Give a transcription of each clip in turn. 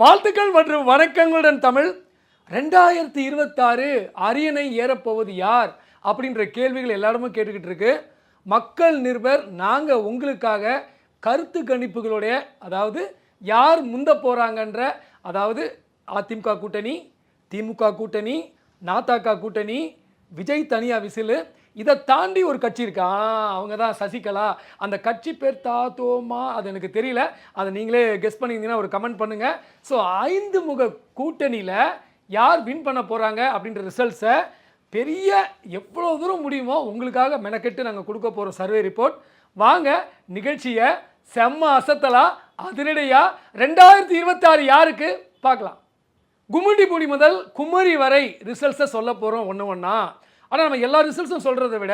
வாழ்த்துக்கள் மற்றும் வணக்கங்களுடன் தமிழ். 2026 அரியணை ஏறப்போவது யார் அப்படின்ற கேள்விகள் எல்லாருமே கேட்டுக்கிட்டு இருக்கு. மக்கள் நிருபர் நாங்கள் உங்களுக்காக கருத்து கணிப்புகளுடைய, அதாவது யார் முந்த போகிறாங்கன்ற, அதாவது அதிமுக கூட்டணி, திமுக கூட்டணி, நாதக கூட்டணி, விஜய் தனியா விசிலு, இதை தாண்டி ஒரு கட்சி இருக்கா, அவங்க தான் சசிகலா. அந்த கட்சி பேர் தாத்தோமா, அது எனக்கு தெரியல, அதை நீங்களே கெஸ் பண்ணியிருந்தீங்கன்னா ஒரு கமெண்ட் பண்ணுங்கள். ஸோ 5 முக கூட்டணியில் யார் வின் பண்ண போகிறாங்க அப்படின்ற ரிசல்ட்ஸை பெரிய எவ்வளோ தூரம் முடியுமோ உங்களுக்காக மெனக்கெட்டு நாங்கள் கொடுக்க போகிறோம் சர்வே ரிப்போர்ட். வாங்க நிகழ்ச்சியை செம்ம அசத்தலா அதிரடியாக 2026 யாருக்கு பார்க்கலாம். கும்மிடிப்பூடி முதல் குமரி வரை ரிசல்ட்ஸை சொல்ல போகிறோம் ஒன்று ஒன்றா. ஆனால் நம்ம எல்லா ரிசல்ட்ஸும் சொல்கிறத விட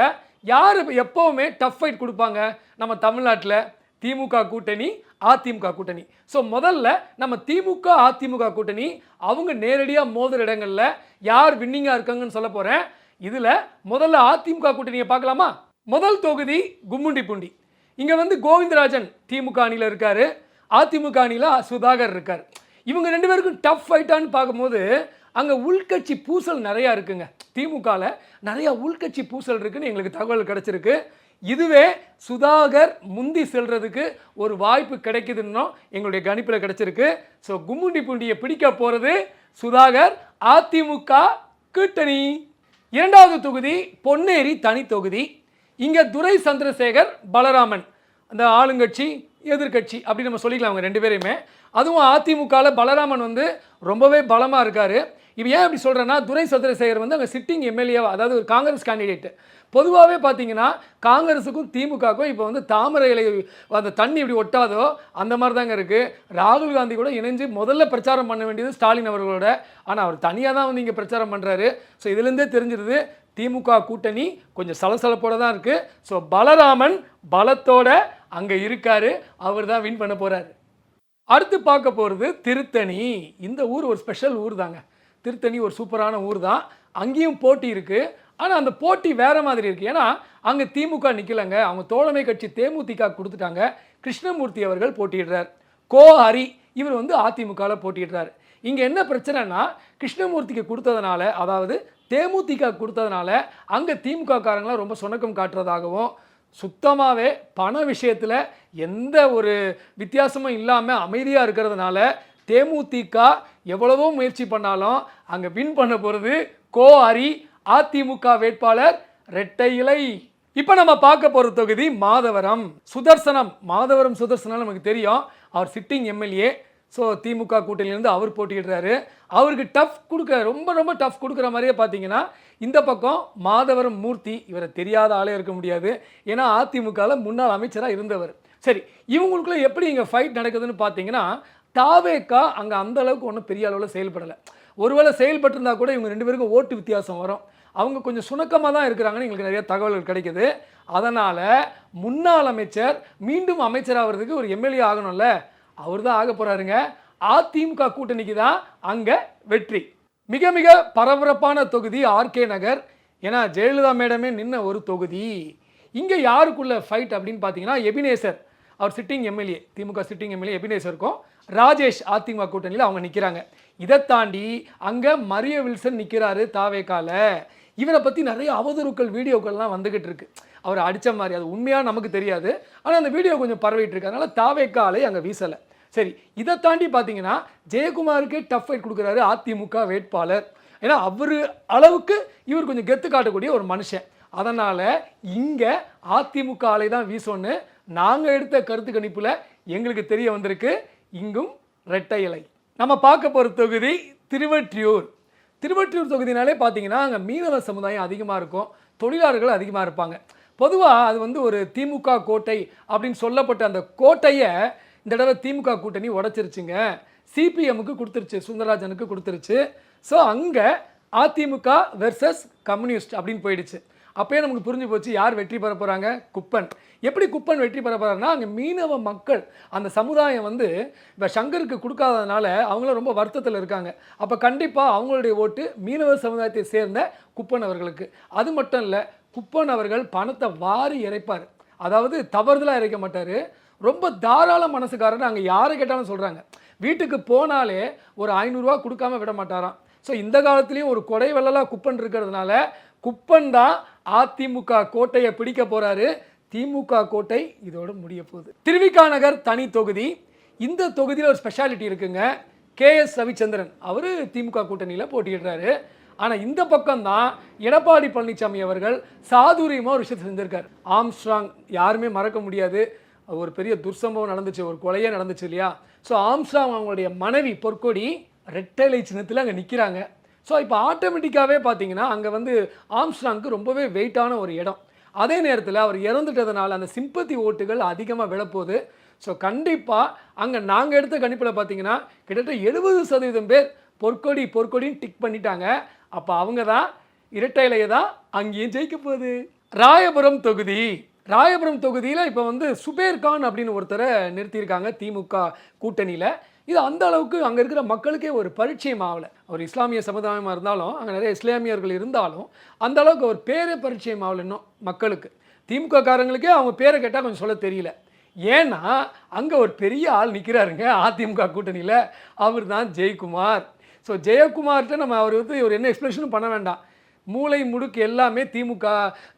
யார் எப்போவுமே டஃப் ஃபைட் கொடுப்பாங்க நம்ம தமிழ்நாட்டில்? திமுக கூட்டணி, அதிமுக கூட்டணி. ஸோ முதல்ல நம்ம திமுக அதிமுக கூட்டணி அவங்க நேரடியாக மோதுற இடங்களில் யார் வின்னிங்காக இருக்காங்கன்னு சொல்ல போகிறேன். இதில் முதல்ல அதிமுக கூட்டணியை பார்க்கலாமா? முதல் தொகுதி கும்மிடிப்பூண்டி. இங்கே வந்து கோவிந்தராஜன் திமுக அணியில் இருக்கார், அதிமுக அணியில் சுதாகர் இருக்கார். இவங்க ரெண்டு பேருக்கும் டஃப் ஃபைட்டான்னு பார்க்கும்போது அங்கே உள்கட்சி பூசல் நிறையா இருக்குங்க. திமுகவில் நிறையா உள்கட்சி பூசல் இருக்குன்னு எங்களுக்கு தகவல் கிடச்சிருக்கு. இதுவே சுதாகர் முந்தி செல்றதுக்கு ஒரு வாய்ப்பு கிடைக்குதுன்னு எங்களுடைய கணிப்பில் கிடச்சிருக்கு. ஸோ கும்மிடிப்பூண்டியை பிடிக்க போகிறது சுதாகர், அதிமுக கூட்டணி. இரண்டாவது தொகுதி பொன்னேரி தனி தொகுதி. இங்கே துரை சந்திரசேகர், பலராமன், அந்த ஆளுங்கட்சி எதிர்கட்சி அப்படி நம்ம சொல்லிக்கலாம் அவங்க ரெண்டு பேரையுமே. அதுவும் அதிமுகவில் பலராமன் வந்து ரொம்பவே பலமாக இருக்கார். இப்போ ஏன் அப்படி சொல்கிறேன்னா, துரை சந்திரசேகர் வந்து அங்கே சிட்டிங் எம்எல்ஏவா, அதாவது ஒரு காங்கிரஸ் கேண்டிடேட்டு. பொதுவாகவே பார்த்தீங்கன்னா காங்கிரஸுக்கும் திமுகவுக்கும் இப்போ வந்து தாமரை இலை அந்த தண்ணி இப்படி ஒட்டாதோ அந்த மாதிரி தாங்க இருக்குது. ராகுல் காந்தி கூட இணைஞ்சு முதல்ல பிரச்சாரம் பண்ண வேண்டியது ஸ்டாலின் அவர்களோட. ஆனால் அவர் தனியாக தான் வந்து இங்கே பிரச்சாரம் பண்ணுறாரு. ஸோ இதுலேருந்தே தெரிஞ்சிருது திமுக கூட்டணி கொஞ்சம் சலசலப்போட தான் இருக்குது. ஸோ பலராமன் பலத்தோட அங்கே இருக்கார், அவர் தான் வின் பண்ண போகிறாரு. அடுத்து பார்க்க போகிறது திருத்தணி. இந்த ஊர் ஒரு ஸ்பெஷல் ஊர் தாங்க. திருத்தணி ஒரு சூப்பரான ஊர் தான். அங்கேயும் போட்டி இருக்குது. ஆனால் அந்த போட்டி வேறு மாதிரி இருக்குது. ஏன்னா அங்கே திமுக நிற்கலைங்க, அவங்க தோழமை கட்சி தேமுதிக கொடுத்துட்டாங்க. கிருஷ்ணமூர்த்தி அவர்கள் போட்டியிடுறார். கோ ஹரி இவர் வந்து அதிமுகவில் போட்டியிடுறார். இங்கே என்ன பிரச்சனைனா, கிருஷ்ணமூர்த்திக்கு கொடுத்ததுனால, அதாவது தேமுதிக கொடுத்ததுனால அங்கே திமுக காரங்களாம் ரொம்ப சுணக்கம் காட்டுறதாகவும், சுத்தமாகவே பண விஷயத்தில் எந்த ஒரு வித்தியாசமும் இல்லாமல் அமைதியாக இருக்கிறதுனால தேமுதிக எவ்வளவோ முயற்சி பண்ணாலும் அங்கே வின் பண்ண போகிறது கோ ஹரி, அதிமுக வேட்பாளர் ரெட்டை இலை. இப்போ நம்ம பார்க்க போகிற தொகுதி மாதவரம் சுதர்சனம். மாதவரம் சுதர்சனம் நமக்கு தெரியும், அவர் சிட்டிங் எம்எல்ஏ. ஸோ திமுக கூட்டணியிலேருந்து அவர் போட்டியிடுறாரு. அவருக்கு டஃப் கொடுக்க ரொம்ப ரொம்ப டஃப் கொடுக்குற மாதிரியே பார்த்தீங்கன்னா இந்த பக்கம் மாதவரம் மூர்த்தி, இவரை தெரியாத ஆளே இருக்க முடியாது. ஏன்னா அதிமுகவில் முன்னாள் அமைச்சராக இருந்தவர். சரி, இவங்களுக்குள்ள எப்படி இங்கே ஃபைட் நடக்குதுன்னு பார்த்தீங்கன்னா, தாவேக்கா அங்கே அந்த அளவுக்கு ஒன்றும் பெரிய அளவில் செயல்படலை. ஒருவேளை செயல்பட்டிருந்தா கூட இவங்க ரெண்டு பேருக்கும் ஓட்டு வித்தியாசம் வரும். அவங்க கொஞ்சம் சுணக்கமாக தான் இருக்கிறாங்கன்னு எங்களுக்கு நிறைய தகவல்கள் கிடைக்குது. அதனால் முன்னாள் அமைச்சர் மீண்டும் அமைச்சராகிறதுக்கு ஒரு எம்எல்ஏ ஆகணும்ல, அவர் தான் ஆக போகிறாருங்க. அதிமுக கூட்டணிக்கு தான் அங்கே வெற்றி. மிக மிக பரபரப்பான தொகுதி ஆர்கே நகர். ஏன்னா ஜெயலலிதா மேடமே நின்ன ஒரு தொகுதி. இங்கே யாருக்குள்ள ஃபைட் அப்படின்னு பார்த்தீங்கன்னா, எபினேசர் அவர் சிட்டிங் எம்எல்ஏ, திமுக சிட்டிங் எம்எல்ஏ எபினேசருக்கும் ராஜேஷ் அதிமுக கூட்டணியில் அவங்க நிற்கிறாங்க. இதை தாண்டி அங்கே மரிய வில்சன் நிற்கிறாரு தாவேக்கால. இவரை பற்றி நிறைய அவதூறுக்கள் வீடியோக்கள்லாம் வந்துக்கிட்டு இருக்கு. அவர் அடித்த மாதிரி, அது உண்மையாக நமக்கு தெரியாது. ஆனால் அந்த வீடியோ கொஞ்சம் பரவிட்டு இருக்கு. அதனால் தாவேக்காலை அங்கே வீசலை. சரி, இதை தாண்டி பார்த்தீங்கன்னா ஜெயக்குமாருக்கே டஃப் ஃபைட் கொடுக்குறாரு அதிமுக வேட்பாளர். ஏன்னா அவர் அளவுக்கு இவர் கொஞ்சம் கெத்து காட்டக்கூடிய ஒரு மனுஷன். அதனால் இங்கே அதிமுக ஆலை தான் வீசோன்னு நாங்கள் எடுத்த கருத்து கணிப்பில் எங்களுக்கு தெரிய வந்திருக்கு. இங்கும் ரெட்டை இலை. நம்ம பார்க்க போகிற தொகுதி திருவொற்றியூர். திருவொற்றியூர் தொகுதினாலே பார்த்தீங்கன்னா அங்கே மீனவ சமுதாயம் அதிகமாக இருக்கும், தொழிலாளர்கள் அதிகமாக இருப்பாங்க. பொதுவாக அது வந்து ஒரு திமுக கோட்டை அப்படின்னு சொல்லப்பட்ட அந்த கோட்டையை இந்த தடவை திமுக கூட்டணி உடைச்சிருச்சுங்க. சிபிஎம்முக்கு கொடுத்துருச்சு, சுந்தரராஜனுக்கு கொடுத்துருச்சு. ஸோ அங்கே அதிமுக வெர்சஸ் கம்யூனிஸ்ட் அப்படின்னு போயிடுச்சு. அப்போயே நமக்கு புரிஞ்சு போச்சு யார் வெற்றி பெற போகிறாங்க. குப்பன். எப்படி குப்பன் வெற்றி பெற போகிறாருன்னா, அங்கே மீனவ மக்கள் அந்த சமுதாயம் வந்து இப்போ சங்கருக்கு கொடுக்காததுனால அவங்களும் ரொம்ப வருத்தத்தில் இருக்காங்க. அப்போ கண்டிப்பாக அவங்களுடைய ஓட்டு மீனவ சமுதாயத்தை சேர்ந்த குப்பன் அவர்களுக்கு. அது மட்டும் இல்லை, குப்பன் அவர்கள் பணத்தை வாரி இறைப்பார். அதாவது தவறுதலாக இறைக்க மாட்டார். ரொம்ப தாராள மனசுக்காரன்னு அங்கே யாரை கேட்டாலும் சொல்கிறாங்க. வீட்டுக்கு போனாலே ஒரு 500 ரூபா கொடுக்காம விட மாட்டாராம். ஸோ இந்த காலத்துலேயும் ஒரு கொடை வெள்ளலா குப்பன் இருக்கிறதுனால குப்பன் தான் அதிமுக கோட்டையை பிடிக்க போறாரு. திமுக கோட்டை இதோட முடிய போகுது. திருவிக நகர் தனி தொகுதி. இந்த தொகுதியில் ஒரு ஸ்பெஷாலிட்டி இருக்குங்க. KS ரவிச்சந்திரன் அவர் திமுக கூட்டணியில் போட்டியிடுறாரு. ஆனால் இந்த பக்கம் தான் எடப்பாடி பழனிசாமி அவர்கள் சாதுரியமாக ஒரு விஷயத்தை செஞ்சிருக்காரு. ஆம்ஸ்ட்ராங் யாருமே மறக்க முடியாது. ஒரு பெரிய துர்சம்பவம் நடந்துச்சு, ஒரு கொலையே நடந்துச்சு இல்லையா? ஸோ ஆம்ஸ்ட்ராங் அவங்களுடைய மனைவி பொற்கொடி ரெட்டை சின்னத்தில் அங்கே நிற்கிறாங்க. ஸோ இப்போ ஆட்டோமேட்டிக்காகவே பார்த்தீங்கன்னா அங்கே வந்து ஆம்ஸ்ட்ராங்க்கு ரொம்பவே வெயிட்டான ஒரு இடம். அதே நேரத்தில் அவர் இறந்துட்டதுனால அந்த சிம்பத்தி ஓட்டுகள் அதிகமாக விழப்போகுது. ஸோ கண்டிப்பாக அங்கே நாங்கள் எடுத்த கணிப்பில் பார்த்தீங்கன்னா கிட்டத்தட்ட 70% பேர் பொற்கொடின்னு டிக் பண்ணிட்டாங்க. அப்போ அவங்க தான் இரட்டை இலையை தான் அங்கேயும் ஜெயிக்க போகுது. ராயபுரம் தொகுதியில் இப்போ வந்து சுபேர் கான் அப்படின்னு ஒருத்தரை நிறுத்தியிருக்காங்க திமுக கூட்டணியில். இது அந்த அளவுக்கு அங்கே இருக்கிற மக்களுக்கே ஒரு பரிச்சயம் ஆகலை. ஒரு இஸ்லாமிய சமுதாயமாக இருந்தாலும் அங்கே நிறைய இஸ்லாமியர்கள் இருந்தாலும் அந்த அளவுக்கு ஒரு பேரே பரிச்சயம் ஆகலை இன்னும் மக்களுக்கு. திமுக காரங்களுக்கே அவங்க பேரை கேட்டால் கொஞ்சம் சொல்ல தெரியல. ஏன்னா அங்கே ஒரு பெரிய ஆள் நிற்கிறாருங்க அதிமுக கூட்டணியில். அவர் தான் ஜெயக்குமார். ஸோ ஜெயக்குமார்கிட்ட நம்ம அவர் வந்து ஒரு என்ன எக்ஸ்பிளேஷனும் பண்ண வேண்டாம். மூளை முடுக்கு எல்லாமே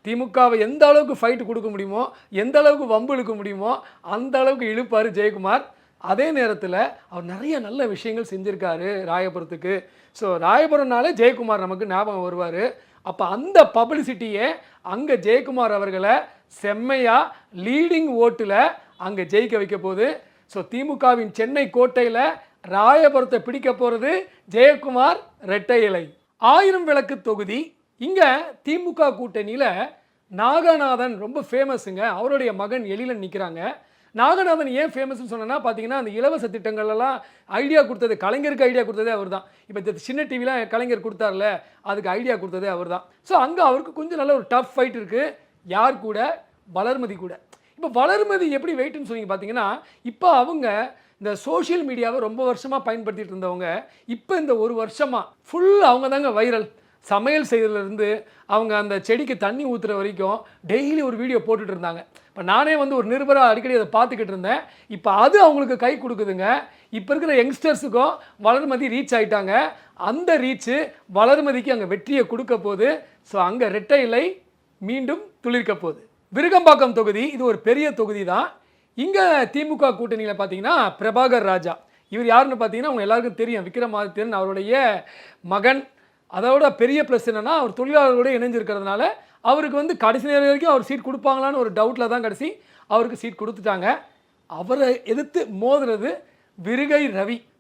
திமுகவை எந்த அளவுக்கு ஃபைட்டு கொடுக்க முடியுமோ, எந்த அளவுக்கு வம்பு இழுக்க முடியுமோ அந்த அளவுக்கு இழுப்பார் ஜெயக்குமார். அதே நேரத்தில் அவர் நிறைய நல்ல விஷயங்கள் செஞ்சுருக்காரு ராயபுரத்துக்கு. ஸோ ராயபுரம்னாலே ஜெயக்குமார் நமக்கு ஞாபகம் வருவார். அப்போ அந்த பப்ளிசிட்டியே அங்கே ஜெயக்குமார் அவர்களை செம்மையாக லீடிங் ஓட்டில் அங்கே ஜெயிக்க வைக்க போகுது. ஸோ திமுகவின் சென்னை கோட்டையில் ராயபுரத்தை பிடிக்க போகிறது ஜெயக்குமார் ரெட்டை இலை. 1000 விளக்கு தொகுதி. இங்கே திமுக கூட்டணியில் நாகநாதன் ரொம்ப ஃபேமஸுங்க. அவருடைய மகன் எழிலன் நிற்கிறாங்க. நாகநாதன் ஏன் ஃபேமஸ்ன்னு சொன்னேன்னா பார்த்தீங்கன்னா அந்த இலவச திட்டங்கள்லாம் ஐடியா கொடுத்தது கலைஞருக்கு ஐடியா கொடுத்ததே அவர் தான். இப்போ சின்ன டிவிலாம் கலைஞர் கொடுத்தார்ல அதுக்கு ஐடியா கொடுத்ததே அவர் தான். ஸோ அங்கே அவருக்கு கொஞ்சம் நல்ல ஒரு டஃப் ஃபைட் இருக்குது. யார் கூட? வளர்மதி கூட. இப்போ வளர்மதி எப்படி வெயிட்னு சொன்னீங்க பார்த்தீங்கன்னா இப்போ அவங்க இந்த சோஷியல் மீடியாவை ரொம்ப வருஷமாக பயன்படுத்திட்டு இருந்தவங்க இப்போ இந்த ஒரு வருஷமாக ஃபுல் அவங்க தாங்க வைரல். சமையல் செய்கிறதுலேருந்து அவங்க அந்த செடிக்கு தண்ணி ஊற்றுற வரைக்கும் டெய்லி ஒரு வீடியோ போட்டுட்டு இருந்தாங்க. இப்போ நானே வந்து ஒரு நிருபராக அடிக்கடி அதை பார்த்துக்கிட்டு இருந்தேன். இப்போ அது அவங்களுக்கு கை கொடுக்குதுங்க. இப்போ இருக்கிற யங்ஸ்டர்ஸுக்கும் வளர்மதி ரீச் ஆகிட்டாங்க. அந்த ரீச்சு வளர்மதிக்கு அங்கே வெற்றியை கொடுக்க போகுது. ஸோ அங்கே ரெட்டை இலை மீண்டும் துளிர்க்க போகுது. விருகம்பாக்கம் தொகுதி இது ஒரு பெரிய தொகுதி தான். இங்கே திமுக கூட்டணியில் பார்த்தீங்கன்னா பிரபாகர் ராஜா இவர் யாருன்னு பார்த்தீங்கன்னா அவங்க எல்லாருக்கும் தெரியும். விக்ரமாதித்யன் அவருடைய மகன். அதோட பெரிய ப்ளஸ் என்னென்னா அவர் தொழிலாளர்களோடு இணைஞ்சிருக்கிறதுனால அவருக்கு வந்து கடைசி நேரம் வரைக்கும் அவர் சீட் கொடுப்பாங்களான்னு ஒரு டவுட்டில் தான் கடைசி அவருக்கு சீட் கொடுத்துட்டாங்க. அவரை எதிர்த்து மோதுறது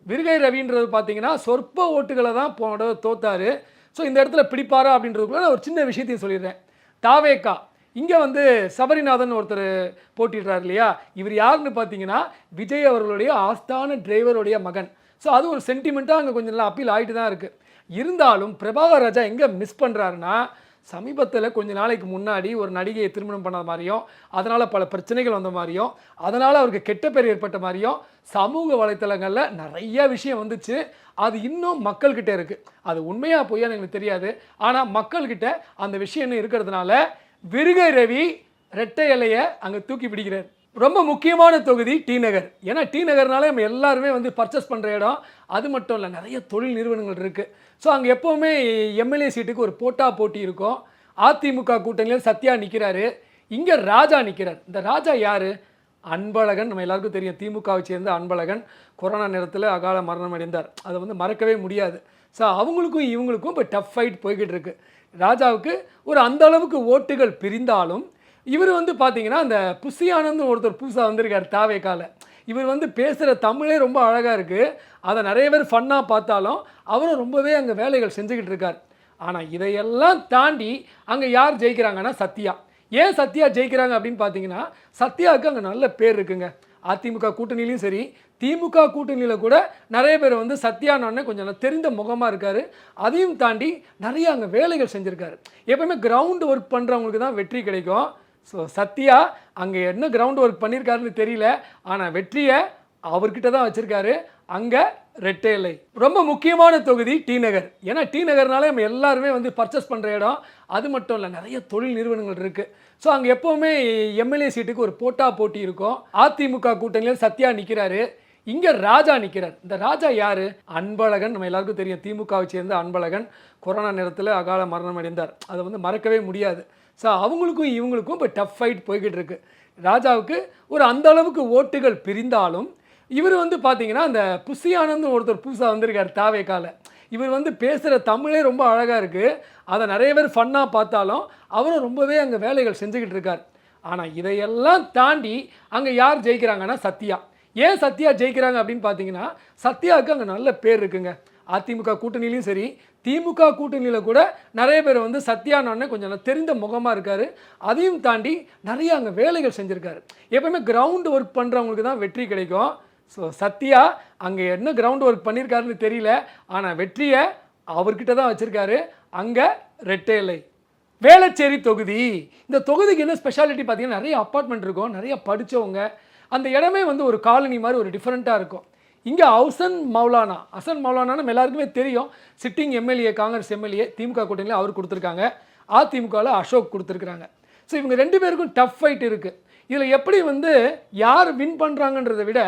விருகை ரவின்றது பார்த்தீங்கன்னா சொற்ப ஓட்டுகளை தான் போன தோத்தார். ஸோ இந்த இடத்துல பிடிப்பாரா அப்படின்றதுக்குள்ள ஒரு சின்ன விஷயத்தையும் சொல்லிடுறேன். தாவேக்கா இங்கே வந்து சபரிநாதன் ஒருத்தர் போட்டிடுறார் இல்லையா? இவர் யாருன்னு பார்த்தீங்கன்னா விஜய் அவர்களுடைய ஆஸ்தான டிரைவருடைய மகன். ஸோ அது ஒரு சென்டிமெண்ட்டாக அங்கே கொஞ்சம் நல்லா அப்பீல் ஆகிட்டு தான் இருக்குது. இருந்தாலும் பிரபாகர் ராஜா எங்கே மிஸ் பண்ணுறாருன்னா சமீபத்தில் கொஞ்ச நாளைக்கு முன்னாடி ஒரு நடிகையை திருமணம் பண்ண மாதிரியும் அதனால் பல பிரச்சனைகள் வந்த மாதிரியும் அதனால் அவருக்கு கெட்ட பேர் ஏற்பட்ட மாதிரியும் சமூக வலைத்தளங்களில் நிறைய விஷயம் வந்துச்சு. அது இன்னும் மக்கள்கிட்ட இருக்குது. அது உண்மையாக பொய்யான்னு எங்களுக்கு தெரியாது. ஆனால் மக்கள்கிட்ட அந்த விஷயம் இன்னும் இருக்கிறதுனால விருகை ரவி ரெட்டை இலையை அங்கே தூக்கி பிடிக்கிறார். ரொம்ப முக்கியமான தொகுதி டி நகர். ஏன்னா டி நகர்னாலே நம்ம எல்லாருமே வந்து பர்ச்சேஸ் பண்ணுற இடம். அது மட்டும் இல்லை நிறைய தொழில் நிறுவனங்கள் இருக்குது. ஸோ அங்கே எப்போவுமே எம்எல்ஏ சீட்டுக்கு ஒரு போட்டி இருக்கும். அதிமுக கூட்டணியில் சத்யா நிற்கிறாரு. இங்கே ராஜா நிற்கிறார். இந்த ராஜா யார்? அன்பழகன். நம்ம எல்லாருக்கும் தெரியும். திமுகவை சேர்ந்த அன்பழகன் கொரோனா நேரத்தில் அகால மரணம் அடைந்தார். அதை வந்து மறக்கவே முடியாது. ஸோ அவங்களுக்கும் இவங்களுக்கும் இப்போ டஃப் ஃபைட் போய்கிட்டு இருக்கு. ராஜாவுக்கு ஒரு அந்த அளவுக்கு ஓட்டுகள் பிரிந்தாலும் இவர் வந்து பார்த்தீங்கன்னா அந்த புஷி ஆனந்த் ஒருத்தர் புதுசாக வந்திருக்கார் தாவேக்கால. இவர் வந்து பேசுகிற தமிழே ரொம்ப அழகாக இருக்குது. அதை நிறைய பேர் ஃபன்னாக பார்த்தாலும் அவரும் ரொம்பவே அங்கே வேலைகள் செஞ்சுக்கிட்டு இருக்கார். ஆனால் இதையெல்லாம் தாண்டி அங்கே யார் ஜெயிக்கிறாங்கன்னா சத்யா. ஏன் சத்யா ஜெயிக்கிறாங்க அப்படின்னு பார்த்தீங்கன்னா சத்யாவுக்கு அங்கே நல்ல பேர் இருக்குங்க. அதிமுக கூட்டணியிலையும் சரி திமுக கூட்டணியில் கூட நிறைய பேர் வந்து சத்யானோடனே கொஞ்சம் தெரிந்த முகமாக இருக்கார். அதையும் தாண்டி நிறைய அங்கே வேலைகள் செஞ்சுருக்காரு. எப்பவுமே கிரவுண்ட் ஒர்க் பண்ணுறவங்களுக்கு தான் வெற்றி கிடைக்கும். ஸோ சத்யா அங்கே என்ன கிரவுண்ட் ஒர்க் பண்ணியிருக்காருன்னு தெரியல. ஆனால் வெற்றியை அவர்கிட்ட தான் வச்சுருக்காரு. அங்கே ரெட்டை இலை. ரொம்ப முக்கியமான தொகுதி டி நகர். ஏன்னா டி நகர்னாலே நம்ம எல்லாருமே வந்து பர்ச்சேஸ் பண்ணுற இடம். அது மட்டும் இல்லை நிறைய தொழில் நிறுவனங்கள் இருக்குது. ஸோ அங்கே எப்போவுமே எம்எல்ஏ சீட்டுக்கு ஒரு போட்டி இருக்கும். அதிமுக கூட்டணியில் சத்யா நிற்கிறாரு. இங்கே ராஜா நிற்கிறார். இந்த ராஜா யார்? அன்பழகன். நம்ம எல்லாருக்கும் தெரியும், திமுகவை சேர்ந்த அன்பழகன் கொரோனா நேரத்தில் அகால மரணம் அடைந்தார். அதை வந்து மறக்கவே முடியாது. ஸோ அவங்களுக்கும் இவங்களுக்கும் இப்போ டஃப் ஃபைட் போய்கிட்டு இருக்கு. ராஜாவுக்கு ஒரு அந்த அளவுக்கு ஓட்டுகள் பிரிந்தாலும் இவர் வந்து பார்த்தீங்கன்னா அந்த புஷி ஆனந்த் ஒருத்தர் புதுசாக வந்திருக்கார் தாவேக்கால. இவர் வந்து பேசுகிற தமிழே ரொம்ப அழகாக இருக்குது. அதை நிறைய பேர் ஃபன்னாக பார்த்தாலும் அவரும் ரொம்பவே அங்கே வேலைகள் செஞ்சுக்கிட்டு இருக்கார். ஆனால் இதையெல்லாம் தாண்டி அங்கே யார் ஜெயிக்கிறாங்கன்னா சத்யா. ஏன் சத்யா ஜெயிக்கிறாங்க அப்படின்னு பார்த்தீங்கன்னா, சத்யாவுக்கு அங்கே நல்ல பேர் இருக்குங்க. அதிமுக கூட்டணியிலையும் சரி, திமுக கூட்டணியில் கூட நிறைய பேர் வந்து சத்யானோடனே கொஞ்சம் தெரிந்த முகமாக இருக்கார். அதையும் தாண்டி நிறைய அங்கே வேலைகள் செஞ்சுருக்காரு. எப்பவுமே கிரவுண்ட் ஒர்க் பண்ணுறவங்களுக்கு தான் வெற்றி கிடைக்கும். ஸோ சத்யா அங்கே என்ன கிரவுண்ட் ஒர்க் பண்ணியிருக்காருன்னு தெரியல, ஆனால் வெற்றியை அவர்கிட்ட தான் வச்சுருக்காரு. அங்கே ரெட்டை இலை வேளச்சேரி தொகுதி. இந்த தொகுதிக்கு என்ன ஸ்பெஷாலிட்டி பார்த்தீங்கன்னா, நிறைய அப்பார்ட்மெண்ட் இருக்கும், நிறைய படித்தவங்க. அந்த இடமே வந்து ஒரு காலனி மாதிரி ஒரு டிஃப்ரெண்ட்டாக இருக்கும். இங்கே ஹசன் மௌலானா நம்ம எல்லாருக்குமே தெரியும். சிட்டிங் எம்எல்ஏ, காங்கிரஸ் எம்எல்ஏ, திமுக கூட்டணியில் அவர் கொடுத்துருக்காங்க. அதிமுகவில் அசோக் கொடுத்துருக்குறாங்க. ஸோ இவங்க ரெண்டு பேருக்கும் டஃப் ஃபைட் இருக்குது. இதில் எப்படி வந்து யார் வின் பண்ணுறாங்கன்றதை விட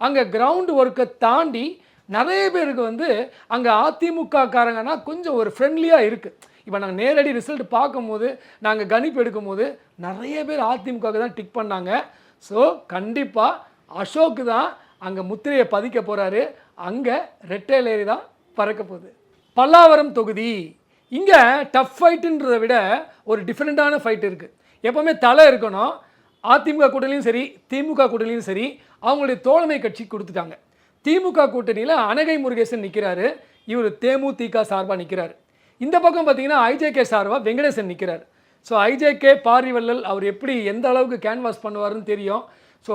அங்கே கிரவுண்ட் ஒர்க்கை தாண்டி நிறைய பேருக்கு வந்து அங்கே அதிமுக காரங்கன்னா கொஞ்சம் ஒரு ஃப்ரெண்ட்லியாக இருக்குது. இப்போ நாங்கள் நேரடி ரிசல்ட் பார்க்கும்போது, நாங்கள் கணிப்பு எடுக்கும்போது நிறைய பேர் அதிமுகவுக்கு தான் டிக் பண்ணாங்க. ஸோ கண்டிப்பாக அசோக்கு தான் அங்கே முத்திரையை பதிக்க போகிறாரு. அங்கே ரெட்டை இலை தான் பறக்க போகுது. பல்லாவரம் தொகுதி. இங்கே டஃப் ஃபைட்டுன்றதை விட ஒரு டிஃப்ரெண்ட்டான ஃபைட் இருக்குது. எப்போவுமே தலை இருக்கணும். அதிமுக கூட்டணியும் சரி, திமுக கூட்டணியும் சரி, அவங்களுடைய தோழமை கட்சி கொடுத்துட்டாங்க. திமுக கூட்டணியில் அனகை முருகேசன் நிற்கிறாரு. இவர் தேமுதிக சார்பாக நிற்கிறார். இந்த பக்கம் பார்த்தீங்கன்னா ஐஜேகே சார்பாக வெங்கடேசன் நிற்கிறார். ஸோ ஐஜேகே பாரிவள்ளல் அவர் எப்படி எந்த அளவுக்கு கேன்வாஸ் பண்ணுவார்னு தெரியும். ஸோ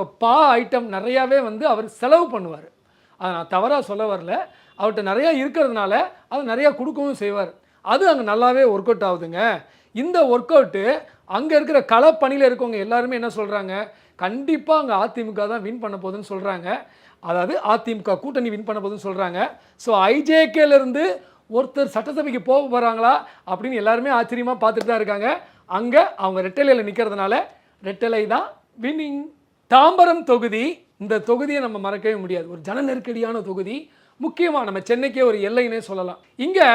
ஐட்டம் நிறையாவே வந்து அவர் செலவு பண்ணுவார். அதை நான் தவறாக சொல்ல வரல. அவர்கிட்ட நிறையா இருக்கிறதுனால அதை நிறையா கொடுக்கவும் செய்வார். அது அங்கே நல்லாவே ஒர்க் அவுட் ஆகுதுங்க. இந்த ஒர்க் அவுட்டு அங்கே இருக்கிற களப்பணியில் இருக்கவங்க எல்லாருமே என்ன சொல்கிறாங்க, கண்டிப்பாக அங்கே அதிமுக தான் வின் பண்ண போகுதுன்னு சொல்கிறாங்க. அதாவது அதிமுக கூட்டணி வின் பண்ண போகுதுன்னு சொல்கிறாங்க. ஸோ ஐஜேகேலேருந்து ஒருத்தர் சட்டசபைக்கு போக போகிறாங்களா அப்படின்னு எல்லாருமே ஆச்சரியமாக பார்த்துட்டு தான் இருக்காங்க. அங்கே அவங்க ரெட்டலையில் நிற்கிறதுனால ரெட்டலை தான் வின்னிங். தாம்பரம் தொகுதி. இந்த தொகுதியை நம்ம மறக்கவே முடியாது. ஒரு ஜன நெருக்கடியான தொகுதி. முக்கியமாக நம்ம சென்னைக்கே ஒரு எல்லைன்னே சொல்லலாம். இங்கே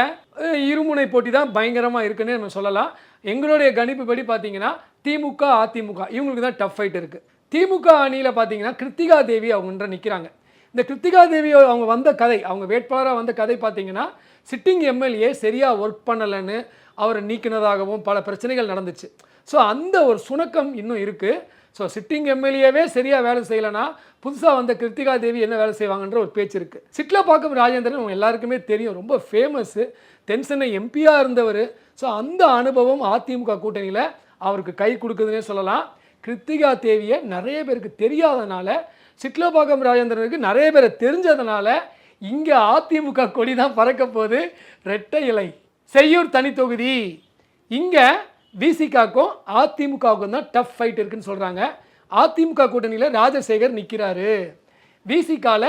இருமுனை போட்டி தான் பயங்கரமாக இருக்குன்னு நம்ம சொல்லலாம். எங்களுடைய கணிப்புப்படி பார்த்தீங்கன்னா திமுக, அதிமுக இவங்களுக்கு தான் டஃப் ஃபைட் இருக்குது. திமுக அணியில் பார்த்தீங்கன்னா கிருத்திகா தேவி அவங்க நிற்கிறாங்க. இந்த கிருத்திகா தேவி அவங்க வந்த கதை, அவங்க வேட்பாளராக வந்த கதை பார்த்தீங்கன்னா, சிட்டிங் எம்எல்ஏ சரியாக ஒர்க் பண்ணலைன்னு அவரை நீக்கினதாகவும் பல பிரச்சனைகள் நடந்துச்சு. ஸோ அந்த ஒரு சுணக்கம் இன்னும் இருக்குது. ஸோ சிட்டிங் எம்எல்ஏவே சரியாக வேலை செய்யலைன்னா புதுசாக வந்த கிருத்திகா தேவி என்ன வேலை செய்வாங்கன்ற ஒரு பேச்சு இருக்குது. சிட்லப்பாக்கம் ராஜேந்திரன் அவங்க எல்லாருக்குமே தெரியும், ரொம்ப ஃபேமஸ்ஸு, தென்சென்னை எம்பியாக இருந்தவர். ஸோ அந்த அனுபவம் அதிமுக கூட்டணியில் அவருக்கு கை கொடுக்குதுன்னே சொல்லலாம். கிருத்திகா தேவியை நிறைய பேருக்கு தெரியாதனால, சிட்லப்பாக்கம் ராஜேந்திரனுக்கு நிறைய பேரை தெரிஞ்சதுனால இங்கே அதிமுக கொடி தான் பறக்க போகுது. ரெட்டை இலை. செய்யூர் தனி தொகுதி. இங்கே விசிகாக்கும் அதிமுகவுக்கும் தான் டஃப் ஃபைட் இருக்குன்னு சொல்கிறாங்க. அதிமுக கூட்டணியில் ராஜசேகர் நிற்கிறாரு. விசிகாவில்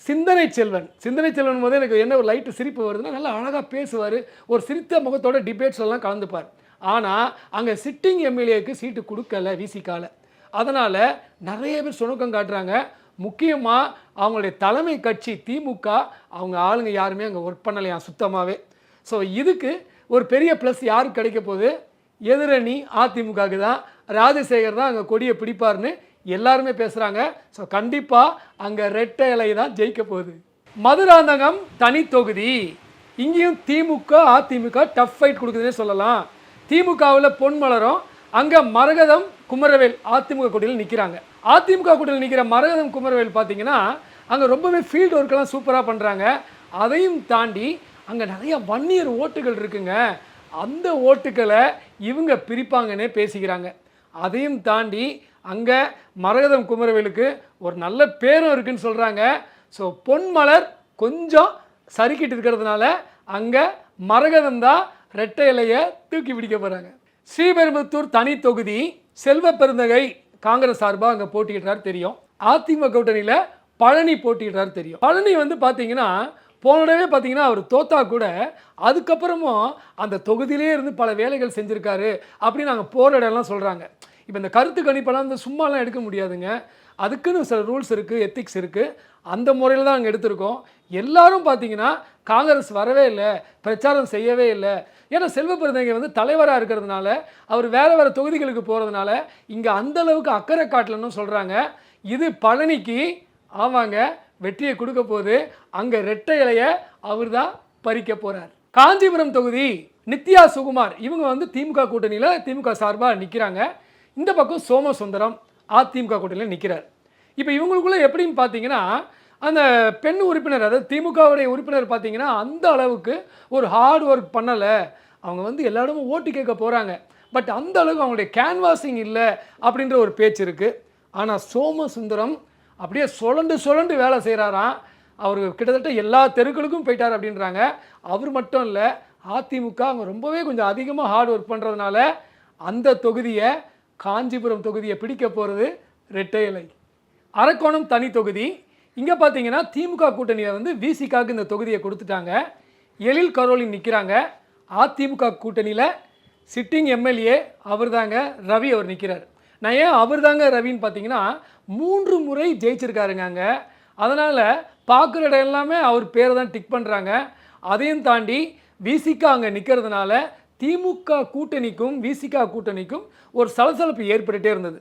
சிந்தனை செல்வன் போது எனக்கு என்ன ஒரு லைட்டு சிரிப்பு வருதுன்னா, நல்லா அழகாக பேசுவார், ஒரு சிரித்த முகத்தோட டிபேட்ஸ் எல்லாம் கலந்துப்பார். ஆனால் அங்கே சிட்டிங் எம்எல்ஏக்கு சீட்டு கொடுக்கல விசிகாவில். அதனால் நிறைய பேர் சுணக்கம் காட்டுறாங்க. முக்கியமாக அவங்களுடைய தலைமை கட்சி திமுக, அவங்க ஆளுங்க யாருமே அங்கே ஒர்க் பண்ணலையா சுத்தமாகவே. ஸோ இதுக்கு ஒரு பெரிய ப்ளஸ் யாருக்கு கிடைக்க போகுது? எதிரணி அதிமுகவுக்கு தான். ராஜசேகர் தான் அங்கே கொடியை பிடிப்பார்னு எல்லாருமே பேசுகிறாங்க. ஸோ கண்டிப்பாக அங்கே ரெட்டை இலை தான் ஜெயிக்க போகுது. மதுராந்தகம் தனி தொகுதி. இங்கேயும் திமுக, அதிமுக டஃப் ஃபைட் கொடுக்குதுன்னே சொல்லலாம். திமுகவில் பொன்மலரும், அங்கே மரகதம் குமரவேல் அதிமுக கூட்டணியில் நிற்கிறாங்க. அதிமுக கூட்டணியில் நிற்கிற மரகதம் குமரவேல் பார்த்தீங்கன்னா அங்கே ரொம்பவே ஃபீல்டு ஒர்க்கெல்லாம் சூப்பராக பண்ணுறாங்க. அதையும் தாண்டி அங்கே நிறைய வன்னியர் ஓட்டுகள் இருக்குங்க. அந்த ஓட்டுக்களை இவங்க பிரிப்பாங்கன்னே பேசிக்கிறாங்க. அதையும் தாண்டி அங்கே மரகதம் குமரவேலுக்கு ஒரு நல்ல பேரும் இருக்குன்னு சொல்கிறாங்க. ஸோ பொன்மலர் கொஞ்சம் சறுக்கிட்டு இருக்கிறதுனால அங்கே மரகதம் தான் ரெட்டை இலையை தூக்கி பிடிக்க போகிறாங்க. ஸ்ரீபெரும்புத்தூர் தனி தொகுதி. செல்வ பெருந்தகை காங்கிரஸ் சார்பாக அங்கே போட்டியிடுறாரு தெரியும். அதிமுக கூட்டணியில் பழனி போட்டியிடுறாரு தெரியும். பழனி வந்து பார்த்தீங்கன்னா போனடவே பார்த்தீங்கன்னா அவர் தோத்தா கூட அதுக்கப்புறமும் அந்த தொகுதியிலே இருந்து பல வேலைகள் செஞ்சுருக்காரு அப்படின்னு நாங்கள் போகிற இடம்லாம் சொல்கிறாங்க. இப்போ இந்த கருத்து கணிப்பெல்லாம் வந்து சும்மாலாம் எடுக்க முடியாதுங்க. அதுக்குன்னு சில ரூல்ஸ் இருக்குது, எத்திக்ஸ் இருக்குது. அந்த முறையில் தான் அங்கே எடுத்திருக்கோம். எல்லாரும் பார்த்தீங்கன்னா காங்கிரஸ் வரவே இல்லை, பிரச்சாரம் செய்யவே இல்லை. ஏன்னா செல்வ பெருந்தகை வந்து தலைவராக இருக்கிறதுனால, அவர் வேறு தொகுதிகளுக்கு போகிறதுனால இங்கே அந்தளவுக்கு அக்கறை காட்டலன்னு சொல்கிறாங்க. இது பழனிக்கு ஆமாங்க வெற்றியை கொடுக்க போது, அங்கே ரெட்டை இலையை அவர் தான் பறிக்க போகிறார். காஞ்சிபுரம் தொகுதி நித்யா சுகுமார் இவங்க வந்து திமுக கூட்டணியில் திமுக சார்பாக நிற்கிறாங்க. இந்த பக்கம் சோமசுந்தரம் அதிமுக கூட்டணியில் நிற்கிறார். இப்போ இவங்களுக்குள்ள எப்படின்னு பார்த்தீங்கன்னா, அந்த பெண் உறுப்பினர் அதாவது திமுகவுடைய உறுப்பினர் பார்த்தீங்கன்னா அந்த அளவுக்கு ஒரு ஹார்ட் ஒர்க் பண்ணலை. அவங்க வந்து எல்லா இடமும் ஓட்டு கேட்க போகிறாங்க, பட் அந்த அளவுக்கு அவங்களுடைய கேன்வாசிங் இல்லை அப்படின்ற ஒரு பேச்சு இருக்குது. ஆனால் சோமசுந்தரம் அப்படியே சுழண்டு வேலை செய்கிறாராம். அவர் கிட்டத்தட்ட எல்லா தெருக்களுக்கும் போயிட்டார் அப்படின்றாங்க. அவர் மட்டும் இல்லை, அதிமுக அவங்க ரொம்பவே கொஞ்சம் அதிகமாக ஹார்ட் ஒர்க் பண்ணுறதுனால அந்த தொகுதியை காஞ்சிபுரம் தொகுதியை பிடிக்க போகிறது ரெட்டை இலை. அரக்கோணம் தனி தொகுதி. இங்கே பார்த்தீங்கன்னா திமுக கூட்டணியில் வந்து விசிகாவுக்கு இந்த தொகுதியை கொடுத்துட்டாங்க. எழில் கரோலின் நிற்கிறாங்க. அதிமுக கூட்டணியில் சிட்டிங் எம்எல்ஏ அவர் தாங்க ரவி, அவர் நிற்கிறார். நான் ஏன் அவர் தாங்க ரவின்னு பார்த்தீங்கன்னா 3 முறை ஜெயிச்சிருக்காருங்க அங்கே. அதனால் பார்க்குற இடம் எல்லாமே அவர் பேரை தான் டிக் பண்ணுறாங்க. அதையும் தாண்டி விசிகா அங்கே நிற்கிறதுனால திமுக கூட்டணிக்கும் விசிகா கூட்டணிக்கும் ஒரு சலசலப்பு ஏற்பட்டுகிட்டே இருந்தது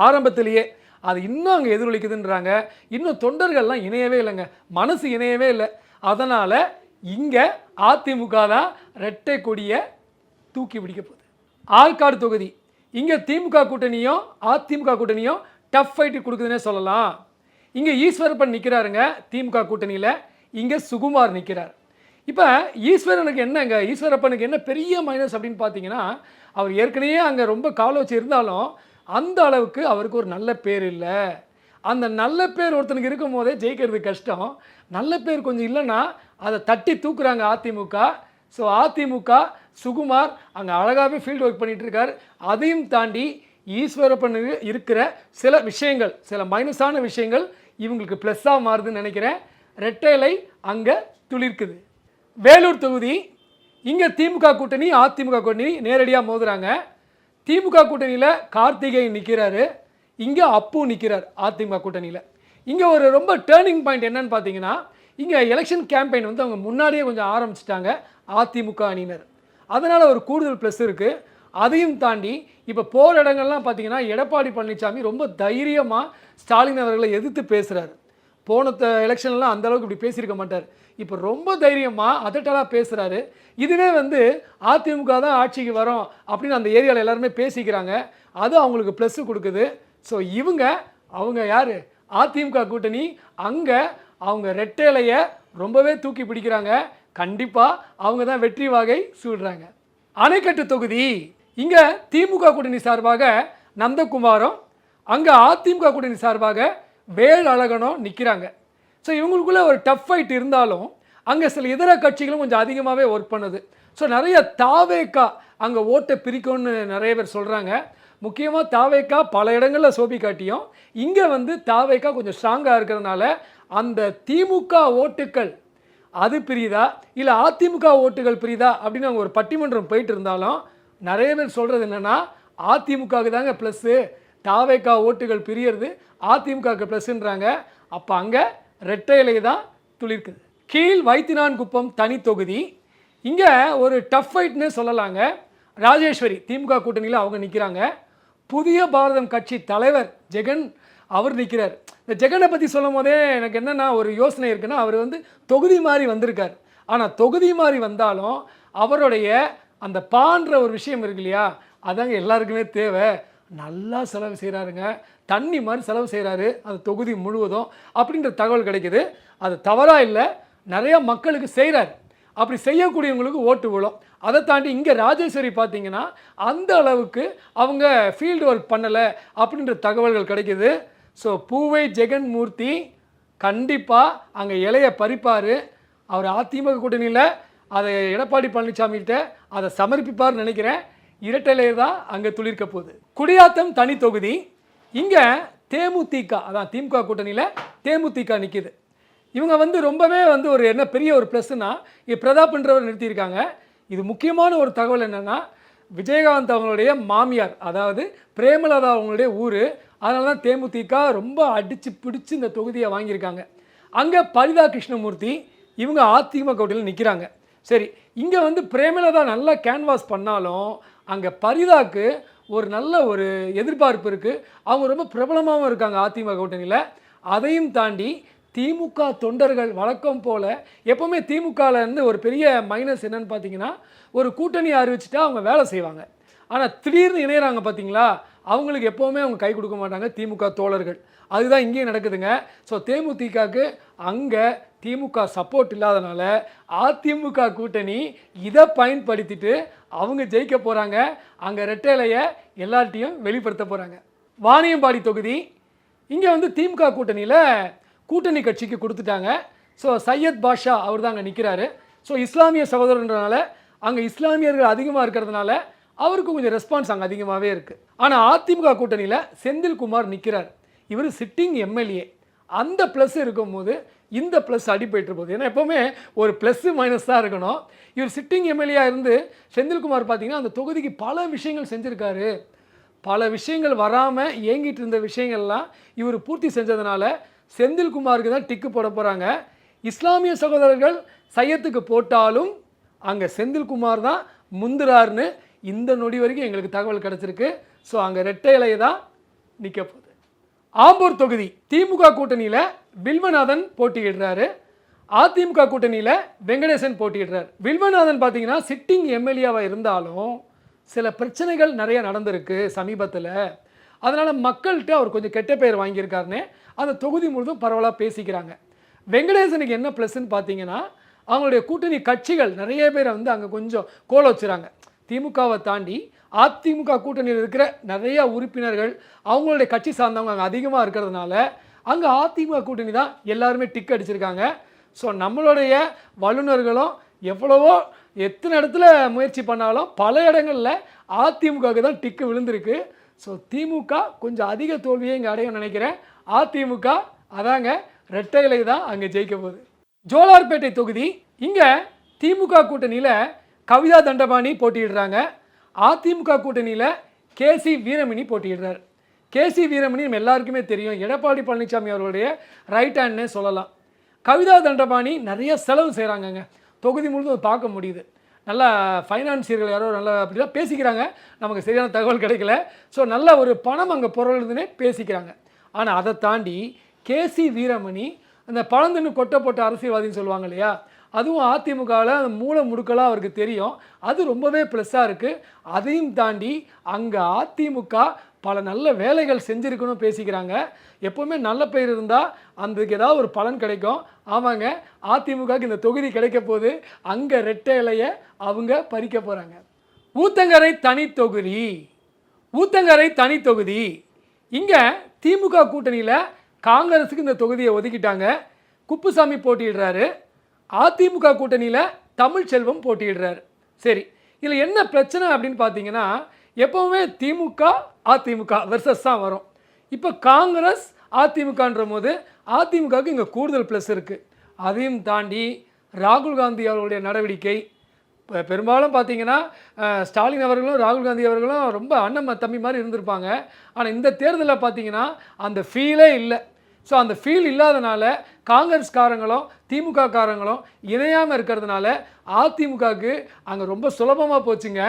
ஆரம்பத்திலேயே. அது இன்னும் அங்கே எதிரொலிக்குதுன்றாங்க. இன்னும் தொண்டர்கள்லாம் இணையவே இல்லைங்க, மனசு இணையவே இல்லை. அதனால் இங்கே அதிமுக தான் ரெட்டை கொடியை தூக்கி பிடிக்க போகுது. ஆற்காடு தொகுதி. இங்கே திமுக கூட்டணியும் அதிமுக கூட்டணியும் டஃப் ஃபைட்டு கொடுக்குதுன்னே சொல்லலாம். இங்கே ஈஸ்வரப்பன் நிற்கிறாருங்க திமுக கூட்டணியில், இங்கே சுகுமார் நிற்கிறார். இப்போ ஈஸ்வரனுக்கு என்னங்க, ஈஸ்வரப்பனுக்கு என்ன பெரிய மைனஸ் அப்படின்னு பார்த்தீங்கன்னா, அவர் ஏற்கனவே அங்கே ரொம்ப கால வச்சு இருந்தாலும் அந்த அளவுக்கு அவருக்கு ஒரு நல்ல பேர் இல்லை. அந்த நல்ல பேர் ஒருத்தனுக்கு இருக்கும் போதே ஜெயிக்கிறது கஷ்டம். நல்ல பேர் கொஞ்சம் இல்லைன்னா அதை தட்டி தூக்குறாங்க அதிமுக. ஸோ அதிமுக சுகுமார் அங்கே அழகாகவே ஃபீல்டு ஒர்க் பண்ணிகிட்டு இருக்கார். அதையும் தாண்டி ஈஸ்வரப்பனுக்கு இருக்கிற சில விஷயங்கள், சில மைனஸான விஷயங்கள் இவங்களுக்கு ப்ளஸ்ஸாக மாறுதுன்னு நினைக்கிறேன். ரெட்டைலை அங்கே துளிர்க்குது. வேலூர் தொகுதி. இங்கே திமுக கூட்டணி அதிமுக கூட்டணி நேரடியாக மோதுறாங்க. திமுக கூட்டணியில் கார்த்திகேயன் நிற்கிறாரு, இங்கே அப்பு நிற்கிறார் அதிமுக கூட்டணியில். இங்கே ஒரு ரொம்ப டேர்னிங் பாயிண்ட் என்னன்னு பார்த்தீங்கன்னா, இங்கே எலெக்ஷன் கேம்பெயின் வந்து அவங்க முன்னாடியே கொஞ்சம் ஆரம்பிச்சிட்டாங்க அதிமுக அணியினர். அதனால் ஒரு கூடுதல் ப்ளஸ் இருக்குது. அதையும் தாண்டி இப்போ போகிற இடங்கள்லாம் பார்த்தீங்கன்னா எடப்பாடி பழனிசாமி ரொம்ப தைரியமாக ஸ்டாலின் அவர்களை எதிர்த்து பேசுகிறார். போன எலெக்ஷன்லாம் அந்தளவுக்கு இப்படி பேசியிருக்க மாட்டார். இப்போ ரொம்ப தைரியமாக அதட்டலாக பேசுகிறாரு. இதுவே வந்து அதிமுக தான் ஆட்சிக்கு வரோம் அப்படின்னு அந்த ஏரியாவில் எல்லாருமே பேசிக்கிறாங்க. அது அவங்களுக்கு ப்ளஸ்ஸு கொடுக்குது. ஸோ அவங்க யார், அதிமுக கூட்டணி அங்கே அவங்க ரெட்டைலையை ரொம்பவே தூக்கி பிடிக்கிறாங்க. கண்டிப்பாக அவங்க தான் வெற்றி வாகை சூடுறாங்க. அணைக்கட்டு தொகுதி. இங்கே திமுக கூட்டணி சார்பாக நந்தகுமாரும், அங்கே அதிமுக கூட்டணி சார்பாக வேலழகனும் நிற்கிறாங்க. ஸோ இவங்களுக்குள்ளே ஒரு டஃப் ஃபைட் இருந்தாலும் அங்கே சில இதர கட்சிகளும் கொஞ்சம் அதிகமாகவே ஒர்க் பண்ணுது. ஸோ நிறைய தாவேக்கா அங்கே ஓட்டை பிரிக்கும்னு நிறைய பேர் சொல்கிறாங்க. முக்கியமாக தாவேக்கா பல இடங்களில் சோபி காட்டியும் இங்கே வந்து தாவேக்கா கொஞ்சம் ஸ்ட்ராங்காக இருக்கிறதுனால அந்த திமுக ஓட்டுக்கள் அது பிரியுதா இல்லை அதிமுக ஓட்டுகள் பிரியுதா அப்படின்னு அவங்க ஒரு பட்டிமன்றம் போயிட்டு இருந்தாலும் நிறைய பேர் சொல்கிறது என்னென்னா அதிமுகவுக்கு தாங்க ப்ளஸ்ஸு, தாவேக்கா ஓட்டுகள் பிரியறது அதிமுகவுக்கு ப்ளஸ்ன்றாங்க. அப்போ அங்கே ரெட்டை இலை தான் துளிர்க்குது. கீழ் வைத்தினான்குப்பம் தனி தொகுதி. இங்கே ஒரு டஃப் ஃபைட்னே சொல்லலாங்க. ராஜேஸ்வரி திமுக கூட்டணியில் அவங்க நிற்கிறாங்க. புதிய பாரதம் கட்சி தலைவர் ஜெகன் அவர் நிற்கிறார். இந்த ஜெகனை பற்றி சொல்லும் போதே எனக்கு என்னென்னா ஒரு யோசனை இருக்குன்னா, அவர் வந்து தொகுதி மாதிரி வந்திருக்கார். ஆனால் தொகுதி மாதிரி வந்தாலும் அவருடைய அந்த பான்ற ஒரு விஷயம் இருக்கு இல்லையா, அதாங்க எல்லாருக்குமே தேவை. நல்லா செலவு செய்கிறாருங்க, தண்ணி மாதிரி செலவு செய்கிறாரு அந்த தொகுதி முழுவதும் அப்படின்ற தகவல் கிடைக்கிது. அது தவறாக இல்லை, நிறையா மக்களுக்கு செய்கிறார். அப்படி செய்யக்கூடியவங்களுக்கு ஓட்டு விழும். அதை தாண்டி இங்கே ராஜேஸ்வரி பார்த்தீங்கன்னா அந்த அளவுக்கு அவங்க ஃபீல்டு ஒர்க் பண்ணலை அப்படின்ற தகவல்கள் கிடைக்கிது. ஸோ பூவை ஜெகன் மூர்த்தி கண்டிப்பாக அங்கே இலையை பறிப்பார். அவர் அதிமுக கூட்டணியில் அதை எடப்பாடி பழனிசாமிகிட்ட அதை சமர்ப்பிப்பார்னு நினைக்கிறேன். இரட்டை தான் அங்கே துளிர்க்க போகுது. குடியாத்தம் தனி தொகுதி. இங்கே தேமுதிக, அதான் திமுக கூட்டணியில் தேமுதிக நிற்கிது. இவங்க வந்து ரொம்பவே வந்து ஒரு என்ன பெரிய ஒரு ப்ளஸ்னா, இது பிரதாப்ன்றவர் நிறுத்தியிருக்காங்க. இது முக்கியமான ஒரு தகவல் என்னென்னா, விஜயகாந்த் அவங்களுடைய மாமியார் அதாவது பிரேமலதா அவங்களுடைய ஊர். அதனால தான் தேமுதிக ரொம்ப அடித்து பிடிச்சி இந்த தொகுதியை வாங்கியிருக்காங்க. அங்கே பரிதா கிருஷ்ணமூர்த்தி இவங்க அதிமுக கூட்டணியில் நிற்கிறாங்க. சரி, இங்கே வந்து பிரேமலதா நல்லா கேன்வாஸ் பண்ணாலும் அங்கே பரிதாக்கு ஒரு நல்ல ஒரு எதிர்பார்ப்பு இருக்குது. அவங்க ரொம்ப பிரபலமாகவும் இருக்காங்க அதிமுக கூட்டணியில். அதையும் தாண்டி திமுக தொண்டர்கள் வழக்கம் போல் எப்போவுமே திமுகலேருந்து ஒரு பெரிய மைனஸ் என்னன்னு பார்த்தீங்கன்னா, ஒரு கூட்டணி அறிவிச்சிட்டா அவங்க வேலை செய்வாங்க. ஆனால் திடீர்னு இணையிறாங்க பார்த்தீங்களா, அவங்களுக்கு எப்போவுமே அவங்க கை கொடுக்க மாட்டாங்க திமுக தோழர்கள். அதுதான் இங்கேயும் நடக்குதுங்க. ஸோ தேமுதிகக்கு அங்கே திமுக சப்போர்ட் இல்லாதனால அதிமுக கூட்டணி இதை பயன்படுத்திட்டு அவங்க ஜெயிக்க போகிறாங்க. அங்கே ரெட்டைலையை எல்லார்ட்டையும் வெளிப்படுத்த போகிறாங்க. வாணியம்பாடி தொகுதி இங்கே வந்து திமுக கூட்டணியில் கூட்டணி கட்சிக்கு கொடுத்துட்டாங்க. ஸோ சையத் பாஷா அவர் தான் அங்கே நிற்கிறாரு. ஸோ இஸ்லாமிய சகோதரன்றனால அங்கே இஸ்லாமியர்கள் அதிகமாக இருக்கிறதுனால அவருக்கு கொஞ்சம் ரெஸ்பான்ஸ் அங்கே அதிகமாகவே இருக்குது. ஆனால் அதிமுக கூட்டணியில் செந்தில்குமார் நிற்கிறார். இவர் சிட்டிங் எம்எல்ஏ. அந்த ப்ளஸ் இருக்கும்போது இந்த ப்ளஸ் அடிபட்டு போகுது. ஏன்னா எப்போவுமே ஒரு ப்ளஸ்ஸு மைனஸ் தான் இருக்கணும். இவர் சிட்டிங் எம்எல்ஏயாக இருந்து செந்தில்குமார் பார்த்திங்கன்னா அந்த தொகுதிக்கு பல விஷயங்கள் செஞ்சுருக்காரு. பல விஷயங்கள் வராமல் ஏங்கிட்டு இருந்த விஷயங்கள்லாம் இவர் பூர்த்தி செஞ்சதுனால செந்தில்குமாருக்கு தான் டிக்கு போட போகிறாங்க. இஸ்லாமிய சகோதரர்கள் சையத்துக்கு போட்டாலும் அங்கே செந்தில்குமார் தான் முந்துறாருன்னு இந்த நொடி வரைக்கும் எங்களுக்கு தகவல் கிடச்சிருக்கு. ஸோ அங்கே ரெட்டை இலையை தான் நிற்க போகுது. ஆம்பூர் தொகுதி திமுக கூட்டணியில் வில்வநாதன் போட்டியிடுறாரு. அதிமுக கூட்டணியில் வெங்கடேசன் போட்டியிடுறார். வில்வநாதன் பார்த்தீங்கன்னா சிட்டிங் எம்எல்ஏவாக இருந்தாலும் சில பிரச்சனைகள் நிறைய நடந்திருக்கு சமீபத்தில். அதனால் மக்கள்கிட்ட அவர் கொஞ்சம் கெட்ட பெயர் வாங்கியிருக்காருன்னு அந்த தொகுதி முழுதும் பரவலாக பேசிக்கிறாங்க. வெங்கடேசனுக்கு என்ன ப்ளஸ்ன்னு பார்த்தீங்கன்னா, அவங்களுடைய கூட்டணி கட்சிகள் நிறைய பேரை வந்து அங்கே கொஞ்சம் கோல வச்சுறாங்க. திமுகவை தாண்டி அதிமுக கூட்டணியில் இருக்கிற நிறைய உறுப்பினர்கள் அவங்களுடைய கட்சி சார்ந்தவங்க அங்கே அதிகமாக இருக்கிறதுனால அங்கே அதிமுக கூட்டணி தான் எல்லாருமே டிக் அடிச்சிருக்காங்க. ஸோ நம்மளுடைய வல்லுநர்களும் எவ்வளவோ எத்தனை இடத்துல முயற்சி பண்ணாலும் பல இடங்களில் அதிமுகவுக்கு தான் டிக்கு விழுந்திருக்கு. ஸோ திமுக கொஞ்சம் அதிக தோல்வியை இங்கே அடையும் நினைக்கிறேன். அதிமுக அதாங்க ரெட்டை இலை தான் அங்கே ஜெயிக்க போகுது. ஜோலார்பேட்டை தொகுதி இங்கே திமுக கூட்டணியில் கவிதா தண்டபாணி போட்டியிடுறாங்க. அதிமுக கூட்டணியில் கேசி வீரமணி போட்டியிடுறார். கேசி வீரமணி நம்ம எல்லாருக்குமே தெரியும், எடப்பாடி பழனிசாமி அவர்களுடைய ரைட் ஹேண்ட்னே சொல்லலாம். கவிதா தண்டபாணி நிறைய செலவு செய்கிறாங்கங்க. தொகுதி முழுவதும் பார்க்க முடியுது. நல்லா ஃபைனான்சியர்கள் யாரோ நல்லா அப்படிலாம் பேசிக்கிறாங்க, நமக்கு சரியான தகவல் கிடைக்கல. ஸோ நல்ல ஒரு பணம் அங்கே பொருளுதுன்னே பேசிக்கிறாங்க. ஆனால் அதை தாண்டி கேசி வீரமணி அந்த பழந்துன்னு கொட்டை போட்ட அரசியல்வாதின்னு சொல்லுவாங்க இல்லையா, அதுவும் அதிமுகவில் அந்த மூல முடுக்கலாக அவருக்கு தெரியும். அது ரொம்பவே ப்ளஸ்ஸாக இருக்குது. அதையும் தாண்டி அங்கே அதிமுக பல நல்ல வேலைகள் செஞ்சுருக்குன்னு பேசிக்கிறாங்க. எப்போவுமே நல்ல பெயர் இருந்தால் அதுக்கு ஏதாவது ஒரு பலன் கிடைக்கும். ஆமாங்க, அதிமுகவுக்கு இந்த தொகுதி கிடைக்க போது அங்கே ரெட்டை இலையை அவங்க பறிக்க போகிறாங்க. ஊத்தங்கரை தனி தொகுதி ஊத்தங்கரை தனி தொகுதி இங்கே திமுக கூட்டணியில் காங்கிரஸுக்கு இந்த தொகுதியை ஒதுக்கிட்டாங்க. குப்புசாமி போட்டியிடுறாரு. அதிமுக கூட்டணியில் தமிழ்ச்செல்வம் போட்டியிடுறாரு. சரி, இதில் என்ன பிரச்சனை அப்படின்னு பார்த்தீங்கன்னா, எப்போவுமே திமுக அதிமுக வெர்சஸ் தான் வரும். இப்போ காங்கிரஸ் அதிமுகன்ற போது அதிமுகவுக்கு இங்கே கூடுதல் ப்ளஸ் இருக்குது. அதையும் தாண்டி ராகுல் காந்தி அவர்களுடைய நடவடிக்கை பெரும்பாலும் பார்த்தீங்கன்னா ஸ்டாலின் அவர்களும் ராகுல் காந்தி அவர்களும் ரொம்ப அண்ணன் தம்பி மாதிரி இருந்திருப்பாங்க. ஆனால் இந்த தேர்தலில் பார்த்தீங்கன்னா அந்த ஃபீலே இல்லை. ஸோ அந்த ஃபீல் இல்லாதனால காங்கிரஸ்காரங்களும் திமுக காரங்களும் இணையாமல் இருக்கிறதுனால அதிமுகவுக்கு அங்கே ரொம்ப சுலபமாக போச்சுங்க.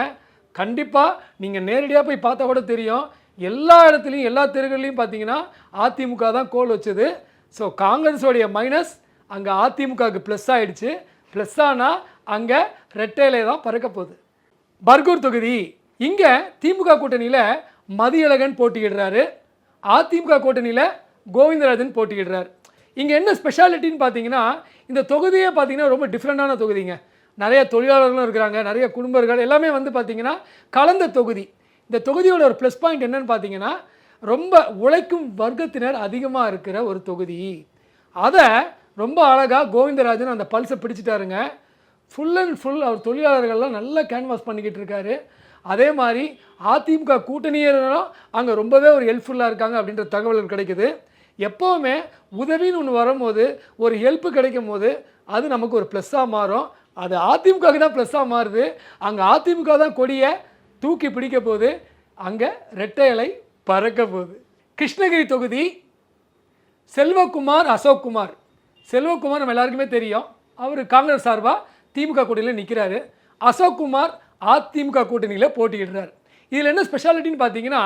கண்டிப்பாக நீங்கள் நேரடியாக போய் பார்த்தா கூட தெரியும், எல்லா இடத்துலையும் எல்லா தெருக்கள்லையும் பார்த்தீங்கன்னா அதிமுக தான் கோல் வச்சது. ஸோ காங்கிரஸோடைய மைனஸ் அங்கே அதிமுகவுக்கு ப்ளஸ் ஆகிடுச்சு. ப்ளஸ் ஆனால் அங்கே ரெட்டையிலே தான் பறக்க போகுது. பர்கூர் தொகுதி இங்கே திமுக கூட்டணியில் மதியழகன் போட்டியிடுறாரு. அதிமுக கூட்டணியில் கோவிந்தராஜன் போட்டியிடுறார். இங்கே என்ன ஸ்பெஷாலிட்டின்னு பார்த்தீங்கன்னா, இந்த தொகுதியே பார்த்தீங்கன்னா ரொம்ப டிஃப்ரெண்டான தொகுதிங்க. நிறைய தொழிலாளர்களும் இருக்கிறாங்க, நிறைய குடும்பங்கள் எல்லாமே வந்து பார்த்தீங்கன்னா கலந்த தொகுதி. இந்த தொகுதியோட ஒரு ப்ளஸ் பாயிண்ட் என்னன்னு பார்த்தீங்கன்னா, ரொம்ப உழைக்கும் வர்க்கத்தினர் அதிகமாக இருக்கிற ஒரு தொகுதி. அதை ரொம்ப அழகாக கோவிந்தராஜன் அந்த பல்ஸை பிடிச்சிட்டாருங்க. ஃபுல் அண்ட் ஃபுல் அவர் தொழிலாளர்கள்லாம் நல்லா கேன்வாஸ் பண்ணிக்கிட்டு இருக்காரு. அதே மாதிரி அதிமுக கூட்டணியினரும் அங்கே ரொம்பவே ஒரு ஹெல்ப்ஃபுல்லாக இருக்காங்க அப்படின்ற தகவல்கள் கிடைக்குது. எப்போவுமே உதவின்னு ஒன்று வரும்போது ஒரு ஹெல்ப்பு கிடைக்கும் போது அது நமக்கு ஒரு ப்ளஸ்ஸாக மாறும். அது அதிமுகவுக்கு தான் ப்ளஸ்ஸாக மாறுது. அங்கே அதிமுக தான் கொடியை தூக்கி பிடிக்க போகுது. அங்கே ரெட்டை இலை பறக்க போகுது. கிருஷ்ணகிரி தொகுதி செல்வகுமார் அசோக்குமார். செல்வகுமார் நம்ம எல்லாருக்குமே தெரியும், அவர் காங்கிரஸ் சார்பாக திமுக கூட்டணியில் நிற்கிறாரு. அசோக்குமார் அதிமுக கூட்டணியில் போட்டியிடுறார். இதில் என்ன ஸ்பெஷாலிட்டின்னு பார்த்தீங்கன்னா,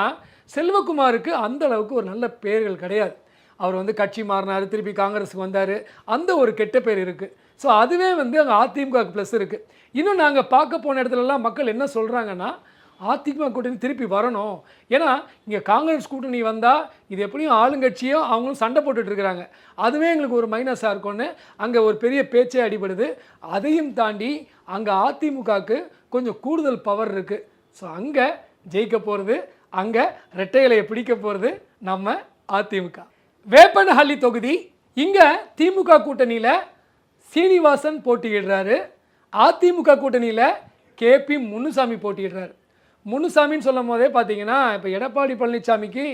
செல்வகுமாருக்கு அந்த அளவுக்கு ஒரு நல்ல பேர்கள் கிடையாது. அவர் வந்து கட்சி மாறினார், திருப்பி காங்கிரஸுக்கு வந்தார், அந்த ஒரு கெட்ட பேர் இருக்குது. ஸோ அதுவே வந்து அங்கே அதிமுக ப்ளஸ் இருக்குது. இன்னும் நாங்கள் பார்க்க போன இடத்துலலாம் மக்கள் என்ன சொல்கிறாங்கன்னா, அதிமுக கூட்டணி திருப்பி வரணும். ஏன்னா இங்கே காங்கிரஸ் கூட்டணி வந்தால் இது எப்படியும் ஆளுங்கட்சியும் அவங்களும் சண்டை போட்டுட்ருக்குறாங்க, அதுவே எங்களுக்கு ஒரு மைனஸாக இருக்கும்னு அங்கே ஒரு பெரிய பேச்சே அடிபடுது. அதையும் தாண்டி அங்கே அதிமுகவுக்கு கொஞ்சம் கூடுதல் பவர் இருக்குது. ஸோ அங்கே ஜெயிக்க போகிறது, அங்கே ரெட்டை இலையை பிடிக்க போகிறது நம்ம அதிமுக. வேப்பனஹள்ளி தொகுதி, இங்கே திமுக கூட்டணியில் சீனிவாசன் போட்டியிடுறாரு, அதிமுக கூட்டணியில் கேபி முனுசாமி போட்டியிடுறாரு. முனுசாமின்னு சொல்லும் போதே பார்த்தீங்கன்னா, இப்போ எடப்பாடி பழனிசாமிக்கு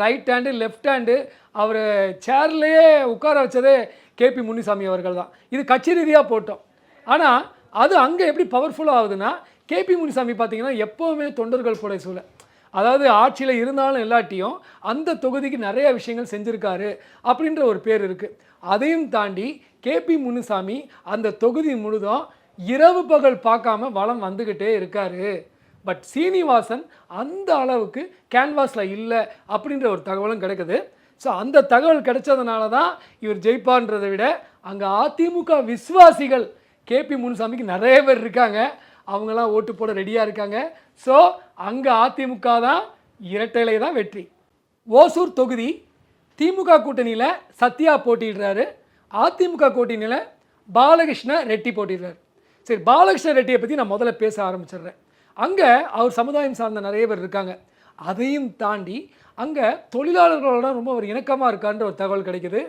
ரைட் ஹேண்டு லெஃப்ட் ஹேண்டு அவர் சேர்லேயே உட்கார வச்சதே கேபி முனுசாமி அவர்கள் தான். இது கட்சி ரீதியாக போட்டோம். ஆனால் அது அங்கே எப்படி பவர்ஃபுல்லாக ஆகுதுன்னா, கேபி முனுசாமி பார்த்தீங்கன்னா எப்போவுமே தொண்டர்கள் புடை சூழ, அதாவது ஆட்சியில் இருந்தாலும் எல்லாட்டியும் அந்த தொகுதிக்கு நிறைய விஷயங்கள் செஞ்சுருக்காரு அப்படின்ற ஒரு பேர் இருக்குது. அதையும் தாண்டி கேபி முனுசாமி அந்த தொகுதி முழுதும் இரவு பகல் பார்க்காம வளம் வந்துக்கிட்டே இருக்காரு. பட் சீனிவாசன் அந்த அளவுக்கு கேன்வாஸில் இல்லை அப்படின்ற ஒரு தகவலும் கிடைக்குது. ஸோ அந்த தகவல் கிடைச்சதுனால தான் இவர் ஜெயிப்பான்றதை விட அங்கே அதிமுக விசுவாசிகள் கேபி முனுசாமிக்கு நிறைய பேர் இருக்காங்க, அவங்களாம் ஓட்டு போட ரெடியாக இருக்காங்க. ஸோ அங்கே அதிமுக தான் இரட்டைலை தான் வெற்றி. ஓசூர் தொகுதி, திமுக கூட்டணியில் சத்யா போட்டிடுறாரு, அதிமுக கூட்டணியில் பாலகிருஷ்ண ரெட்டி போட்டிடுறாரு. சரி, பாலகிருஷ்ண ரெட்டியை பற்றி நான் முதல்ல பேச ஆரம்பிச்சிடுறேன். அங்கே அவர் சமுதாயம் சார்ந்த நிறைய பேர் இருக்காங்க. அதையும் தாண்டி அங்கே தொழிலாளர்களோட ரொம்ப ஒரு இணக்கமாக இருக்கான்ற ஒரு தகவல் கிடைக்குது.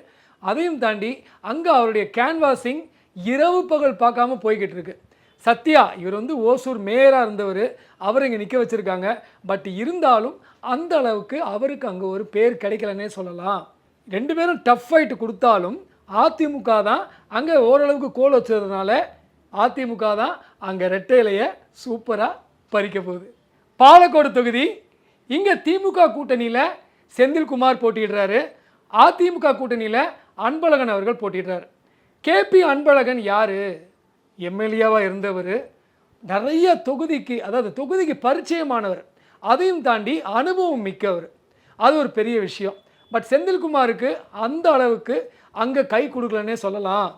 அதையும் தாண்டி அங்கே அவருடைய கேன்வாசிங் இரவு பகல் பார்க்காம போய்கிட்டு இருக்கு. சத்யா இவர் வந்து ஓசூர் மேயராக இருந்தவர், அவர் இங்கே நிற்க வச்சுருக்காங்க. பட் இருந்தாலும் அந்த அளவுக்கு அவருக்கு அங்கே ஒரு பேர் கிடைக்கலன்னே சொல்லலாம். ரெண்டு பேரும் டஃப் ஃபைட்டு கொடுத்தாலும் அதிமுக தான் அங்கே ஓரளவுக்கு கோல் வச்சதுனால அதிமுக தான் அங்கே ரெட்டையிலையை சூப்பராக பறிக்க போகுது. பாலக்கோடு தொகுதி, இங்கே திமுக கூட்டணியில் செந்தில்குமார் போட்டிடுறாரு, அதிமுக கூட்டணியில் அன்பழகன் அவர்கள் போட்டிடுறாரு. கேபி அன்பழகன் யார்? எம்எல்ஏவாக இருந்தவர், நிறைய தொகுதிக்கு அதாவது தொகுதிக்கு பரிச்சயமானவர், அதையும் தாண்டி அனுபவம் மிக்கவர், அது ஒரு பெரிய விஷயம். பட் செந்தில்குமாருக்கு அந்த அளவுக்கு அங்கே கை கொடுக்கலன்னே சொல்லலாம்.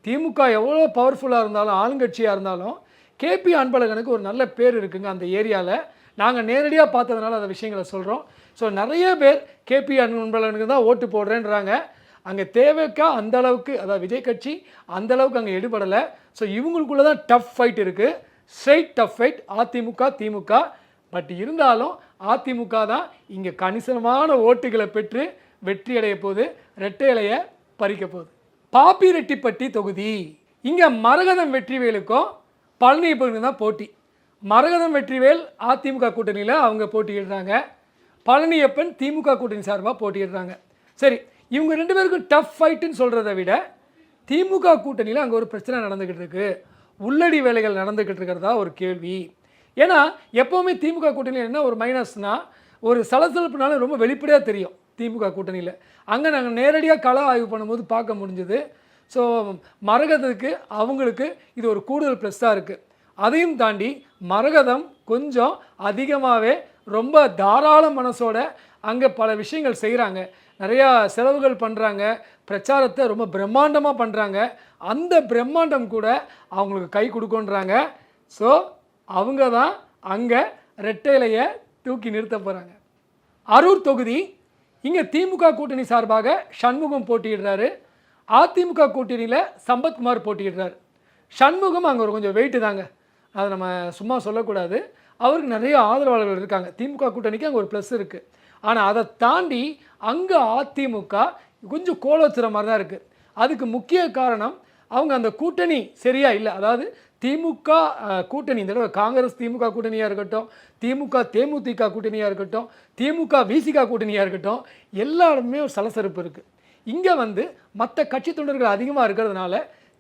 திமுக எவ்வளோ பவர்ஃபுல்லாக இருந்தாலும் ஆளுங்கட்சியாக இருந்தாலும் கேபி அன்பழகனுக்கு ஒரு நல்ல பேர் இருக்குங்க அந்த ஏரியாவில். நாங்கள் நேரடியாக பார்த்ததுனால அந்த விஷயங்களை சொல்கிறோம். ஸோ நிறைய பேர் கேபி அன்பழகனுக்கு தான் ஓட்டு போடுறேன்றாங்க. அங்கே தேவைக்கா அந்த அளவுக்கு, அதாவது விஜய் கட்சி அந்த அளவுக்கு அங்கே எடுபடலை. ஸோ இவங்களுக்குள்ள தான் டஃப் ஃபைட் இருக்குது, straight tough fight AIADMK DMK. But இருந்தாலும் அதிமுக தான் இங்கே கணிசமான ஓட்டுகளை பெற்று வெற்றி அடைய போகுது, ரெட்டை இலையை பறிக்க போகுது. பாப்பிரெட்டிப்பட்டி தொகுதி, இங்கே மரகதம் வெற்றிவேலுக்கும் பழனியப்பனுக்கும் தான் போட்டி. மரகதம் வெற்றிவேல் அதிமுக கூட்டணியில் அவங்க போட்டியிடுறாங்க, பழனியப்பன் திமுக கூட்டணி சார்பாக போட்டியிடுறாங்க. சரி, இவங்க ரெண்டு பேருக்கும் டஃப் ஃபைட்டுன்னு சொல்கிறத விட திமுக கூட்டணியில் அங்கே ஒரு பிரச்சனை நடந்துக்கிட்டு இருக்கு, உள்ளடி வேலைகள் நடந்துக்கிட்டு இருக்கிறதா ஒரு கேள்வி. ஏன்னா எப்போவுமே திமுக கூட்டணியில் என்ன ஒரு மைனஸ்னால், ஒரு சலசலப்புனாலும் ரொம்ப வெளிப்படையாக தெரியும் திமுக கூட்டணியில். அங்கே நாங்கள் நேரடியாக கள ஆய்வு பண்ணும்போது பார்க்க முடிஞ்சுது. ஸோ மரகதத்துக்கு அவங்களுக்கு இது ஒரு கூடுதல் ப்ளஸ்ஸாக இருக்குது. அதையும் தாண்டி மரகதம் கொஞ்சம் அதிகமாகவே ரொம்ப தாராள மனசோட அங்கே பல விஷயங்கள் செய்கிறாங்க, நிறையா செலவுகள் பண்ணுறாங்க, பிரச்சாரத்தை ரொம்ப பிரம்மாண்டமாக பண்ணுறாங்க. அந்த பிரம்மாண்டம் கூட அவங்களுக்கு கை கொடுக்குன்றாங்க. ஸோ அவங்க தான் அங்கே ரெட்டையிலையை தூக்கி நிறுத்த போகிறாங்க. அரூர் தொகுதி, இங்கே திமுக கூட்டணி சார்பாக சண்முகம் போட்டியிடுறாரு, அதிமுக கூட்டணியில் சம்பத்குமார் போட்டியிடுறார். சண்முகம் அங்கே ஒரு கொஞ்சம் வெயிட்டு தாங்க, அதை நம்ம சும்மா சொல்லக்கூடாது. அவருக்கு நிறைய ஆதரவாளர்கள் இருக்காங்க, திமுக கூட்டணிக்கு அங்கே ஒரு ப்ளஸ் இருக்குது. ஆனால் அதை தாண்டி அங்கே அதிமுக கொஞ்சம் கோல வச்சுற மாதிரி தான் இருக்குது. அதுக்கு முக்கிய காரணம் அவங்க அந்த கூட்டணி சரியாக இல்லை. அதாவது திமுக கூட்டணி, இந்த தடவை காங்கிரஸ் திமுக கூட்டணியாக இருக்கட்டும், திமுக தேமுதிக கூட்டணியாக இருக்கட்டும், திமுக விசிக கூட்டணியாக இருக்கட்டும், எல்லாருமே ஒரு சலசரப்பு இருக்குது. இங்கே வந்து மற்ற கட்சி தொண்டர்கள் அதிகமாக இருக்கிறதுனால,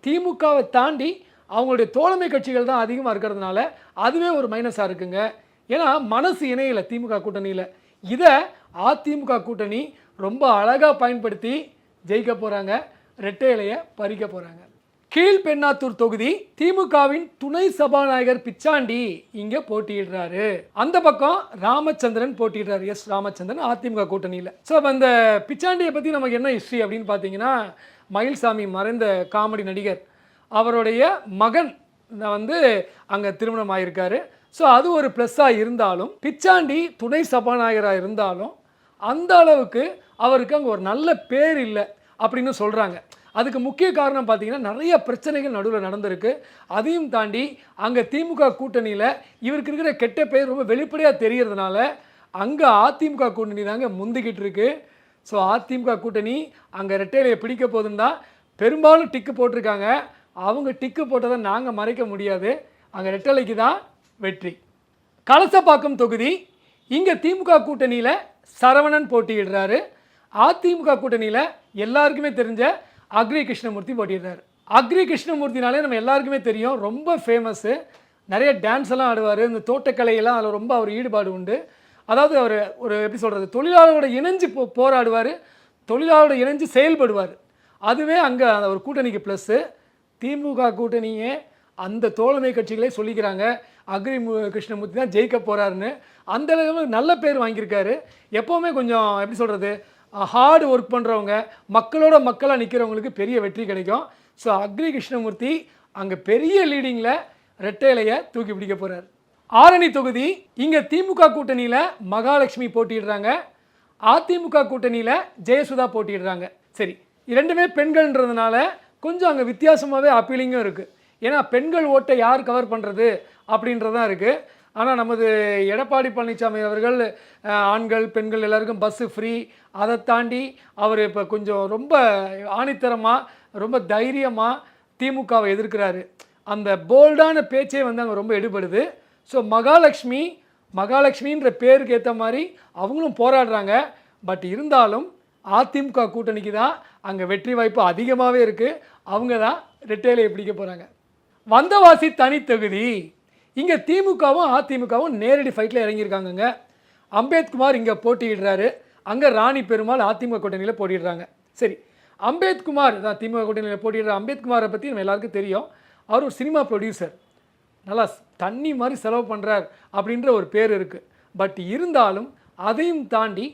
திமுகவை தாண்டி அவங்களுடைய தோழமை கட்சிகள் தான் அதிகமாக இருக்கிறதுனால அதுவே ஒரு மைனஸாக இருக்குங்க. ஏன்னா மனசு இணையில திமுக கூட்டணியில். இதை அதிமுக கூட்டணி ரொம்ப அழகாக பயன்படுத்தி ஜெயிக்க போகிறாங்க, ரெட்டை இலையை பறிக்க போகிறாங்க. கீழ்பெண்ணாத்தூர் தொகுதி திமுகவின் துணை சபாநாயகர் பிச்சாண்டி இங்க போட்டியிடுறாரு. அந்த பக்கம் ராமச்சந்திரன் போட்டியிடுறாரு. எஸ் ராமச்சந்திரன் அதிமுக கூட்டணியில். ஸோ அந்த பிச்சாண்டியை பற்றி நமக்கு என்ன ஹிஸ்ட்ரி அப்படின்னு பார்த்தீங்கன்னா, மயில்சாமி மறைந்த காமெடி நடிகர் அவருடைய மகன் அங்கே திருமணம் ஆகியிருக்காரு. ஸோ அது ஒரு ப்ளஸ்ஸாக இருந்தாலும், பிச்சாண்டி துணை சபாநாயகராக இருந்தாலும் அந்த அளவுக்கு அவருக்கு அங்கே ஒரு நல்ல பேர் இல்லை அப்படின்னு சொல்கிறாங்க. அதுக்கு முக்கிய காரணம் பார்த்தீங்கன்னா, நிறைய பிரச்சனைகள் நடுவில் நடந்திருக்கு. அதையும் தாண்டி அங்கே திமுக கூட்டணியில் இவருக்கு இருக்கிற கெட்ட பேர் ரொம்ப வெளிப்படையாக தெரியறதுனால அங்கே அதிமுக கூட்டணி தாங்க முந்திக்கிட்டு இருக்கு. ஸோ அதிமுக கூட்டணி அங்கே ரெட்டையிலையை பிடிக்க போதுன்னு தான் பெரும்பாலும் டிக்கு போட்டிருக்காங்க. அவங்க டிக்கு போட்டதை நாங்கள் மறைக்க முடியாது. அங்கே ரெட்டலைக்கு தான் வெற்றி. கலசப்பாக்கம் தொகுதி இங்கே திமுக கூட்டணியில் சரவணன் போட்டியிடுறாரு. அதிமுக கூட்டணியில் எல்லாருக்குமே தெரிஞ்ச அக்ரி கிருஷ்ணமூர்த்தி போட்டிடுறாரு. அக்ரி கிருஷ்ணமூர்த்தினாலே நம்ம எல்லாருக்குமே தெரியும், ரொம்ப ஃபேமஸ்ஸு. நிறைய டான்ஸ் எல்லாம் ஆடுவார். இந்த தோட்டக்கலையெல்லாம் அதில் ரொம்ப அவர் ஈடுபாடு உண்டு. அதாவது அவர் ஒரு எப்படி சொல்கிறது, தொழிலாளரோட இணைஞ்சு போராடுவார், தொழிலாளரோட இணைஞ்சு செயல்படுவார். அதுவே அங்கே ஒரு கூட்டணிக்கு ப்ளஸ்ஸு. திமுக கூட்டணியே அந்த தோழமை கட்சிகளே சொல்லிக்கிறாங்க அக்ரி கிருஷ்ணமூர்த்தி தான் ஜெயிக்க போகிறாருன்னு. அந்த அளவுக்கு நல்ல பேர் வாங்கியிருக்காரு. எப்போவுமே கொஞ்சம் எப்படி சொல்கிறது, ஹார்டு ஒர்க் பண்ணுறவங்க, மக்களோட மக்களாக நிற்கிறவங்களுக்கு பெரிய வெற்றி கிடைக்கும். ஸோ அக்ரி கிருஷ்ணமூர்த்தி அங்கே பெரிய லீடிங்கில் ரெட்டை இலையை தூக்கி பிடிக்க போகிறார். ஆரணி தொகுதி இங்கே திமுக கூட்டணியில் மகாலட்சுமி போட்டிடுறாங்க. அதிமுக கூட்டணியில் ஜெயசுதா போட்டிடுறாங்க. சரி, இரண்டுமே பெண்கள்ன்றதுனால கொஞ்சம் அங்கே வித்தியாசமாகவே அப்பீலிங்கும் இருக்குது. ஏன்னா பெண்கள் ஓட்டை யார் கவர் பண்ணுறது அப்படின்றதான் இருக்குது. ஆனால் நமது எடப்பாடி பழனிசாமி அவர்கள் ஆண்கள் பெண்கள் எல்லாருக்கும் பஸ்ஸு ஃப்ரீ, அதை தாண்டி அவர் இப்போ கொஞ்சம் ரொம்ப ஆணித்தரமாக ரொம்ப தைரியமாக திமுகவை எதிர்க்கிறாரு. அந்த போல்டான பேச்சே அங்கே ரொம்ப எடுபடுது. ஸோ மகாலட்சுமின்ற பேருக்கு ஏற்ற மாதிரி அவங்களும் போராடுறாங்க. பட் இருந்தாலும் அதிமுக கூட்டணிக்கு தான் அங்கே வெற்றி வாய்ப்பு அதிகமாகவே இருக்குது. அவங்க தான் ரெட்டையிலையை பிடிக்க போகிறாங்க. வந்தவாசி தனி தொகுதி இங்கே திமுகவும் அதிமுகவும் நேரடி ஃபைட்டில் இறங்கியிருக்காங்கங்க. அம்பேத்குமார் இங்கே போட்டியிடுறாரு. அங்கே ராணி பெருமாள் அதிமுக கூட்டணியில் போட்டிடுறாங்க. சரி, அம்பேத்குமார் தான் திமுக கூட்டணியில் போட்டிடுற அம்பேத்குமாரை பற்றி நம்ம எல்லாருக்கும் தெரியும். அவர் ஒரு சினிமா ப்ரொடியூசர், நல்லா தண்ணி மாதிரி செலவு பண்ணுறார் அப்படின்ற ஒரு பேர் இருக்குது. பட் இருந்தாலும் அதையும் தாண்டி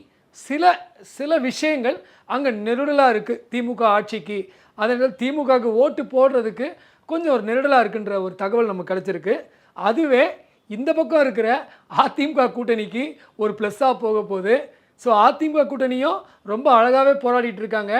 சில விஷயங்கள் அங்கே நெருடலாக இருக்குது திமுக ஆட்சிக்கு. அதனால் திமுகவுக்கு ஓட்டு போடுறதுக்கு கொஞ்சம் ஒரு நெருடலாக இருக்குன்ற ஒரு தகவல் நமக்கு கிடச்சிருக்கு. அதுவே இந்த பக்கம் இருக்கிற அதிமுக கூட்டணிக்கு ஒரு ப்ளஸ்ஸாக போக போகுது. ஸோ அதிமுக கூட்டணியும் ரொம்ப அழகாகவே போராடிட்டு இருக்காங்க.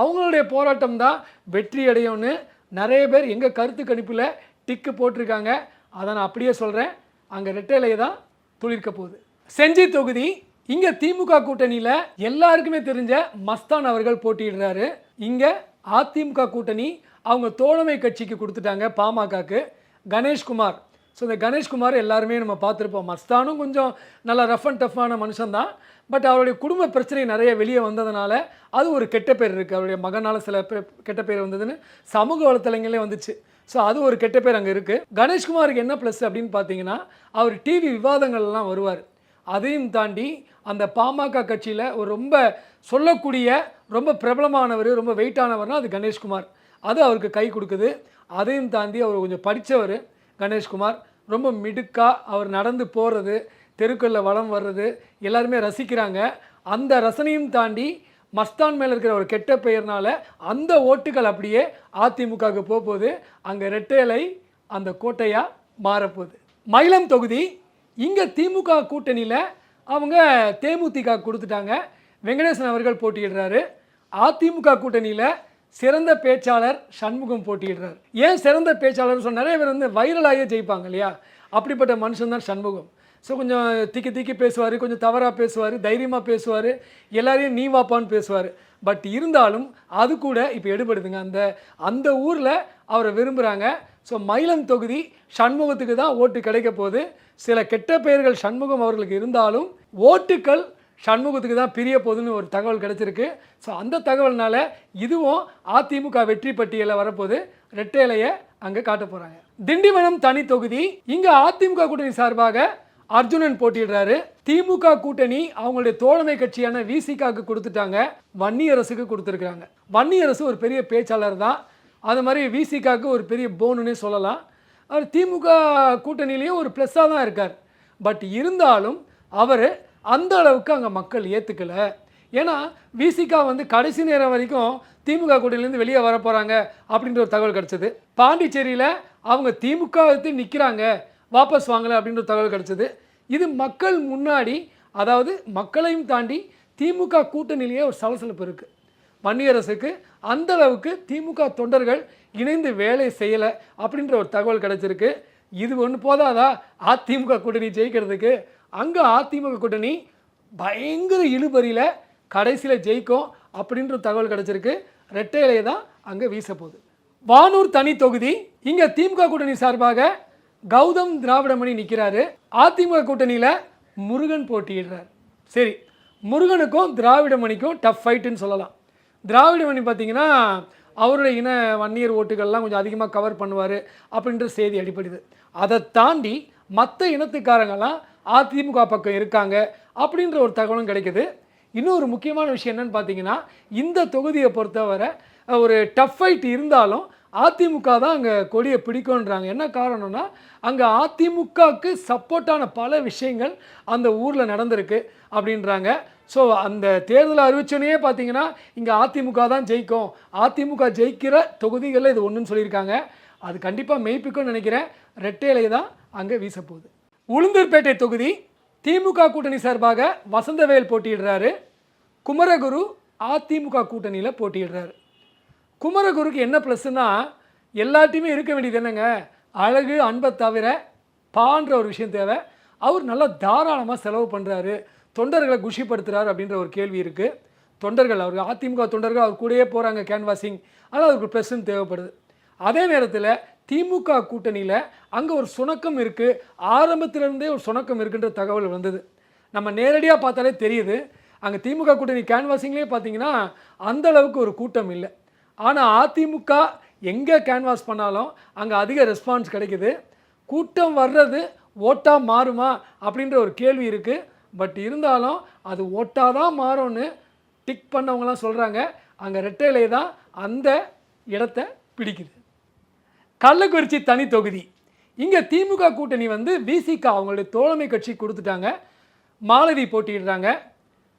அவங்களுடைய போராட்டம் தான் வெற்றி அடையும்னு நிறைய பேர் எங்கள் கருத்து கணிப்பில் டிக்கு போட்டிருக்காங்க. அதை நான் அப்படியே சொல்கிறேன், அங்கே ரெட்டையிலையை தான் துளிர்க்க போகுது. செஞ்சி தொகுதி இங்கே திமுக கூட்டணியில் எல்லாருக்குமே தெரிஞ்ச மஸ்தான் அவர்கள் போட்டியிடுறாரு. இங்கே அதிமுக கூட்டணி அவங்க தோழமை கட்சிக்கு கொடுத்துட்டாங்க, பாமகக்கு. கணேஷ்குமார், ஸோ இந்த கணேஷ்குமார் எல்லாருமே நம்ம பார்த்துருப்போம். மஸ்தானும் கொஞ்சம் நல்லா ரஃப் அண்ட் டஃப்பான மனுஷன்தான். பட் அவருடைய குடும்ப பிரச்சனை நிறைய வெளியே வந்ததுனால அது ஒரு கெட்ட பேர் இருக்குது. அவருடைய மகனால் சில கெட்ட பேர் வந்ததுன்னு சமூக வலைத்தளங்களே வந்துச்சு. ஸோ அது ஒரு கெட்ட பேர் அங்கே இருக்குது. கணேஷ்குமாருக்கு என்ன ப்ளஸ் அப்படின்னு பார்த்தீங்கன்னா, அவர் டிவி விவாதங்கள்லாம் வருவார். அதையும் தாண்டி அந்த பாமக கட்சியில் ஒரு ரொம்ப சொல்லக்கூடிய ரொம்ப பிரபலமானவர், ரொம்ப வெயிட்டானவர்னால் அது கணேஷ்குமார். அது அவருக்கு கை கொடுக்குது. அதையும் தாண்டி அவர் கொஞ்சம் படித்தவர் கணேஷ்குமார். ரொம்ப மிடுக்காக அவர் நடந்து போகிறது, தெருக்களில் வலம் வர்றது எல்லாருமே ரசிக்கிறாங்க. அந்த ரசனையும் தாண்டி மஸ்தான் மேலே இருக்கிற ஒரு கெட்ட பெயர்னால அந்த ஓட்டுகள் அப்படியே அதிமுகவுக்கு போகுது. அங்கே ரெட்டையிலை அந்த கோட்டையாக மாறப்போகுது. மயிலம் தொகுதி இங்கே திமுக கூட்டணியில் அவங்க தேமுதிக கொடுத்துட்டாங்க. வெங்கடேசன் அவர்கள் போட்டியிடுறாரு. அதிமுக கூட்டணியில் சிறந்த பேச்சாளர் சண்முகம் போட்டியிடுறார். ஏன் சிறந்த பேச்சாளர் சொன்ன நிறைய பேர் வைரலாகியே ஜெயிப்பாங்க இல்லையா, அப்படிப்பட்ட மனுஷன் தான் சண்முகம். ஸோ கொஞ்சம் திக்கி பேசுவார், கொஞ்சம் தவறாக பேசுவார், தைரியமாக பேசுவார், எல்லாரையும் நீ வாப்பான்னு பேசுவார். பட் இருந்தாலும் அது கூட இப்போ எடுபடுதுங்க. அந்த ஊரில் அவரை விரும்புகிறாங்க. ஸோ மயிலம் தொகுதி சண்முகத்துக்கு தான் ஓட்டு கிடைக்க போகுது. சில கெட்ட பெயர்கள் சண்முகம் அவர்களுக்கு இருந்தாலும் ஓட்டுக்கள் சண்முகத்துக்கு தான் பிரிய போகுதுன்னு ஒரு தகவல் கிடைச்சிருக்கு. ஸோ அந்த தகவல்னால இதுவும் அதிமுக வெற்றி பட்டியலில் வரப்போது. ரெட்டையிலையை அங்கே காட்ட போகிறாங்க. திண்டிவனம் தனி தொகுதி இங்கே அதிமுக கூட்டணி சார்பாக அர்ஜுனன் போட்டியிடுறாரு. திமுக கூட்டணி அவங்களுடைய தோழமை கட்சியான விசிகாக்கு கொடுத்துட்டாங்க, வன்னியரசுக்கு கொடுத்துருக்காங்க. வன்னியரசு ஒரு பெரிய பேச்சாளர் தான், அது மாதிரி விசிகாக்கு ஒரு பெரிய போனுன்னே சொல்லலாம். அவர் திமுக கூட்டணியிலையும் ஒரு ப்ளஸ்ஸாக தான் இருக்கார். பட் இருந்தாலும் அவர் அந்த அளவுக்கு அங்கே மக்கள் ஏற்றுக்கலை. ஏன்னா விசிகா வந்து கடைசி நேரம் வரைக்கும் திமுக கூட்டணியிலேருந்து வெளியே வர போகிறாங்க அப்படின்ற ஒரு தகவல் கிடச்சிது. பாண்டிச்சேரியில் அவங்க திமுக நிற்கிறாங்க, வாபஸ் வாங்கலை அப்படின்ற தகவல் கிடச்சிது. இது மக்கள் முன்னாடி, அதாவது மக்களையும் தாண்டி திமுக கூட்டணியிலேயே ஒரு சலசலப்பு இருக்குது. வன்னியரசுக்கு அந்த அளவுக்கு திமுக தொண்டர்கள் இணைந்து வேலை செய்யலை அப்படின்ற ஒரு தகவல் கிடச்சிருக்கு. இது ஒன்று போதாதா அதிமுக கூட்டணி ஜெயிக்கிறதுக்கு? அங்கே அதிமுக கூட்டணி பயங்கர இழுபறியில் கடைசியில் ஜெயிக்கும் அப்படின்ற தகவல் கிடச்சிருக்கு. ரெட்டை இலையை தான் அங்கே வீச போகுது. வானூர் தனி தொகுதி, இங்கே திமுக கூட்டணி சார்பாக கௌதம் திராவிடமணி நிற்கிறாரு. அதிமுக கூட்டணியில் முருகன் போட்டியிடுறார். சரி, முருகனுக்கும் திராவிடமணிக்கும் டஃப் ஃபைட்டுன்னு சொல்லலாம். திராவிடமணி பார்த்தீங்கன்னா அவருடைய இன வன்னியர் ஓட்டுகள்லாம் கொஞ்சம் அதிகமாக கவர் பண்ணுவார் அப்படின்ற செய்தி அடிப்படுது. அதை தாண்டி மற்ற இனத்துக்காரங்கெல்லாம் அதிமுக பக்கம் இருக்காங்க அப்படின்ற ஒரு தகவலும் கிடைக்குது. இன்னொரு முக்கியமான விஷயம் என்னென்னு பார்த்தீங்கன்னா, இந்த தொகுதியை பொறுத்தவரை ஒரு டஃப் ஃபைட் இருந்தாலும் அதிமுக தான் அங்கே கொடியை பிடிக்கும்ன்றாங்க. என்ன காரணம்னா, அங்கே அதிமுகவுக்கு சப்போர்ட்டான பல விஷயங்கள் அந்த ஊரில் நடந்திருக்கு அப்படின்றாங்க. ஸோ அந்த தேர்தலை அறிவிச்சோன்னே பார்த்தீங்கன்னா இங்கே அதிமுக தான் ஜெயிக்கும், அதிமுக ஜெயிக்கிற தொகுதிகளில் இது ஒன்றுன்னு சொல்லியிருக்காங்க. அது கண்டிப்பாக மெய்ப்பிக்கும்னு நினைக்கிறேன். ரெட்டை இலை தான் அங்கே வீசப்போகுது. உளுந்தூர்பேட்டை தொகுதி, திமுக கூட்டணி சார்பாக வசந்தவேல் போட்டியிடுறாரு. குமரகுரு அதிமுக கூட்டணியில் போட்டியிடுறாரு. குமரகுருக்கு என்ன ப்ளஸ்ன்னா, எல்லாத்தையுமே இருக்க வேண்டியது என்னங்க, அழகு அன்பை தவிர பான்ற ஒரு விஷயம் தேவை. அவர் நல்லா தாராளமாக செலவு பண்ணுறாரு, தொண்டர்களை குஷிப்படுத்துகிறார் அப்படின்ற ஒரு கேள்வி இருக்குது. தொண்டர்கள், அவர் அதிமுக தொண்டர்கள் அவர் கூடயே போகிறாங்க கேன்வாசிங், ஆனால் அவருக்கு ப்ளஸ்ன்னு தேவைப்படுது. அதே நேரத்தில் திமுக கூட்டணியில் அங்கே ஒரு சுணக்கம் இருக்குது, ஆரம்பத்திலேருந்தே ஒரு சுணக்கம் இருக்குன்ற தகவல் வந்தது. நம்ம நேரடியாக பார்த்தாலே தெரியுது. அங்கே திமுக கூட்டணி கேன்வாசிங்லேயே பார்த்தீங்கன்னா அந்தளவுக்கு ஒரு கூட்டம் இல்லை. ஆனால் அதிமுக எங்கே கேன்வாஸ் பண்ணாலும் அங்கே அதிக ரெஸ்பான்ஸ் கிடைக்குது. கூட்டம் வர்றது ஓட்டாக மாறுமா அப்படின்ற ஒரு கேள்வி இருக்குது. பட் இருந்தாலும் அது ஓட்டாக தான் மாறும்னு டிக் பண்ணவங்களாம் சொல்கிறாங்க. அங்கே ரெட்டை இலை தான் அந்த இடத்த பிடிக்குது. கள்ளக்குறிச்சி தனி தொகுதி, இங்கே திமுக கூட்டணி வந்து விசிகா அவங்களுடைய தோழமை கட்சி கொடுத்துட்டாங்க. மாலதி போட்டியிடுறாங்க.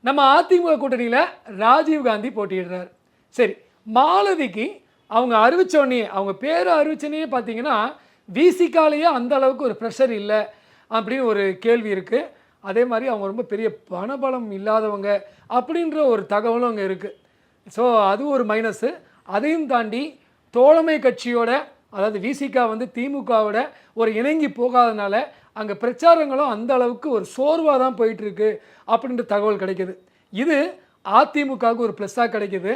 நம்ம அதிமுக கூட்டணியில் ராஜீவ்காந்தி போட்டியிடுறார். சரி, மாலதிக்கு அவங்க அறிவித்தோடனே, அவங்க பேரை அறிவிச்சோன்னே பார்த்தீங்கன்னா விசிகாலேயே அந்த அளவுக்கு ஒரு ப்ரெஷர் இல்லை அப்படின்னு ஒரு கேள்வி இருக்குது. அதே மாதிரி அவங்க ரொம்ப பெரிய பணபலம் இல்லாதவங்க அப்படின்ற ஒரு தகவலும் அங்கே இருக்குது. ஸோ அது ஒரு மைனஸு. அதையும் தாண்டி தோழமை கட்சியோட, அதாவது விசிகா வந்து திமுகவோட ஒரு இணங்கி போகாதனால அங்கே பிரச்சாரங்களும் அந்த அளவுக்கு ஒரு சோர்வாக தான் போயிட்டுருக்கு அப்படின்ற தகவல் கிடைக்கிது. இது அதிமுகவுக்கு ஒரு ப்ளஸ்ஸாக கிடைக்கிது.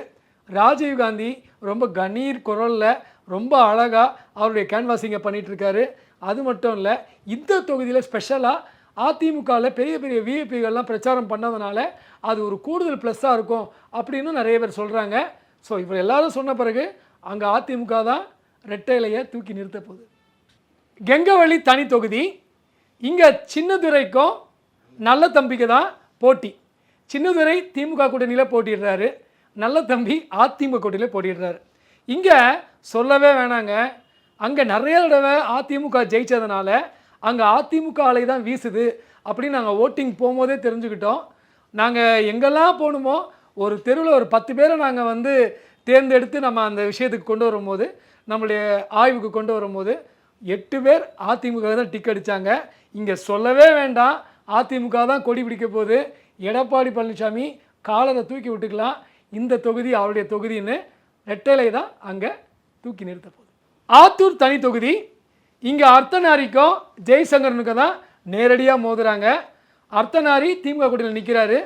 ராஜீவ்காந்தி ரொம்ப கணீர் குரலில் ரொம்ப அழகாக அவருடைய கேன்வாசிங்கை பண்ணிகிட்ருக்காரு. அது மட்டும் இல்லை, இந்த தொகுதியில் ஸ்பெஷலாக அதிமுகவில் பெரிய பெரிய விஐபிகள்லாம் பிரச்சாரம் பண்ணதுனால அது ஒரு கூடுதல் ப்ளஸ்ஸாக இருக்கும் அப்படின்னு நிறைய பேர் சொல்கிறாங்க. ஸோ இவர் எல்லாரும் சொன்ன பிறகு அங்கே அதிமுக தான் ரெட்டை இலையை தூக்கி நிறுத்த போகுது. கெங்கவள்ளி தனி தொகுதி, இங்கே சின்னதுரைக்கும் நல்ல தம்பிக்கு தான் போட்டி. சின்னதுரை திமுக கூட்டணியில் போட்டிடுறாரு, நல்ல தம்பி அதிமுக கூட்டணியில் போட்டிடுறாரு. இங்கே சொல்லவே வேணாங்க, அங்கே நிறைய தடவை அதிமுக ஜெயித்ததுனால அங்கே அதிமுக அலை தான் வீசுது அப்படின்னு நாங்கள் ஓட்டிங் போகும்போதே தெரிஞ்சுக்கிட்டோம். நாங்கள் எங்கெல்லாம் போகணுமோ ஒரு தெருவில் ஒரு 10 பேரை நாங்கள் வந்து தேர்ந்தெடுத்து நம்ம அந்த விஷயத்துக்கு கொண்டு வரும்போது, நம்மளுடைய ஆய்வுக்கு கொண்டு வரும்போது 8 பேர் அதிமுக தான் டிக் அடித்தாங்க. இங்கே சொல்லவே வேண்டாம், அதிமுக தான் கொடி பிடிக்க போகுது. எடப்பாடி பழனிசாமி காலரை தூக்கி விட்டுக்கலாம், இந்த தொகுதி அவருடைய தொகுதின்னு ரெட்டை தான் அங்கே தூக்கி நிறுத்த போகுது. ஆத்தூர் தனி தொகுதி, இங்கே அர்த்தநாரிக்கும் ஜெய்சங்கரனுக்கு தான் நேரடியாக மோதுறாங்க. அர்த்தநாரி திமுக கூட்டணியில் நிற்கிறாரு,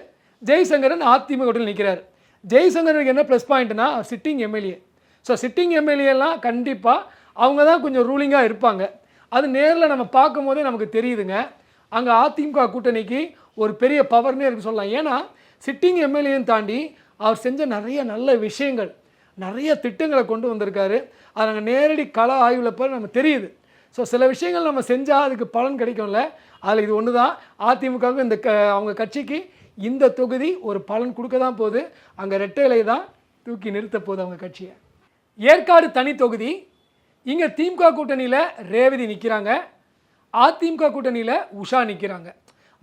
ஜெய்சங்கரன் அதிமுக கூட்டணியில் நிற்கிறார். ஜெய்சங்கரனுக்கு என்ன ப்ளஸ் பாயிண்ட்னா சிட்டிங் எம்எல்ஏ. ஸோ சிட்டிங் எம்எல்ஏலாம் கண்டிப்பாக அவங்க தான் கொஞ்சம் ரூலிங்காக இருப்பாங்க. அது நேரில் நம்ம பார்க்கும் போதே நமக்கு தெரியுதுங்க. அங்கே அதிமுக கூட்டணிக்கு ஒரு பெரிய பவர்னே இருக்கு சொல்லலாம். ஏன்னா சிட்டிங் எம்எல்ஏன்னு தாண்டி அவர் செஞ்ச நிறைய நல்ல விஷயங்கள், நிறைய திட்டங்களை கொண்டு வந்திருக்காரு. அது நாங்கள் நேரடி கள ஆய்வில் போய் நம்ம தெரியுது. சில விஷயங்கள் நம்ம செஞ்சால் அதுக்கு பலன் கிடைக்கும்ல, அதில் இது ஒன்று தான். அதிமுகவுக்கு இந்த அவங்க கட்சிக்கு இந்த தொகுதி ஒரு பலன் கொடுக்க தான் போகுது. அங்கே ரெட்டை இலை தான் தூக்கி நிறுத்த போகுது அவங்க கட்சியை. ஏற்காடு தனி தொகுதி. இங்கே திமுக கூட்டணியில் ரேவதி நிற்கிறாங்க, அதிமுக கூட்டணியில் உஷா நிற்கிறாங்க.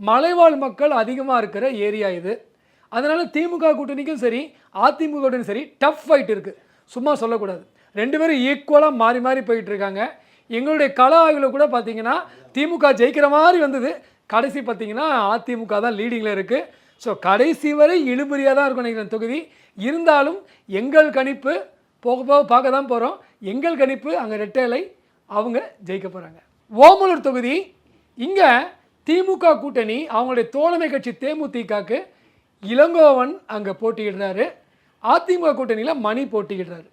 மலைவாழ் மக்கள் அதிகமாக இருக்கிற ஏரியா இது. அதனால் திமுக கூட்டணிக்கும் சரி அதிமுக கூட்டணிக்கும் சரி டஃப் ஃபைட் இருக்குது, சும்மா சொல்லக்கூடாது. ரெண்டு பேரும் ஈக்குவலாக மாறி மாறி போயிட்டுருக்காங்க. எங்களுடைய கள ஆய்வில் கூட பார்த்திங்கன்னா திமுக ஜெயிக்கிற மாதிரி வந்தது, கடைசி பார்த்திங்கன்னா அதிமுக தான் லீடிங்கில் இருக்குது. ஸோ கடைசி வரை இழுபறியாக தான் இருக்கும் நினைக்கிறேன் தொகுதி. இருந்தாலும் எங்கள் கணிப்பு போக போக பார்க்க தான் போகிறோம். எங்கள் கணிப்பு அங்கே ரெட்டை இலை அவங்க ஜெயிக்க போகிறாங்க. ஓமலூர் தொகுதி. இங்கே திமுக கூட்டணி அவங்களுடைய தோழமை கட்சி தேமுதிகக்கு இளங்கோவன் அங்கே போட்டியிடுறாரு, அதிமுக கூட்டணியில் மணி போட்டியிடுறாரு.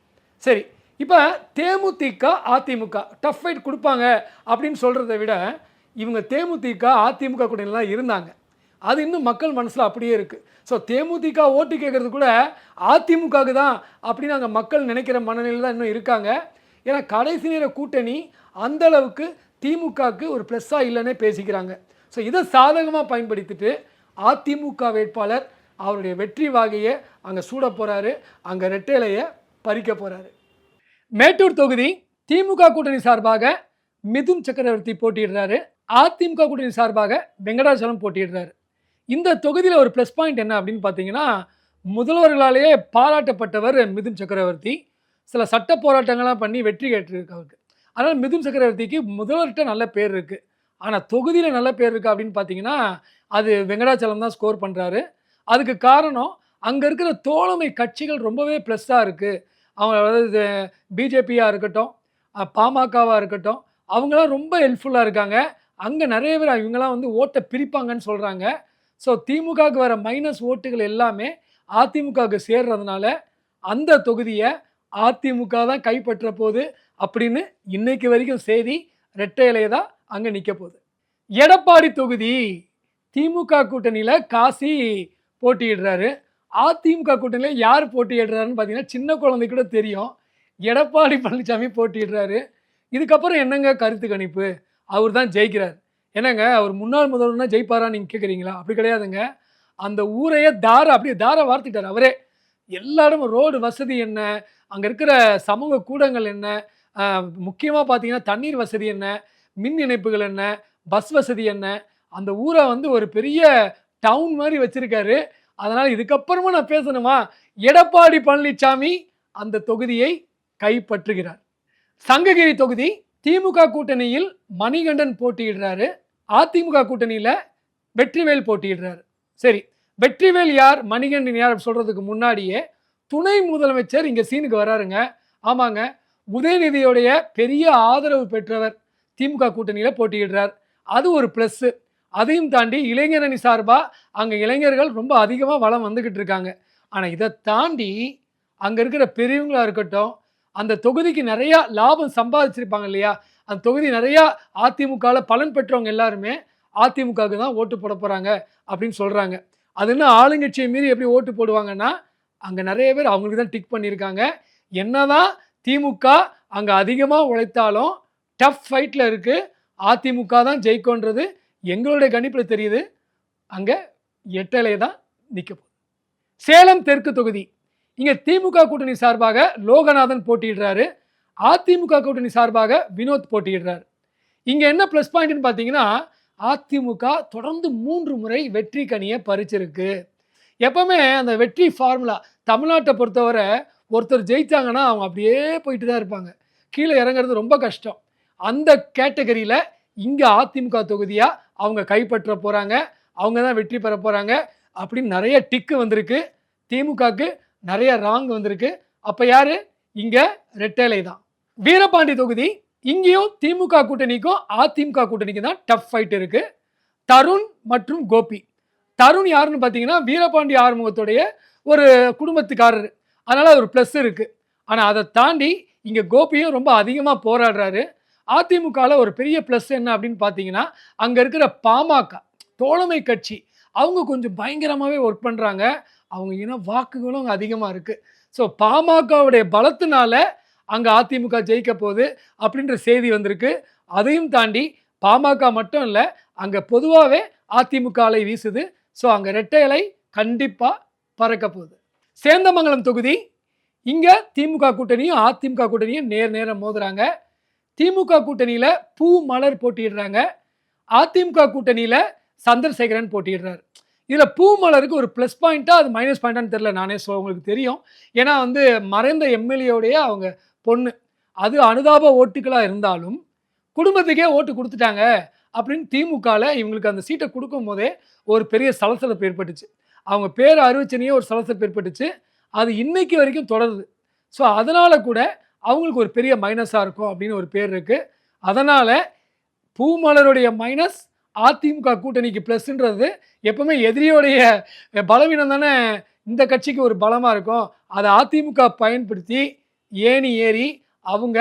சரி, இப்போ தேமுதிக அதிமுக டஃப் ஃபைட் கொடுப்பாங்க அப்படின்னு சொல்கிறத விட இவங்க தேமுதிக அதிமுக கூட்டணியில் தான் இருந்தாங்க. அது இன்னும் மக்கள் மனசில் அப்படியே இருக்குது. ஸோ தேமுதிக ஓட்டு கேட்குறது கூட அதிமுகவுக்கு தான் அப்படின்னு அங்கே மக்கள் நினைக்கிற மனநிலையில் தான் இன்னும் இருக்காங்க. ஏன்னா கடைசி நேர கூட்டணி அந்தளவுக்கு திமுகவுக்கு ஒரு ப்ளஸ்ஸாக இல்லைன்னே பேசிக்கிறாங்க. ஸோ இதை சாதகமாக பயன்படுத்திட்டு அதிமுக வேட்பாளர் அவருடைய வெற்றி வாகையை அங்கே சூட போகிறாரு, அங்கே ரெட்டை இலையை பறிக்க போகிறாரு. மேட்டூர் தொகுதி. திமுக கூட்டணி சார்பாக மிதுன் சக்கரவர்த்தி போட்டியிடுறாரு, அதிமுக கூட்டணி சார்பாக வெங்கடாச்சலம் போட்டியிடுறாரு. இந்த தொகுதியில் ஒரு ப்ளஸ் பாயிண்ட் என்ன அப்படின்னு பார்த்தீங்கன்னா, முதல்வர்களாலேயே பாராட்டப்பட்டவர் மிதுன் சக்கரவர்த்தி. சில சட்ட போராட்டங்கள்லாம் பண்ணி வெற்றி கேட்டிருக்கு அவருக்கு. அதனால் மிதுன் சக்கரவர்த்திக்கு முதல்வர்கிட்ட நல்ல பேர் இருக்குது. ஆனால் தொகுதியில் நல்ல பேர் இருக்குது அப்படின்னு பார்த்தீங்கன்னா அது வெங்கடாச்சலம் தான் ஸ்கோர் பண்ணுறாரு. அதுக்கு காரணம் அங்கே இருக்கிற தோழமை கட்சிகள் ரொம்பவே ப்ளஸ்ஸாக இருக்குது. அவங்க அதாவது பிஜேபியாக இருக்கட்டும், பாமகவாக இருக்கட்டும், அவங்களாம் ரொம்ப ஹெல்ப்ஃபுல்லாக இருக்காங்க. அங்கே நிறைய பேர் இவங்களாம் வந்து ஓட்டை பிரிப்பாங்கன்னு சொல்கிறாங்க. ஸோ திமுகவுக்கு வர மைனஸ் ஓட்டுகள் எல்லாமே அதிமுகவுக்கு சேர்றதுனால அந்த தொகுதியை அதிமுக தான் கைப்பற்ற போகுது அப்படின்னு இன்னைக்கு வரைக்கும் செய்தி. ரெட்டை இலையை தான் அங்கே நிற்க போகுது. எடப்பாடி தொகுதி. திமுக கூட்டணியில் காசி போட்டியிடுறாரு, அதிமுக கூட்டணியில் யார் போட்டியிடுறாருன்னு பார்த்தீங்கன்னா சின்ன குழந்தை கூட தெரியும், எடப்பாடி பழனிசாமி போட்டியிடுறாரு. இதுக்கப்புறம் என்னங்க கருத்து கணிப்பு? அவர் தான் ஜெயிக்கிறார். என்னங்க அவர் முன்னாள் முதல்வர்னா ஜெயிப்பாரான்னு நீங்கள் கேட்குறீங்களா? அப்படி கிடையாதுங்க. அந்த ஊரையே அப்படியே வார்த்திட்டார் அவரே. எல்லா இடமும் ரோடு வசதி என்ன, அங்கே இருக்கிற சமூக கூடங்கள் என்ன, முக்கியமாக பார்த்தீங்கன்னா தண்ணீர் வசதி என்ன, மின் இணைப்புகள் என்ன, பஸ் வசதி என்ன, அந்த ஊரை வந்து ஒரு பெரிய டவுன் மாதிரி வச்சிருக்காரு. அதனால் இதுக்கப்புறமா நான் பேசணுமா? எடப்பாடி பழனிசாமி அந்த தொகுதியை கைப்பற்றுகிறார். சங்ககிரி தொகுதி. திமுக கூட்டணியில் மணிகண்டன் போட்டியிடுறாரு, அதிமுக கூட்டணியில் வெற்றிவேல் போட்டியிடுறாரு. சரி, வெற்றிவேல் யார், மணிகண்டன் யார் சொல்கிறதுக்கு முன்னாடியே துணை முதலமைச்சர் இங்கே சீனுக்கு வராருங்க. ஆமாங்க, உதயநிதியோடைய பெரிய ஆதரவு பெற்றவர் திமுக கூட்டணியில் போட்டியிடுறார். அது ஒரு ப்ளஸ்ஸு. அதையும் தாண்டி இளைஞரணி சார்பாக அங்கே இளைஞர்கள் ரொம்ப அதிகமாக வளம் வந்துக்கிட்டு இருக்காங்க. ஆனால் இதை தாண்டி அங்கே இருக்கிற பெரியவங்களாக இருக்கட்டும், அந்த தொகுதிக்கு நிறையா லாபம் சம்பாதிச்சிருப்பாங்க இல்லையா, அந்த தொகுதி நிறையா அதிமுகவில் பலன் பெற்றவங்க எல்லாருமே அதிமுகவுக்கு தான் ஓட்டு போட போகிறாங்க அப்படின்னு சொல்கிறாங்க. அது என்ன ஆளுங்கட்சியை மீறி எப்படி ஓட்டு போடுவாங்கன்னா அங்கே நிறைய பேர் அவங்களுக்கு தான் டிக் பண்ணியிருக்காங்க. என்னதான் திமுக அங்கே அதிகமாக உழைத்தாலும் டஃப் ஃபைட்டில் இருக்குது, அதிமுக தான் ஜெயிக்கோன்றது எங்களுடைய கணிப்பில் தெரியுது. அங்கே எட்டலை தான் நிற்க போகுது. சேலம் தெற்கு தொகுதி. இங்கே திமுக கூட்டணி சார்பாக லோகநாதன் போட்டியிடுறாரு, அதிமுக கூட்டணி சார்பாக வினோத் போட்டியிடுறாரு. இங்கே என்ன ப்ளஸ் பாயிண்ட்னு பார்த்தீங்கன்னா அதிமுக தொடர்ந்து 3 முறை வெற்றி கனியை பறிச்சிருக்கு. எப்பவுமே அந்த வெற்றி ஃபார்முலா தமிழ்நாட்டை பொறுத்தவரை ஒருத்தர் ஜெயித்தாங்கன்னா அவங்க அப்படியே போயிட்டு தான் இருப்பாங்க, கீழே இறங்குறது ரொம்ப கஷ்டம். அந்த கேட்டகரியில் இங்கே அதிமுக தொகுதியாக அவங்க கைப்பற்ற போகிறாங்க, அவங்க தான் வெற்றி பெற போகிறாங்க அப்படின்னு நிறைய டிக்கு வந்திருக்கு. திமுகவுக்கு நிறைய ராங் வந்திருக்கு. அப்போ யார்? இங்கே ரெட்டேலை தான். வீரபாண்டி தொகுதி. இங்கேயும் திமுக கூட்டணிக்கும் அதிமுக கூட்டணிக்கும் தான் டஃப் ஃபைட் இருக்குது. தருண் மற்றும் கோபி. தருண் யாருன்னு பார்த்தீங்கன்னா வீரபாண்டி ஆறுமுகத்துடைய ஒரு குடும்பத்துக்காரர், அதனால் ஒரு ப்ளஸ் இருக்குது. ஆனால் அதை தாண்டி இங்கே கோபியும் ரொம்ப அதிகமாக போராடுறாரு. அதிமுகவில் ஒரு பெரிய ப்ளஸ் என்ன அப்படின்னு பார்த்தீங்கன்னா அங்கே இருக்கிற பாமக தோழமை கட்சி அவங்க கொஞ்சம் பயங்கரமாகவே ஒர்க் பண்ணுறாங்க. அவங்க ஏன்னா வாக்குகளும் அங்கே அதிகமாக இருக்குது. ஸோ பாமகவுடைய பலத்தினால அங்கே அதிமுக ஜெயிக்க போகுது அப்படின்ற செய்தி வந்திருக்கு. அதையும் தாண்டி பாமக மட்டும் இல்லை, அங்கே பொதுவாகவே அதிமுக அலை வீசுது. ஸோ அங்கே ரெட்டை இலை கண்டிப்பாக பறக்க போகுது. சேந்தமங்கலம் தொகுதி, இங்கே திமுக கூட்டணியும் அதிமுக கூட்டணியும் நேரம் மோதுறாங்க. திமுக கூட்டணியில் பூ மலர் போட்டிடுறாங்க, அதிமுக கூட்டணியில் சந்திரசேகரன் போட்டிடுறாரு. இதில் பூ மலருக்கு ஒரு ப்ளஸ் பாயிண்ட்டாக அது மைனஸ் பாயிண்ட்டான்னு தெரியல, நானே உங்களுக்கு தெரியும். ஏன்னா மறைந்த எம்எல்ஏவுடைய அவங்க பொண்ணு, அது அனுதாப ஓட்டுகளாக இருந்தாலும் குடும்பத்துக்கே ஓட்டு கொடுத்துட்டாங்க அப்படின்னு திமுகவில் இவங்களுக்கு அந்த சீட்டை கொடுக்கும் போதே ஒரு பெரிய சலசலப்பு ஏற்பட்டுச்சு. அவங்க பேர் அறிவிச்சனையே ஒரு சலசலப்பு ஏற்பட்டுச்சு. அது இன்னைக்கு வரைக்கும் தொடருது. ஸோ அதனால் கூட அவங்களுக்கு ஒரு பெரிய மைனஸாக இருக்கும் அப்படின்னு ஒரு பேர் இருக்குது. அதனால் பூமலருடைய மைனஸ் அதிமுக கூட்டணிக்கு ப்ளஸ்ன்றது எப்பவுமே எதிரியோடைய பலவீனம் தானே இந்த கட்சிக்கு ஒரு பலமாக இருக்கும். அதை அதிமுக பயன்படுத்தி ஏணி ஏறி அவங்க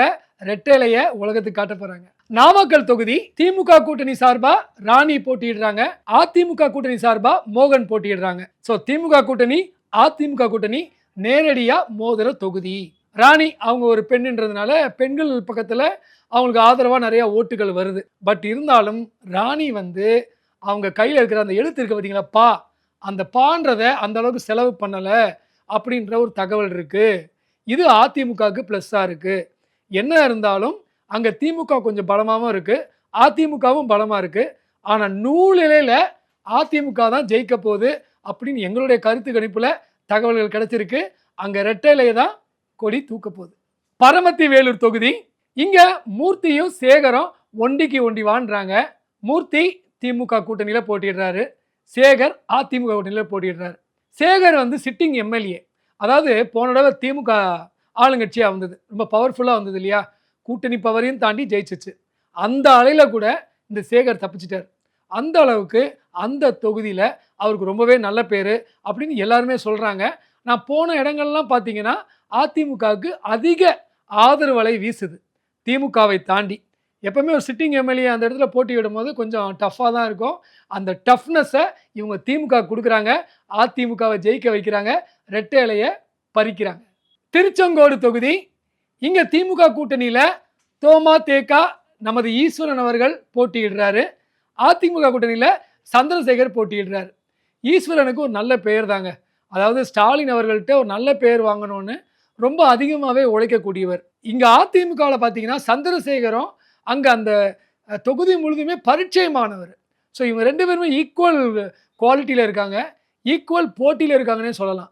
ரெட்டைலையை உலகத்துக்கு காட்ட போகிறாங்க. நாமக்கல் தொகுதி, திமுக கூட்டணி சார்பா ராணி போட்டியிடுறாங்க, அதிமுக கூட்டணி சார்பா மோகன் போட்டியிடுறாங்க. ஸோ திமுக கூட்டணி அதிமுக கூட்டணி நேரடியா மோதிர தொகுதி. ராணி அவங்க ஒரு பெண்ணுன்றதுனால பெண்கள் பக்கத்தில் அவங்களுக்கு ஆதரவாக நிறைய ஓட்டுகள் வருது. பட் இருந்தாலும் ராணி அவங்க கையில் இருக்கிற அந்த எழுத்து இருக்க பார்த்தீங்களா, பா, அந்த பான்றதை அந்த அளவுக்கு செலவு பண்ணலை அப்படின்ற ஒரு தகவல் இருக்குது. இது அதிமுகவுக்கு ப்ளஸ்ஸாக இருக்குது. என்ன இருந்தாலும் அங்கே திமுக கொஞ்சம் பலமாகவும் இருக்குது, அதிமுகவும் பலமாக இருக்குது. ஆனால் நூலிலையில் அதிமுக தான் ஜெயிக்க போகுது அப்படின்னு எங்களுடைய கருத்து கணிப்பில் தகவல்கள் கிடைச்சிருக்கு. அங்கே ரெட்டையிலே தான் கொடி தூக்க போகுது. பரமத்தி வேலூர் தொகுதி, இங்கே மூர்த்தியும் சேகரும் ஒண்டிக்கு ஒண்டி வான்றாங்க. மூர்த்தி திமுக கூட்டணியில் போட்டிடுறாரு, சேகர் அதிமுக கூட்டணியில் போட்டிடுறாரு. சேகர் சிட்டிங் எம்எல்ஏ, அதாவது போன தடவை திமுக ஆளுங்கட்சியாக வந்தது, ரொம்ப பவர்ஃபுல்லாக வந்தது இல்லையா, கூட்டணி பவரையும் தாண்டி ஜெயிச்சிச்சு. அந்த அலையில் கூட இந்த சேகர் தப்பிச்சிட்டார். அந்த அளவுக்கு அந்த தொகுதியில் அவருக்கு ரொம்பவே நல்ல பேர் அப்படின்னு எல்லாருமே சொல்கிறாங்க. நான் போன இடங்கள்லாம் பார்த்தீங்கன்னா அதிமுகவுக்கு அதிக ஆதரவு அலை வீசுது திமுகவை தாண்டி. எப்பவுமே ஒரு சிட்டிங் எம்எல்ஏ அந்த இடத்துல போட்டியிடும் போது கொஞ்சம் டஃப்பாக தான் இருக்கும். அந்த டஃப்னஸை இவங்க திமுக கொடுக்குறாங்க, அதிமுகவை ஜெயிக்க வைக்கிறாங்க, ரெட்டை இலையை பறிக்கிறாங்க. திருச்செங்கோடு தொகுதி, இங்கே திமுக கூட்டணியில் தோமா தேக்கா நமது ஈஸ்வரன் அவர்கள் போட்டியிடுறாரு, அதிமுக கூட்டணியில் சந்திரசேகர் போட்டியிடுறாரு. ஈஸ்வரனுக்கு ஒரு நல்ல பெயர் தாங்க, அதாவது ஸ்டாலின் அவர்கள்ட்ட ஒரு நல்ல பெயர் வாங்கணும்னு ரொம்ப அதிகமாகவே உழைக்கக்கூடியவர். இங்கே அதிமுகவில் பார்த்தீங்கன்னா சந்திரசேகரும் அங்கே அந்த தொகுதி முழுதுமே பரிச்சயமானவர். ஸோ இவங்க ரெண்டு பேருமே ஈக்குவல் குவாலிட்டியில் இருக்காங்க, ஈக்குவல் போட்டியில் இருக்காங்கன்னே சொல்லலாம்.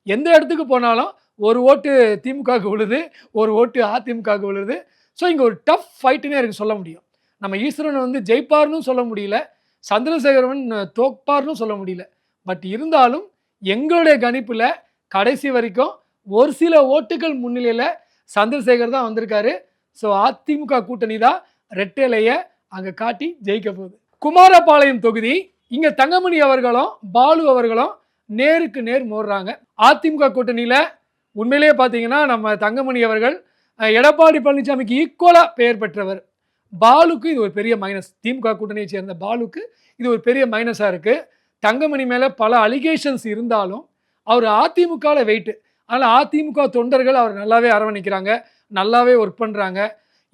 எந்த இடத்துக்கு போனாலும் ஒரு ஓட்டு திமுகவுக்கு விழுது, ஒரு ஓட்டு அதிமுகவுக்கு விழுது. ஸோ இங்கே ஒரு டஃப் ஃபைட்டுன்னே எனக்கு சொல்ல முடியும். நம்ம ஈஸ்வரன் ஜெயிப்பார்னு சொல்ல முடியல, சந்திரசேகரன் தோப்பார்னு சொல்ல முடியல. பட் இருந்தாலும் எங்களுடைய கணிப்பில் கடைசி வரைக்கும் ஒரு சில ஓட்டுகள் முன்னிலையில் சந்திரசேகர் தான் வந்திருக்காரு. ஸோ அதிமுக கூட்டணி தான் ரெட்டைலையை அங்கே காட்டி ஜெயிக்க போகுது. குமாரபாளையம் தொகுதி, இங்கே தங்கமணி அவர்களும் பாலு அவர்களும் நேருக்கு நேர் மோதுறாங்க. அதிமுக கூட்டணியில் உண்மையிலேயே பார்த்தீங்கன்னா நம்ம தங்கமணி அவர்கள் எடப்பாடி பழனிசாமிக்கு ஈக்குவலாக பெயர் பெற்றவர். பாலுக்கு இது ஒரு பெரிய மைனஸ், திமுக கூட்டணியை சேர்ந்த பாலுக்கு இது ஒரு பெரிய மைனஸாக இருக்குது. தங்கமணி மேலே பல அலிகேஷன்ஸ் இருந்தாலும் அவர் அதிமுகவில் வெயிட்டு, அதனால் அதிமுக தொண்டர்கள் அவர் நல்லாவே அரவணைக்கிறாங்க, நல்லாவே ஒர்க் பண்ணுறாங்க.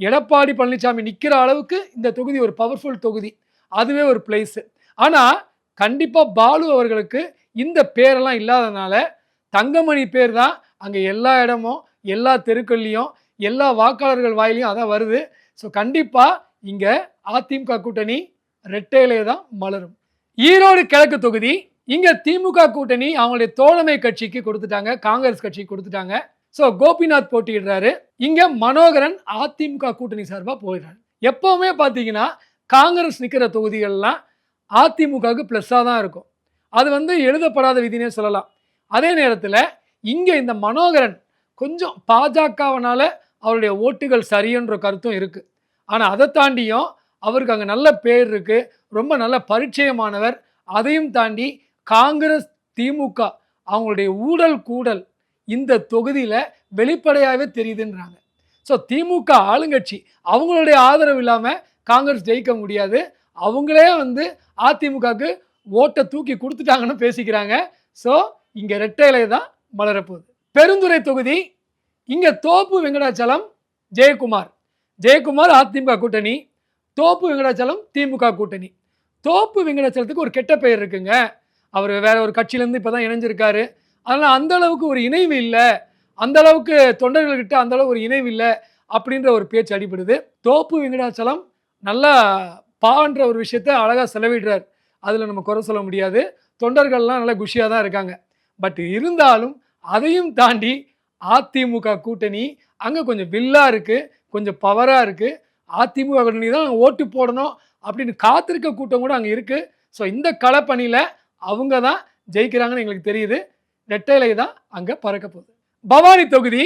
எடப்பாடி பழனிசாமி நிற்கிற அளவுக்கு இந்த தொகுதி ஒரு பவர்ஃபுல் தொகுதி, அதுவே ஒரு பிளேஸு. ஆனால் கண்டிப்பாக பாலு அவர்களுக்கு இந்த பேரெல்லாம் இல்லாதனால தங்கமணி பேர் தான் அங்கே எல்லா இடமும், எல்லா தெருக்கள்லையும், எல்லா வாக்காளர்கள் வாயிலையும் அதான் வருது. ஸோ கண்டிப்பாக இங்கே அதிமுக கூட்டணி ரெட்டையிலே தான் மலரும். ஈரோடு கிழக்கு தொகுதி, இங்கே திமுக கூட்டணி அவங்களுடைய தோழமை கட்சிக்கு கொடுத்துட்டாங்க, காங்கிரஸ் கட்சிக்கு கொடுத்துட்டாங்க. ஸோ கோபிநாத் போட்டியிடுறாரு. இங்கே மனோகரன் அதிமுக கூட்டணி சார்பாக போயிடுறாரு. எப்போவுமே பார்த்தீங்கன்னா காங்கிரஸ் நிற்கிற தொகுதிகள்லாம் அதிமுகவுக்கு ப்ளஸ்ஸாக தான் இருக்கும். அது எழுதப்படாத விதினே சொல்லலாம். அதே நேரத்தில் இங்கே இந்த மனோகரன் கொஞ்சம் பாஜகவனால அவருடைய ஓட்டுகள் சரியன்ற கருத்தும் இருக்குது. ஆனால் அதை தாண்டியும் அவருக்கு அங்கே நல்ல பேர் இருக்குது, ரொம்ப நல்ல பரிச்சயமானவர். அதையும் தாண்டி காங்கிரஸ் திமுக அவங்களுடைய ஊழல் கூடல் இந்த தொகுதியில் வெளிப்படையாகவே தெரியுதுன்றாங்க. ஸோ திமுக ஆளுங்கட்சி அவங்களுடைய ஆதரவு இல்லாமல் காங்கிரஸ் ஜெயிக்க முடியாது, அவங்களே அதிமுகவுக்கு ஓட்டை தூக்கி கொடுத்துட்டாங்கன்னு பேசிக்கிறாங்க. ஸோ இங்கே ரெட்டையிலே தான் மலரப்போகுது. பெருந்துறை தொகுதி, இங்கே தோப்பு வெங்கடாச்சலம் ஜெயக்குமார் அதிமுக கூட்டணி, தோப்பு வெங்கடாச்சலம் திமுக கூட்டணி. தோப்பு வெங்கடாச்சலத்துக்கு ஒரு கெட்ட பெயர் இருக்குங்க. அவர் வேற ஒரு கட்சியிலேருந்து இப்போ தான் இணைஞ்சிருக்காரு. அதனால் அந்த அளவுக்கு ஒரு இணைவு இல்லை, அந்த அளவுக்கு தொண்டர்கள்கிட்ட அந்த அளவுக்கு ஒரு இணைவு இல்லை அப்படின்ற ஒரு பேச்சு அடிபடுது. தோப்பு வெங்கடாச்சலம் நல்லா பான்ற ஒரு விஷயத்த அழகாக செலவிடுறார், அதில் நம்ம குறை சொல்ல முடியாது. தொண்டர்கள்லாம் நல்லா குஷியாக தான் இருக்காங்க. பட் இருந்தாலும் அதையும் தாண்டி அதிமுக கூட்டணி அங்கே கொஞ்சம் வில்லாக இருக்குது, கொஞ்சம் பவராக இருக்குது. அதிமுக கூட்டணி தான் ஓட்டு போடணும் அப்படின்னு காத்திருக்க கூட்டம் கூட அங்கே இருக்குது. ஸோ இந்த களப்பணியில் அவங்க தான் ஜெயிக்கிறாங்கன்னு எங்களுக்கு தெரியுது. ரெட்டைலை தான் அங்கே பறக்க போகுது. பவானி தொகுதி,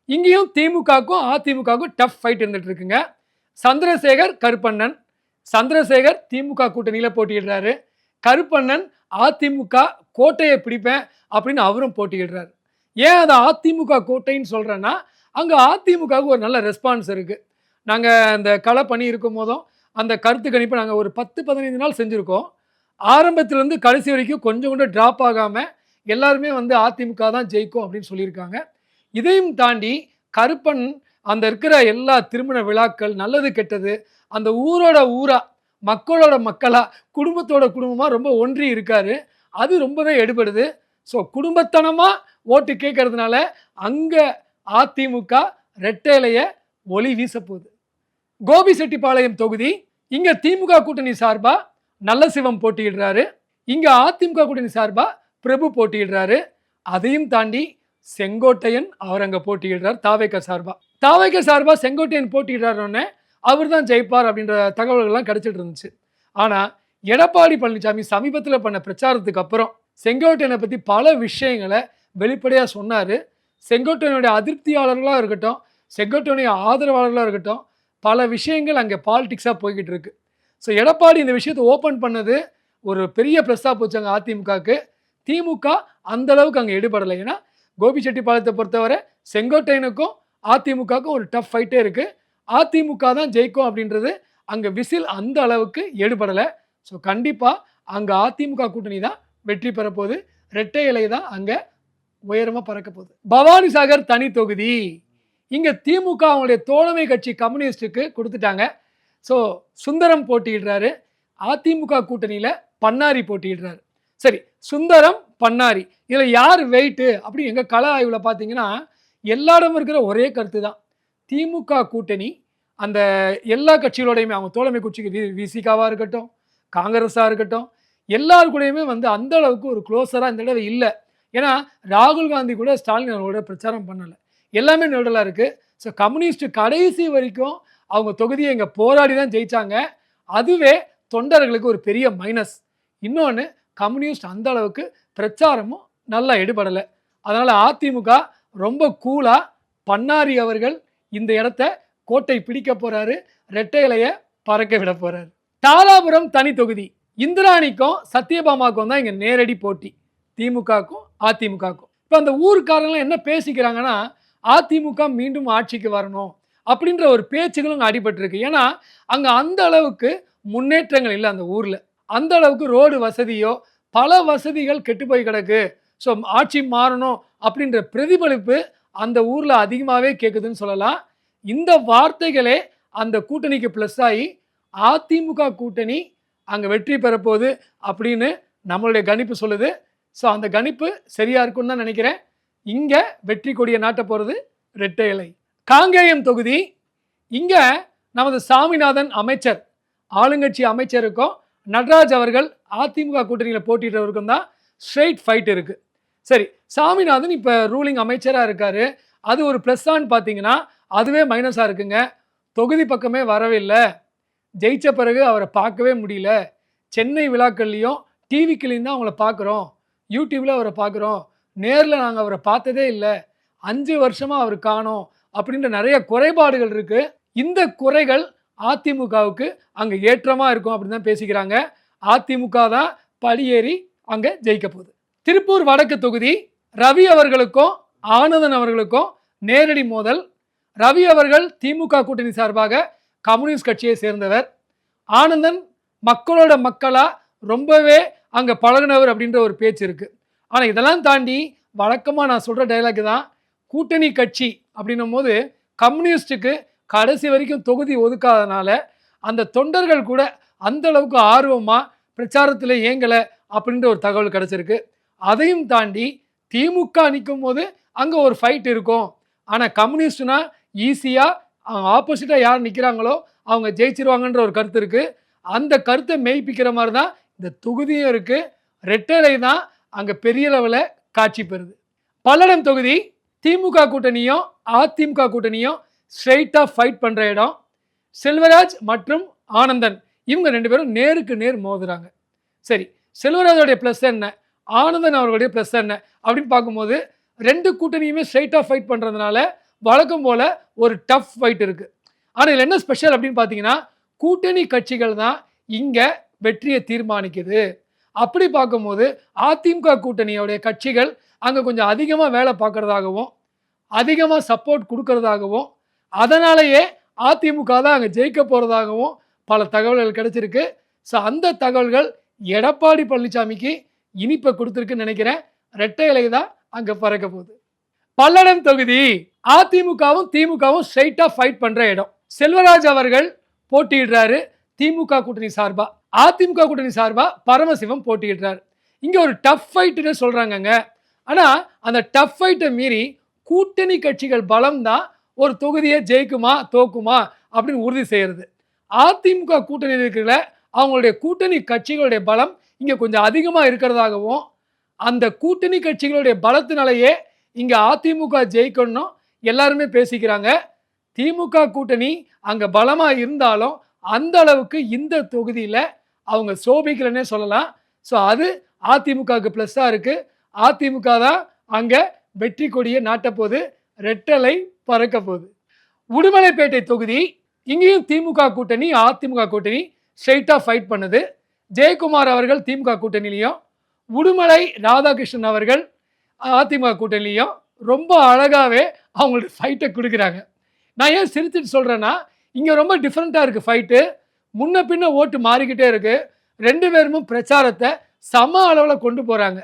இங்கேயும் திமுகவுக்கும் அதிமுகவுக்கும் டஃப் ஃபைட் இருந்துட்டு இருக்குங்க. சந்திரசேகர் கருப்பண்ணன், சந்திரசேகர் திமுக கூட்டணியில் போட்டியிடுறாரு. கருப்பண்ணன் அதிமுக கோட்டையை பிடிப்பேன் அப்படின்னு அவரும் போட்டியிடுறாரு. ஏன் அதை அதிமுக கோட்டைன்னு சொல்கிறேன்னா, அங்கே அதிமுகவுக்கு ஒரு நல்ல ரெஸ்பான்ஸ் இருக்குது. நாங்கள் அந்த களப்பணி இருக்கும் போதும் அந்த கருத்து கணிப்பை நாங்கள் ஒரு 10-15 நாள் செஞ்சுருக்கோம். ஆரம்பத்திலேருந்து கடைசி வரைக்கும் கொஞ்சம் கூட ட்ராப் ஆகாமல் எல்லாருமே வந்து அதிமுக தான் ஜெயிக்கும் அப்படின்னு சொல்லியிருக்காங்க. இதையும் தாண்டி கருப்பன் அந்த இருக்கிற எல்லா திருமண விழாக்கள், நல்லது கெட்டது, அந்த ஊரோட ஊரா, மக்களோட மக்களாக, குடும்பத்தோட குடும்பமாக ரொம்ப ஒன்றி இருக்காரு. அது ரொம்பவே எடுபடுது. ஸோ குடும்பத்தனமாக ஓட்டு கேட்கறதுனால அங்கே அதிமுக ரெட்டைலையை ஒளி வீச போகுது. கோபிசெட்டிப்பாளையம் தொகுதி, இங்கே திமுக கூட்டணி சார்பாக நல்ல சிவம் போட்டியிடுறாரு. இங்கே அதிமுக கூட்டணி சார்பாக பிரபு போட்டியிடுறாரு. அதையும் தாண்டி செங்கோட்டையன் அவர் அங்கே போட்டியிடுறார் தாவேக சார்பாக. தாவேக சார்பாக செங்கோட்டையன் போட்டியிடுறாருன்னே அவர் தான் ஜெயிப்பார் அப்படின்ற தகவல்கள்லாம் கிடைச்சிட்டு இருந்துச்சு. ஆனால் எடப்பாடி பழனிசாமி சமீபத்தில் பண்ண பிரச்சாரத்துக்கு அப்புறம் செங்கோட்டையனை பற்றி பல விஷயங்களை வெளிப்படையாக சொன்னார். செங்கோட்டையனுடைய அதிருப்தியாளர்களாக இருக்கட்டும், செங்கோட்டையனுடைய ஆதரவாளர்களாக இருக்கட்டும், பல விஷயங்கள் அங்கே பாலிடிக்ஸாக போய்கிட்டு இருக்கு. ஸோ எடப்பாடி இந்த விஷயத்தை ஓப்பன் பண்ணது ஒரு பெரிய ப்ளஸ்ஸாக போச்சு அங்கே அதிமுகவுக்கு. திமுக அந்த அளவுக்கு அங்கே எடுபடலை. ஏன்னா கோபிச்செட்டிப்பாளையத்தை பொறுத்தவரை செங்கோட்டையனுக்கும் அதிமுகவுக்கும் ஒரு டஃப் ஃபைட்டே இருக்குது. அதிமுக தான் ஜெயிக்கும் அப்படின்றது அங்கே விசில் அந்த அளவுக்கு எடுபடலை. ஸோ கண்டிப்பாக அங்கே அதிமுக கூட்டணி தான் வெற்றி பெறப்போகுது. ரெட்டை இலை தான் அங்கே உயரமாக பறக்க போகுது. பவானிசாகர் தனி தொகுதி, இங்கே திமுக அவங்களுடைய தோழமை கட்சி கம்யூனிஸ்டுக்கு கொடுத்துட்டாங்க. ஸோ சுந்தரம் போட்டியிடுறாரு. அதிமுக கூட்டணியில் பன்னாரி போட்டியிடுறாரு. சரி, சுந்தரம் பன்னாரி இதில் யார் வெயிட்டு அப்படி எங்கள் கள ஆய்வில் பார்த்தீங்கன்னா எல்லா இடமும் இருக்கிற ஒரே கருத்து தான். திமுக கூட்டணி அந்த எல்லா கட்சிகளோடையுமே, அவங்க தோழமை கட்சிக்கு விசிகாவாக இருக்கட்டும், காங்கிரஸாக இருக்கட்டும், எல்லாரு கூடயுமே வந்து அந்த அளவுக்கு ஒரு க்ளோஸராக இந்த தடவை இல்லை. ஏன்னா ராகுல் காந்தி கூட ஸ்டாலின் அவர்களோட பிரச்சாரம் பண்ணலை, எல்லாமே நெருடலாக இருக்குது. ஸோ கம்யூனிஸ்ட் கடைசி வரைக்கும் அவங்க தொகுதியை இங்கே போராடி தான் ஜெயித்தாங்க. அதுவே தொண்டர்களுக்கு ஒரு பெரிய மைனஸ். இன்னொன்று, கம்யூனிஸ்ட் அந்த அளவுக்கு பிரச்சாரமும் நல்லா எடுபடலை. அதனால் அதிமுக ரொம்ப கூலாக பன்னாரி அவர்கள் இந்த இடத்த கோட்டை பிடிக்க போகிறாரு, ரெட்டை இலையை பறக்க விட போகிறாரு. தாராபுரம் தனி தொகுதி, இந்திராணிக்கும் சத்யபாமாவுக்கும் தான் இங்கே நேரடி போட்டி, திமுகவுக்கும் அதிமுகவுக்கும். இப்போ அந்த ஊருக்காரங்களாம் என்ன பேசிக்கிறாங்கன்னா, அதிமுக மீண்டும் ஆட்சிக்கு வரணும் அப்படின்ற ஒரு பேச்சுகளும் அங்கே அடிபட்டிருக்கு. ஏன்னா அங்கே அந்த அளவுக்கு முன்னேற்றங்கள் இல்லை. அந்த ஊரில் அந்த அளவுக்கு ரோடு வசதியோ பல வசதிகள் கெட்டு போய் கிடக்கு. ஸோ ஆட்சி மாறணும் அப்படின்ற பிரதிபலிப்பு அந்த ஊரில் அதிகமாகவே கேட்குதுன்னு சொல்லலாம். இந்த வார்த்தைகளே அந்த கூட்டணிக்கு ப்ளஸ் ஆகி அதிமுக கூட்டணி அங்கே வெற்றி பெறப்போகுது அப்படின்னு நம்மளுடைய கணிப்பு சொல்லுது. ஸோ அந்த கணிப்பு சரியாக இருக்குன்னு தான் நினைக்கிறேன். இங்கே வெற்றி கொடியை நாட்ட போகிறது ரெட்டை இலை. காங்கேயம் தொகுதி, இங்கே நமது சாமிநாதன் அமைச்சர், ஆளுங்கட்சி அமைச்சருக்கும் நடராஜ் அவர்கள் அதிமுக கூட்டணியில் போட்டியிட்டவருக்கும் தான் ஸ்ட்ரெயிட் ஃபைட் இருக்குது. சரி, சாமிநாதன் இப்போ ரூலிங் அமைச்சராக இருக்கார். அது ஒரு ப்ளஸ்ஸான்னு பார்த்தீங்கன்னா அதுவே மைனஸாக இருக்குங்க. தொகுதி பக்கமே வரவே இல்லை. ஜெயித்த பிறகு அவரை பார்க்கவே முடியல. சென்னை விழாக்கள்லையும் டிவிக்குள்ளேயும் தான் அவங்கள பார்க்குறோம், யூடியூப்பில் அவரை பார்க்குறோம், நேரில் நாங்கள் அவரை பார்த்ததே இல்லை, 5 வருஷமாக அவர் காணோம் அப்படின்ற நிறைய குறைபாடுகள் இருக்குது. இந்த குறைகள் அதிமுகவுக்கு அங்கே ஏற்றமாக இருக்கும் அப்படின்னு தான் பேசிக்கிறாங்க. அதிமுக தான் படியேறி அங்கே ஜெயிக்க போகுது. திருப்பூர் வடக்கு தொகுதி, ரவி அவர்களுக்கும் ஆனந்தன் அவர்களுக்கும் நேரடி மோதல். ரவி அவர்கள் திமுக கூட்டணி சார்பாக கம்யூனிஸ்ட் கட்சியை சேர்ந்தவர். ஆனந்தன் மக்களோட மக்களாக ரொம்பவே அங்கே பழகினவர் அப்படின்ற ஒரு பேச்சு இருக்குது. ஆனால் இதெல்லாம் தாண்டி வழக்கமாக நான் சொல்கிற டைலாக் தான், கூட்டணி கட்சி அப்படின்னும் போது கம்யூனிஸ்ட்டுக்கு கடைசி வரைக்கும் தொகுதி ஒதுக்காதனால அந்த தொண்டர்கள் கூட அந்த அளவுக்கு ஆர்வமாக பிரச்சாரத்தில் இயங்கலை அப்படின்ற ஒரு தகவல் கிடச்சிருக்கு. அதையும் தாண்டி திமுக நிற்கும் போது அங்கே ஒரு ஃபைட் இருக்கும். ஆனால் கம்யூனிஸ்ட்னா ஈஸியாக ஆப்போசிட்டாக யார் நிற்கிறாங்களோ அவங்க ஜெயிச்சிருவாங்கன்ற ஒரு கருத்து இருக்குது. அந்த கருத்தை மெய்ப்பிக்கிற மாதிரி தான் இந்த தொகுதியும் இருக்குது. ரெட்டலை தான் அங்கே பெரிய லெவலில் காட்சி பெறுது. பல்லடம் தொகுதி திமுக கூட்டணியும் அதிமுக கூட்டணியும் ஸ்ட்ரெயிட்டாக ஃபைட் பண்ணுற இடம். செல்வராஜ் மற்றும் ஆனந்தன் இவங்க 2 பேரும் நேருக்கு நேர் மோதுறாங்க. சரி, செல்வராஜோடைய ப்ளஸ் என்ன, ஆனந்தன் அவர்களுடைய ப்ளஸ் என்ன அப்படின்னு பார்க்கும்போது 2 கூட்டணியுமே ஸ்ட்ரெயிட்டாக ஃபைட் பண்ணுறதுனால வழக்கம் போல் ஒரு டஃப் ஃபைட் இருக்குது. ஆனால் இதில் என்ன ஸ்பெஷல் அப்படின்னு பார்த்தீங்கன்னா, கூட்டணி கட்சிகள் தான் இங்கே வெற்றியை தீர்மானிக்குது. அப்படி பார்க்கும்போது அதிமுக கூட்டணியோடைய கட்சிகள் அங்கே கொஞ்சம் அதிகமாக வேலை பார்க்குறதாகவும் அதிகமாக சப்போர்ட் கொடுக்கறதாகவும் அதனாலேயே அதிமுக தான் அங்கே ஜெயிக்க போகிறதாகவும் பல தகவல்கள் கிடைச்சிருக்கு. ஸோ அந்த தகவல்கள் எடப்பாடி பழனிசாமிக்கு இனிப்பை கொடுத்துருக்குன்னு நினைக்கிறேன். ரெட்டை இலை தான் அங்கே பறக்க போகுது. பல்லடம் தொகுதி அதிமுகவும் திமுகவும் ஸ்ட்ரெயிட்டாக ஃபைட் பண்ணுற இடம். செல்வராஜ் அவர்கள் போட்டியிடுறாரு திமுக கூட்டணி சார்பா, அதிமுக கூட்டணி சார்பா பரமசிவம் போட்டியிடுறாரு. இங்கே ஒரு டஃப் ஃபைட்டுன்னு சொல்கிறாங்கங்க. ஆனால் அந்த டஃப் ஃபைட்டை மீறி கூட்டணி கட்சிகள் பலம் தான் ஒரு தொகுதியை ஜெயிக்குமா தோக்குமா அப்படின்னு உறுதி செய்கிறது. அதிமுக கூட்டணி இருக்கிற அவங்களுடைய கூட்டணி கட்சிகளுடைய பலம் இங்கே கொஞ்சம் அதிகமாக இருக்கிறதாகவும் அந்த கூட்டணி கட்சிகளுடைய பலத்தினாலேயே இங்கே அதிமுக ஜெயிக்கணும் எல்லாருமே பேசிக்கிறாங்க. திமுக கூட்டணி அங்கே பலமாக இருந்தாலும் அந்த அளவுக்கு இந்த தொகுதியில் அவங்க சோபிக்கலன்னே சொல்லலாம். ஸோ அது அதிமுகவுக்கு ப்ளஸ்ஸாக இருக்குது. அதிமுக தான் அங்கே வெற்றி கொடியை நாட்டப்போகுது, ரெட்டலை பறக்க போகுது. உடுமலைப்பேட்டை தொகுதி இங்கேயும் திமுக கூட்டணி அதிமுக கூட்டணி ஸ்ட்ரெயிட்டாக ஃபைட் பண்ணுது. ஜெயக்குமார் அவர்கள் திமுக கூட்டணிலையும் உடுமலை ராதாகிருஷ்ணன் அவர்கள் அதிமுக கூட்டணிலையும் ரொம்ப அழகாகவே அவங்களோட ஃபைட்டை கொடுக்குறாங்க. நான் ஏன் சிரிச்சுட்டு சொல்கிறேன்னா, இங்கே ரொம்ப டிஃப்ரெண்ட்டாக இருக்குது ஃபைட்டு. முன்ன பின்ன ஓட்டு மாறிக்கிட்டே இருக்குது. 2 பேரும் பிரச்சாரத்தை சம அளவில் கொண்டு போகிறாங்க.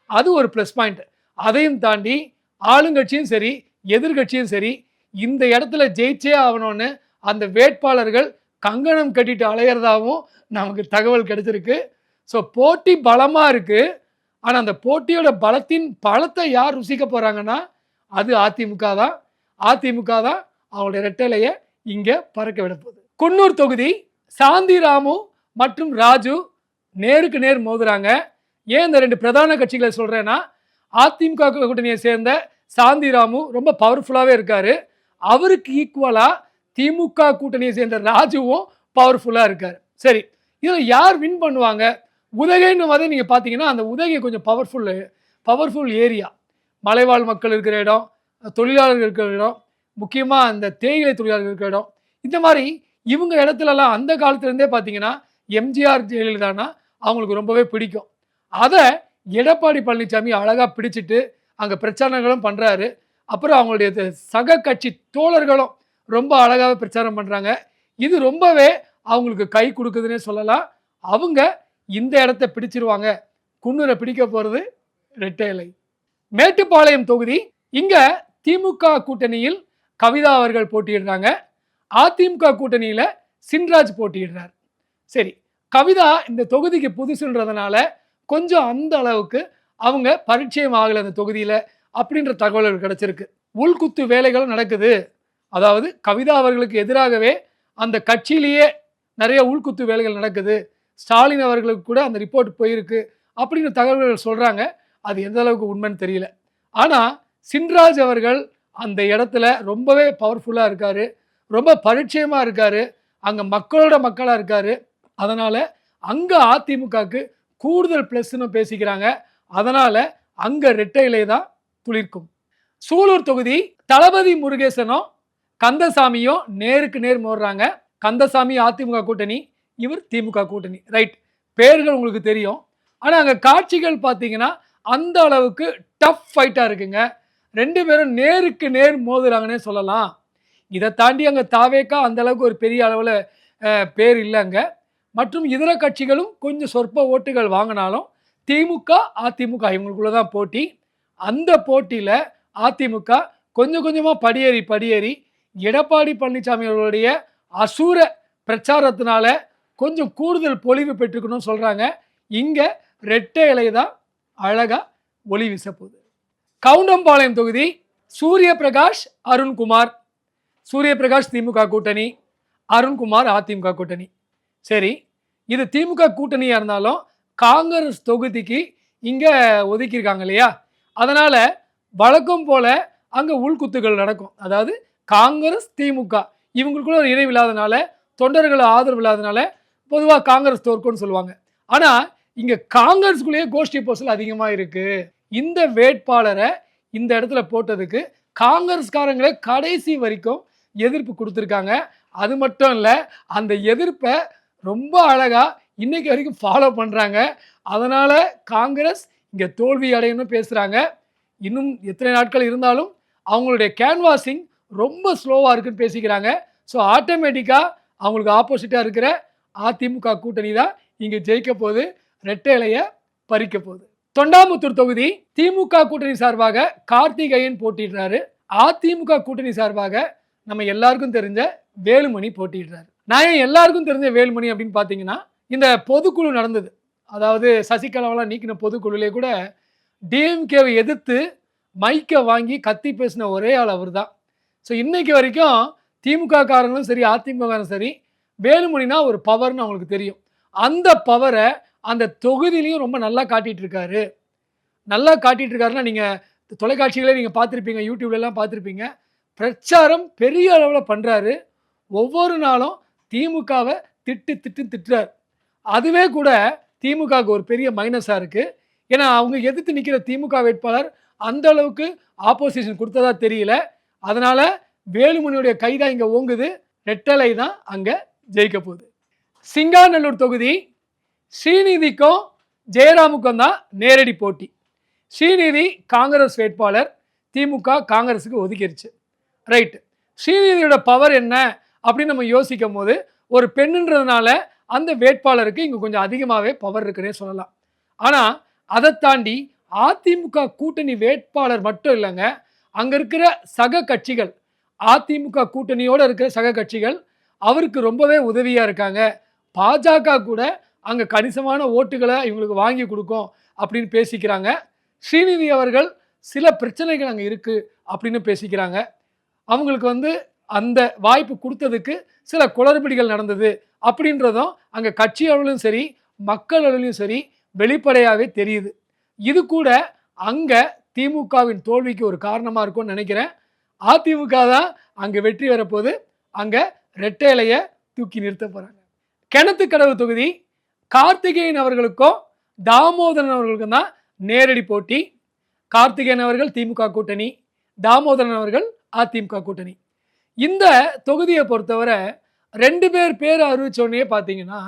அது ஒரு ப்ளஸ் பாயிண்ட். அதையும் தாண்டி ஆளுங்கட்சியும் சரி எதிர்கட்சியும் சரி இந்த இடத்துல ஜெயிச்சே ஆகணும்னு அந்த வேட்பாளர்கள் கங்கணம் கட்டிட்டு அலையிறதாகவும் நமக்கு தகவல் கிடைச்சிருக்கு. ஸோ போட்டி பலமாக இருக்குது. ஆனால் அந்த போட்டியோட பலத்தின் பலத்தை யார் ருசிக்க போகிறாங்கன்னா அது அதிமுக தான். அதிமுக தான் அவங்களுடைய ரெட்டலையை இங்கே பறக்க விட போகுது. குன்னூர் தொகுதி சாந்தி ராமு மற்றும் ராஜு நேருக்கு நேர் மோதுறாங்க. ஏன் இந்த 2 பிரதான கட்சிகளை சொல்கிறேன்னா, அதிமுக கூட்டணியை சேர்ந்த சாந்தி ராமு ரொம்ப பவர்ஃபுல்லாகவே இருக்கார். அவருக்கு ஈக்குவலாக திமுக கூட்டணியை சேர்ந்த ராஜுவும் பவர்ஃபுல்லாக இருக்கார். சரி, இதில் யார் வின் பண்ணுவாங்க? உதகைன்னு வந்து நீங்கள் பார்த்தீங்கன்னா அந்த உதகை கொஞ்சம் பவர்ஃபுல் ஏரியா. மலைவாழ் மக்கள் இருக்கிற இடம், தொழிலாளர்கள் இருக்கிற இடம், முக்கியமாக அந்த தேயிலை தொழிலாளர்கள் இருக்கிற இடம். இந்த மாதிரி இவங்க இடத்துலலாம் அந்த காலத்துலேருந்தே பார்த்தீங்கன்னா எம்ஜிஆர் ஜெயலலிதானா அவங்களுக்கு ரொம்பவே பிடிக்கும். அதை எடப்பாடி பழனிசாமி அழகாக பிடிச்சிட்டு அங்கே பிரச்சாரங்களும் பண்ணுறாரு. அப்புறம் அவங்களுடைய சக கட்சி தோழர்களும் ரொம்ப அழகாக பிரச்சாரம் பண்ணுறாங்க. இது ரொம்பவே அவங்களுக்கு கை கொடுக்குதுன்னே சொல்லலாம். அவங்க இந்த இடத்த பிடிச்சிருவாங்க. குன்னூரை பிடிக்க போகிறது ரெட்டை இலை. மேட்டுப்பாளையம் தொகுதி இங்கே திமுக கூட்டணியில் கவிதா அவர்கள் போட்டியிடுறாங்க. அதிமுக கூட்டணியில் சின்ராஜ் போட்டியிடுறார். சரி, கவிதா இந்த தொகுதிக்கு புதுசுன்றதுனால கொஞ்சம் அந்த அளவுக்கு அவங்க பரிச்சயம் ஆகலை அந்த தொகுதியில் அப்படின்ற தகவல்கள் கிடைச்சிருக்கு. உள்குத்து வேலைகளும் நடக்குது. அதாவது கவிதா அவர்களுக்கு எதிராகவே அந்த கட்சியிலேயே நிறைய உள்குத்து வேலைகள் நடக்குது. ஸ்டாலின் அவர்களுக்கு கூட அந்த ரிப்போர்ட் போயிருக்கு அப்படிங்கிற தகவல்கள் சொல்கிறாங்க. அது எந்த அளவுக்கு உண்மைன்னு தெரியல. ஆனால் சின்ராஜ் அவர்கள் அந்த இடத்துல ரொம்பவே பவர்ஃபுல்லாக இருக்கார், ரொம்ப பரிச்சயமாக இருக்கார், அங்கே மக்களோட மக்களாக இருக்கார். அதனால் அங்கே அதிமுகவுக்கு கூடுதல் ப்ளஸ்ன்னு பேசிக்கிறாங்க. அதனால் அங்கே ரெட்டை இலை தான் துளிர்க்கும். சூலூர் தொகுதி தளபதி முருகேசனும் கந்தசாமியும் நேருக்கு நேர் மோதுறாங்க. கந்தசாமி அதிமுக கூட்டணி, இவர் திமுக கூட்டணி. ரைட், பேர்கள் உங்களுக்கு தெரியும். ஆனால் அங்கே காட்சிகள் பார்த்தீங்கன்னா அந்த அளவுக்கு டஃப் ஃபைட்டாக இருக்குங்க. 2 பேரும் நேருக்கு நேர் மோதுறாங்கன்னே சொல்லலாம். இதை தாண்டி அங்கே தாவேக்கா அந்த அளவுக்கு ஒரு பெரிய அளவில் பேர் இல்லைங்க. மற்றும் இதர கட்சிகளும் கொஞ்சம் சொற்ப ஓட்டுகள் வாங்கினாலும் திமுக அதிமுக இவங்களுக்குள்ள தான் போட்டி. அந்த போட்டியில் அதிமுக கொஞ்சம் கொஞ்சமாக படியேறி எடப்பாடி பழனிசாமி அவர்களுடைய அசூர பிரச்சாரத்தினால கொஞ்சம் கூடுதல் பொலிவு பெற்றுக்கணும்னு சொல்கிறாங்க. இங்கே ரெட்டை இலை தான் அழகாக ஒளி வீச போகுது. கவுண்டம்பாளையம் தொகுதி சூரிய பிரகாஷ் அருண்குமார். சூரிய பிரகாஷ் திமுக கூட்டணி, அருண்குமார் அதிமுக கூட்டணி. சரி, இது திமுக கூட்டணியாக இருந்தாலும் காங்கிரஸ் தொகுதிக்கு இங்கே ஒதுக்கியிருக்காங்க இல்லையா? அதனால் வழக்கம் போல் அங்கே உள்குத்துகள் நடக்கும். அதாவது காங்கிரஸ் திமுக இவங்களுக்குள்ள ஒரு இணைவு இல்லாதனால, தொண்டர்கள் ஆதரவு இல்லாதனால பொதுவாக காங்கிரஸ் தோற்கும்னு சொல்லுவாங்க. ஆனால் இங்கே காங்கிரஸுக்குள்ளேயே கோஷ்டி பூசல் அதிகமாக இருக்குது. இந்த வேட்பாளரை இந்த இடத்துல போட்டதுக்கு காங்கிரஸ்காரங்களே கடைசி வரைக்கும் எதிர்ப்பு கொடுத்துருக்காங்க. அது மட்டும் இல்லை, அந்த எதிர்ப்பை ரொம்ப அழகாக இன்னைக்கு வரைக்கும் ஃபாலோ பண்ணுறாங்க. அதனால் காங்கிரஸ் இங்கே தோல்வி அடையணும்னு பேசுகிறாங்க. இன்னும் எத்தனை நாட்கள் இருந்தாலும் அவங்களுடைய கேன்வாசிங் ரொம்ப ஸ்லோவாக இருக்குன்னு பேசிக்கிறாங்க. ஸோ ஆட்டோமேட்டிக்காக அவங்களுக்கு ஆப்போசிட்டாக இருக்கிற அதிமுக கூட்டணி தான் இங்கே ஜெயிக்க போகுது, ரெட்டை இலையை பறிக்க போகுது. தொண்டாமுத்தூர் தொகுதி திமுக கூட்டணி சார்பாக கார்த்திகேயன் போட்டிடுறாரு. அதிமுக கூட்டணி சார்பாக நம்ம எல்லாருக்கும் தெரிஞ்ச வேலுமணி போட்டிடுறாரு. நான் ஏன் எல்லாருக்கும் தெரிஞ்ச வேலுமணி அப்படின்னு பார்த்தீங்கன்னா, இந்த பொதுக்குழு நடந்தது, அதாவது சசிகலாவெல்லாம் நீக்கின பொதுக்குழுலே கூட டிஎம்கேவை எதிர்த்து மைக்கை வாங்கி கத்தி பேசின ஒரே ஆள் அவர் தான். ஸோ இன்னைக்கு வரைக்கும் திமுக காரங்களும் சரி அதிமுக சரி வேலுமணினா ஒரு பவர்னு அவங்களுக்கு தெரியும். அந்த பவரை அந்த தொகுதியிலையும் ரொம்ப நல்லா காட்டிகிட்டு இருக்காரு. நல்லா காட்டிகிட்டு இருக்காருன்னா நீங்கள் தொலைக்காட்சிகளே நீங்கள் பார்த்துருப்பீங்க, யூடியூப்லலாம் பார்த்துருப்பீங்க. பிரச்சாரம் பெரிய அளவில் பண்ணுறாரு. ஒவ்வொரு நாளும் திமுகவை திட்டுறார். அதுவே கூட திமுகவுக்கு ஒரு பெரிய மைனஸாக இருக்குது. ஏன்னா அவங்க எதிர்த்து நிற்கிற திமுக வேட்பாளர் அந்த அளவுக்கு ஆப்போசிஷன் கொடுத்ததா தெரியல. அதனால் வேலுமணியுடைய கைதான் இங்கே ஓங்குது. ரெட்டலை தான் அங்கே ஜெயிக்க போகுது. சிங்காநல்லூர் தொகுதி ஸ்ரீநிதிக்கும் ஜெயராமுக்கும் தான் நேரடி போட்டி. ஸ்ரீநிதி காங்கிரஸ் வேட்பாளர், திமுக காங்கிரஸுக்கு ஒதுக்கிடுச்சு. ரைட்டு, ஸ்ரீநிதியோட பவர் என்ன அப்படின்னு நம்ம யோசிக்கும் போது ஒரு பெண்ணுன்றதுனால அந்த வேட்பாளருக்கு இங்கே கொஞ்சம் அதிகமாகவே பவர் இருக்குன்னே சொல்லலாம். ஆனால் அதை தாண்டி அதிமுக கூட்டணி வேட்பாளர் மட்டும் இல்லைங்க, அங்கே இருக்கிற சக கட்சிகள், அதிமுக கூட்டணியோடு இருக்கிற சக கட்சிகள் அவருக்கு ரொம்பவே உதவியாக இருக்காங்க. பாஜக கூட அங்கே கணிசமான ஓட்டுகளை இவங்களுக்கு வாங்கி கொடுக்கும் அப்படின்னு பேசிக்கிறாங்க. ஸ்ரீநிதி அவர்கள் சில பிரச்சனைகள் அங்கே இருக்குது அப்படின்னு பேசிக்கிறாங்க. அவங்களுக்கு அந்த வாய்ப்பு கொடுத்ததுக்கு சில குளறுபடிகள் நடந்தது அப்படின்றதும் அங்கே கட்சி அளவிலும் சரி மக்கள் அளவிலும் சரி வெளிப்படையாகவே தெரியுது. இது கூட அங்கே திமுகவின் தோல்விக்கு ஒரு காரணமாக இருக்கும்னு நினைக்கிறேன். அதிமுக தான் அங்கே வெற்றி வரப்போது, அங்கே ரெட்டை இலையை தூக்கி நிறுத்த போகிறாங்க. கிணத்துக்கடவு தொகுதி கார்த்திகேயன் அவர்களுக்கும் தாமோதரன் அவர்களுக்கும் தான் நேரடி போட்டி. கார்த்திகேயன் அவர்கள் திமுக கூட்டணி, தாமோதரன் அவர்கள் அதிமுக கூட்டணி. இந்த தொகுதியை பொறுத்தவரை ரெண்டு பேர் அறிவிச்சோடனே பார்த்தீங்கன்னா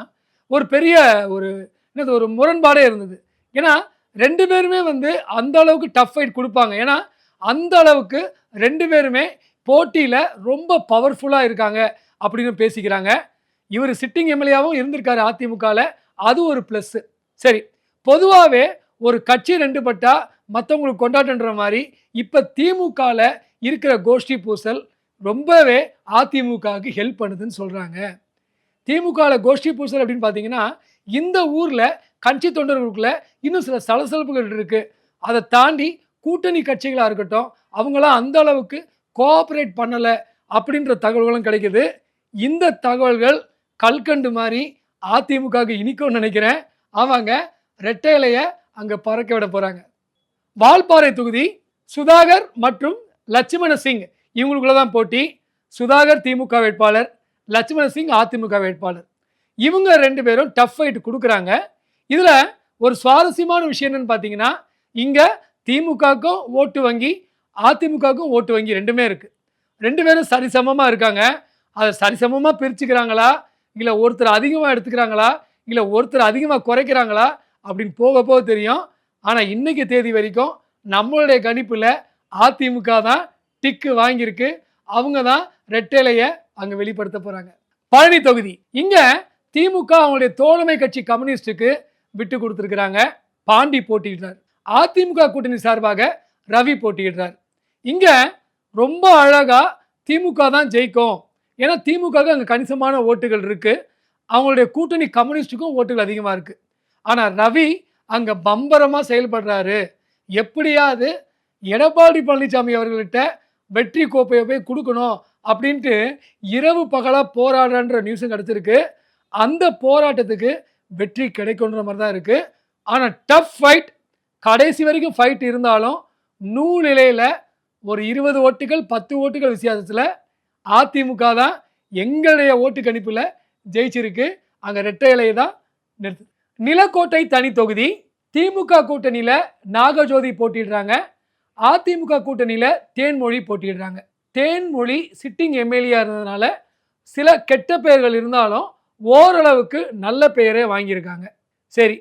ஒரு பெரிய ஒரு முரண்பாடே இருந்தது. ஏன்னா ரெண்டு பேருமே அந்த அளவுக்கு டஃப் ஃபைட் கொடுப்பாங்க. ஏன்னா அந்த அளவுக்கு ரெண்டு பேருமே போட்டியில் ரொம்ப பவர்ஃபுல்லாக இருக்காங்க அப்படின்னு பேசிக்கிறாங்க. இவர் சிட்டிங் எம்எல்ஏவும் இருந்திருக்காரு அதிமுகவில், அது ஒரு ப்ளஸ்ஸு. சரி, பொதுவாகவே ஒரு கட்சி ரெண்டு பட்டா மற்றவங்களுக்கு கொண்டாட்டன்ற மாதிரி இப்போ திமுகவில் இருக்கிற கோஷ்டி பூசல் ரொம்பவே அதிமுகவுக்கு ஹெல்ப் பண்ணுதுன்னு சொல்கிறாங்க. திமுகவில் கோஷ்டி பூசல் அப்படின்னு பார்த்தீங்கன்னா இந்த ஊரில் கட்சி தொண்டர்களுக்குள்ள இன்னும் சில சலசலப்புகள் இருக்குது. அதை தாண்டி கூட்டணி கட்சிகளாக இருக்கட்டும், அவங்களாம் அந்த அளவுக்கு கோஆப்ரேட் பண்ணலை அப்படின்ற தகவல்களும் கிடைக்குது. இந்த தகவல்கள் கல்கண்டு மாதிரி அதிமுகவுக்கு இனிக்கும்னு நினைக்கிறேன். அவங்க ரெட்டை இலையை அங்கே பறக்க விட போகிறாங்க. வால்பாறை தொகுதி சுதாகர் மற்றும் லட்சுமண சிங் இவங்களுக்குள்ள தான் போட்டி. சுதாகர் திமுக வேட்பாளர், லட்சுமண சிங் அதிமுக வேட்பாளர். இவங்க ரெண்டு பேரும் டஃப் ஃபைட் கொடுக்குறாங்க. இதில் ஒரு சுவாரஸ்யமான விஷயம் என்னன்னு பார்த்தீங்கன்னா, இங்கே திமுகவுக்கும் ஓட்டு வங்கி அதிமுகவுக்கும் ஓட்டு வங்கி ரெண்டுமே இருக்குது. ரெண்டு பேரும் சரிசமமாக இருக்காங்க. அதை சரிசமமாக பிரிச்சுக்கிறாங்களா, இல்லை ஒருத்தர் அதிகமாக எடுத்துக்கிறாங்களா, இல்லை ஒருத்தர் அதிகமாக குறைக்கிறாங்களா அப்படின்னு போக தெரியும். ஆனால் இன்னைக்கு தேதி வரைக்கும் நம்மளுடைய கணிப்பில் அதிமுக தான் டிக்கு வாங்கியிருக்கு. அவங்க தான் ரெட்டைலையை அங்கே வெளிப்படுத்த போகிறாங்க. பழனி தொகுதி இங்கே திமுக அவங்களுடைய தோழமை கட்சி கம்யூனிஸ்டுக்கு விட்டு கொடுத்துருக்குறாங்க. பாண்டி போட்டியிடுறார். அதிமுக கூட்டணி சார்பாக ரவி போட்டியிடுறார். இங்கே ரொம்ப அழகாக திமுக தான் ஜெயிக்கும், ஏன்னா திமுகவுக்கு அங்கே கணிசமான ஓட்டுகள் இருக்குது. அவங்களுடைய கூட்டணி கம்யூனிஸ்ட்டுக்கும் ஓட்டுகள் அதிகமாக இருக்குது. ஆனால் ரவி அங்கே பம்பரமாக செயல்படுறாரு. எப்படியாவது எடப்பாடி பழனிசாமி அவர்கள்ட்ட வெற்றி கோப்பையை போய் கொடுக்கணும் அப்படின்ட்டு இரவு பகலாக போராடுற நியூஸும் கிடச்சிருக்கு. அந்த போராட்டத்துக்கு வெற்றி கிடைக்குன்ற மாதிரி தான் இருக்குது. ஆனால் டஃப் ஃபைட், கடைசி வரைக்கும் ஃபைட் இருந்தாலும் நூலிலையில் ஒரு 20 ஓட்டுகள் 10 ஓட்டுகள் வித்தியாசத்தில் அதிமுக தான் எங்களுடைய ஓட்டு கணிப்பில் ஜெயிச்சிருக்கு. அங்கே ரெட்டை இலையை தான் நிறுத்து. நிலக்கோட்டை தனி தொகுதி திமுக கூட்டணியில் நாகஜோதி போட்டிடுறாங்க. அதிமுக கூட்டணியில் தேன்மொழி போட்டிடுறாங்க. தேன்மொழி சிட்டிங் எம்எல்ஏ இருந்ததுனால சில கெட்ட பெயர்கள் இருந்தாலும் ஓரளவுக்கு நல்ல பெயரே வாங்கியிருக்காங்க. சரி,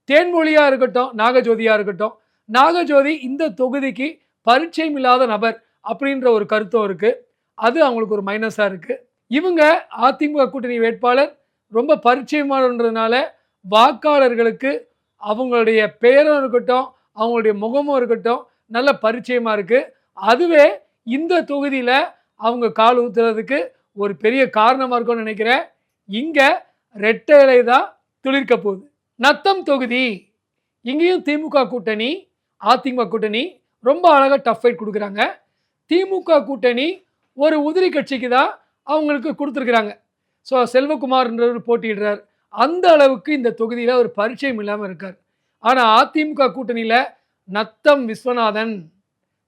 தேன்மொழியாக இருக்கட்டும், நாகஜோதியாக இருக்கட்டும், நாகஜோதி இந்த தொகுதிக்கு பரிச்சயம் இல்லாத நபர் அப்படின்ற ஒரு கருத்தும் இருக்குது. அது அவங்களுக்கு ஒரு மைனஸாக இருக்குது. இவங்க அதிமுக கூட்டணி வேட்பாளர் ரொம்ப பரிச்சயமானதுனால வாக்காளர்களுக்கு அவங்களுடைய பெயரும் இருக்கட்டும், அவங்களுடைய முகமும் இருக்கட்டும் நல்ல பரிச்சயமாக இருக்குது. அதுவே இந்த தொகுதியில் அவங்க கால் ஊற்றுறதுக்கு ஒரு பெரிய காரணமாக இருக்கும்னு நினைக்கிறேன். இங்கே ரெட்டை இலை தான் துளிர்க்க போகுது. நத்தம் தொகுதி, இங்கேயும் திமுக கூட்டணி அதிமுக கூட்டணி ரொம்ப அழகாக டஃப் ஃபைட் கொடுக்குறாங்க. திமுக கூட்டணி ஒரு உதிரி கட்சிக்கு தான் அவங்களுக்கு கொடுத்துருக்குறாங்க. ஸோ செல்வகுமார்ன்றவர் போட்டியிடுறார். அந்த அளவுக்கு இந்த தொகுதியில் ஒரு பரிச்சயம் இல்லாமல் இருக்கார். ஆனால் அதிமுக கூட்டணியில் நத்தம் விஸ்வநாதன்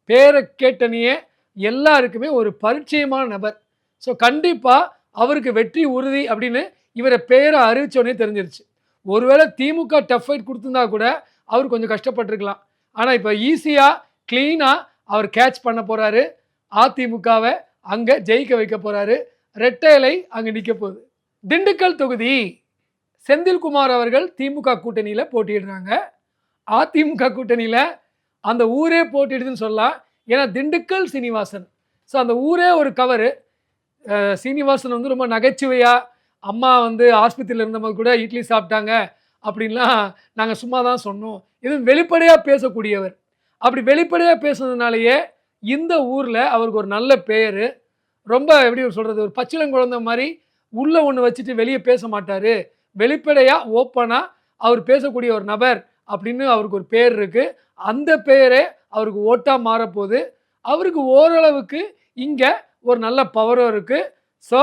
பேரை கேட்டனியே எல்லாருக்குமே ஒரு பரிச்சயமான நபர். ஸோ கண்டிப்பாக அவருக்கு வெற்றி உறுதி அப்படின்னு இவரை பேரை அறிவிச்சோடனே தெரிஞ்சிருச்சு. ஒருவேளை திமுக டஃப் ஃபைட் கொடுத்துருந்தா கூட அவர் கொஞ்சம் கஷ்டப்பட்டிருக்கலாம். ஆனால் இப்போ ஈஸியாக க்ளீனாக அவர் கேட்ச் பண்ண போகிறாரு. அதிமுகவை அங்கே ஜெயிக்க வைக்க போகிறாரு. ரெட்டை இலை அங்கே நிற்க போகுது. திண்டுக்கல் தொகுதி செந்தில்குமார் அவர்கள் திமுக கூட்டணியில் போட்டிடுறாங்க. அதிமுக கூட்டணியில் அந்த ஊரே போட்டிடுதுன்னு சொல்லலாம். ஏன்னா திண்டுக்கல் சீனிவாசன். ஸோ அந்த ஊரே ஒரு கவரு. சீனிவாசன் வந்து ரொம்ப நகைச்சுவையாக அம்மா வந்து ஆஸ்பத்திரியில் இருந்தபோது கூட இட்லி சாப்பிட்டாங்க அப்படின்லாம் நாங்கள் சும்மா தான் சொன்னோம். இதுவும் வெளிப்படையாக பேசக்கூடியவர். அப்படி வெளிப்படையாக பேசுனதுனாலேயே இந்த ஊரில் அவருக்கு ஒரு நல்ல பெயர். ரொம்ப எப்படி சொல்கிறது, ஒரு பச்சிளங்குழந்தை மாதிரி உள்ளே ஒன்று வச்சுட்டு வெளியே பேச மாட்டார். வெளிப்படையாக ஓப்பனாக அவர் பேசக்கூடிய ஒரு நபர் அப்படின்னு அவருக்கு ஒரு பேர் இருக்குது. அந்த பெயரே அவருக்கு ஓட்டாக மாறப்போகுது. அவருக்கு ஓரளவுக்கு இங்கே ஒரு நல்ல பவரும் இருக்குது. ஸோ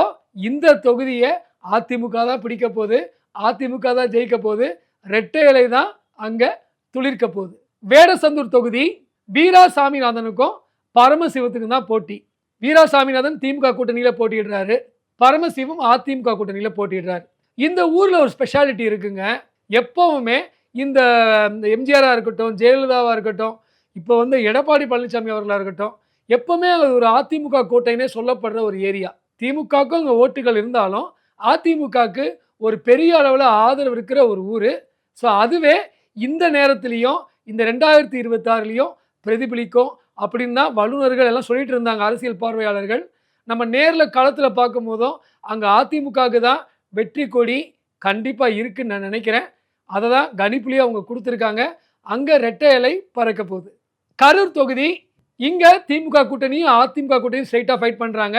இந்த தொகுதியை அதிமுக தான் பிடிக்க போகுது. அதிமுக தான் ஜெயிக்க போகுது. ரெட்டை இலை தான் அங்கே துளிர்க்க போகுது. வேடசந்தூர் தொகுதி வீரா சாமிநாதனுக்கும் பரமசிவத்துக்கும் தான் போட்டி. வீரா சாமிநாதன் திமுக கூட்டணியில் போட்டிடுறாரு. பரமசிவம் அதிமுக கூட்டணியில் போட்டிடுறாரு. இந்த ஊரில் ஒரு ஸ்பெஷாலிட்டி இருக்குங்க. எப்போவுமே இந்த எம்ஜிஆராக இருக்கட்டும், ஜெயலலிதாவாக இருக்கட்டும், இப்போ வந்து எடப்பாடி பழனிசாமி அவர்களாக இருக்கட்டும், எப்போவுமே அது ஒரு அதிமுக கோட்டைன்னே சொல்லப்படுற ஒரு ஏரியா. திமுகவுக்கும் அங்கே ஓட்டுகள் இருந்தாலும் அதிமுகவுக்கு ஒரு பெரிய அளவில் ஆதரவு இருக்கிற ஒரு ஊர். ஸோ அதுவே இந்த நேரத்துலையும் இந்த 2026லையும் பிரதிபலிக்கும் அப்படின்னு தான் வல்லுநர்கள் எல்லாம் சொல்லிட்டு இருந்தாங்க, அரசியல் பார்வையாளர்கள். நம்ம நேரில் களத்தில் பார்க்கும் போதும் அங்கே அதிமுகவுக்கு தான் வெற்றி கொடி கண்டிப்பாக இருக்குன்னு நான் நினைக்கிறேன். அதை தான் கணிப்புலேயே அவங்க கொடுத்துருக்காங்க. அங்கே ரெட்டை இலை பறக்க போகுது. கரூர் தொகுதி, இங்கே திமுக கூட்டணியும் அதிமுக கூட்டணியும் ஸ்ட்ரைட்டாக ஃபைட் பண்ணுறாங்க.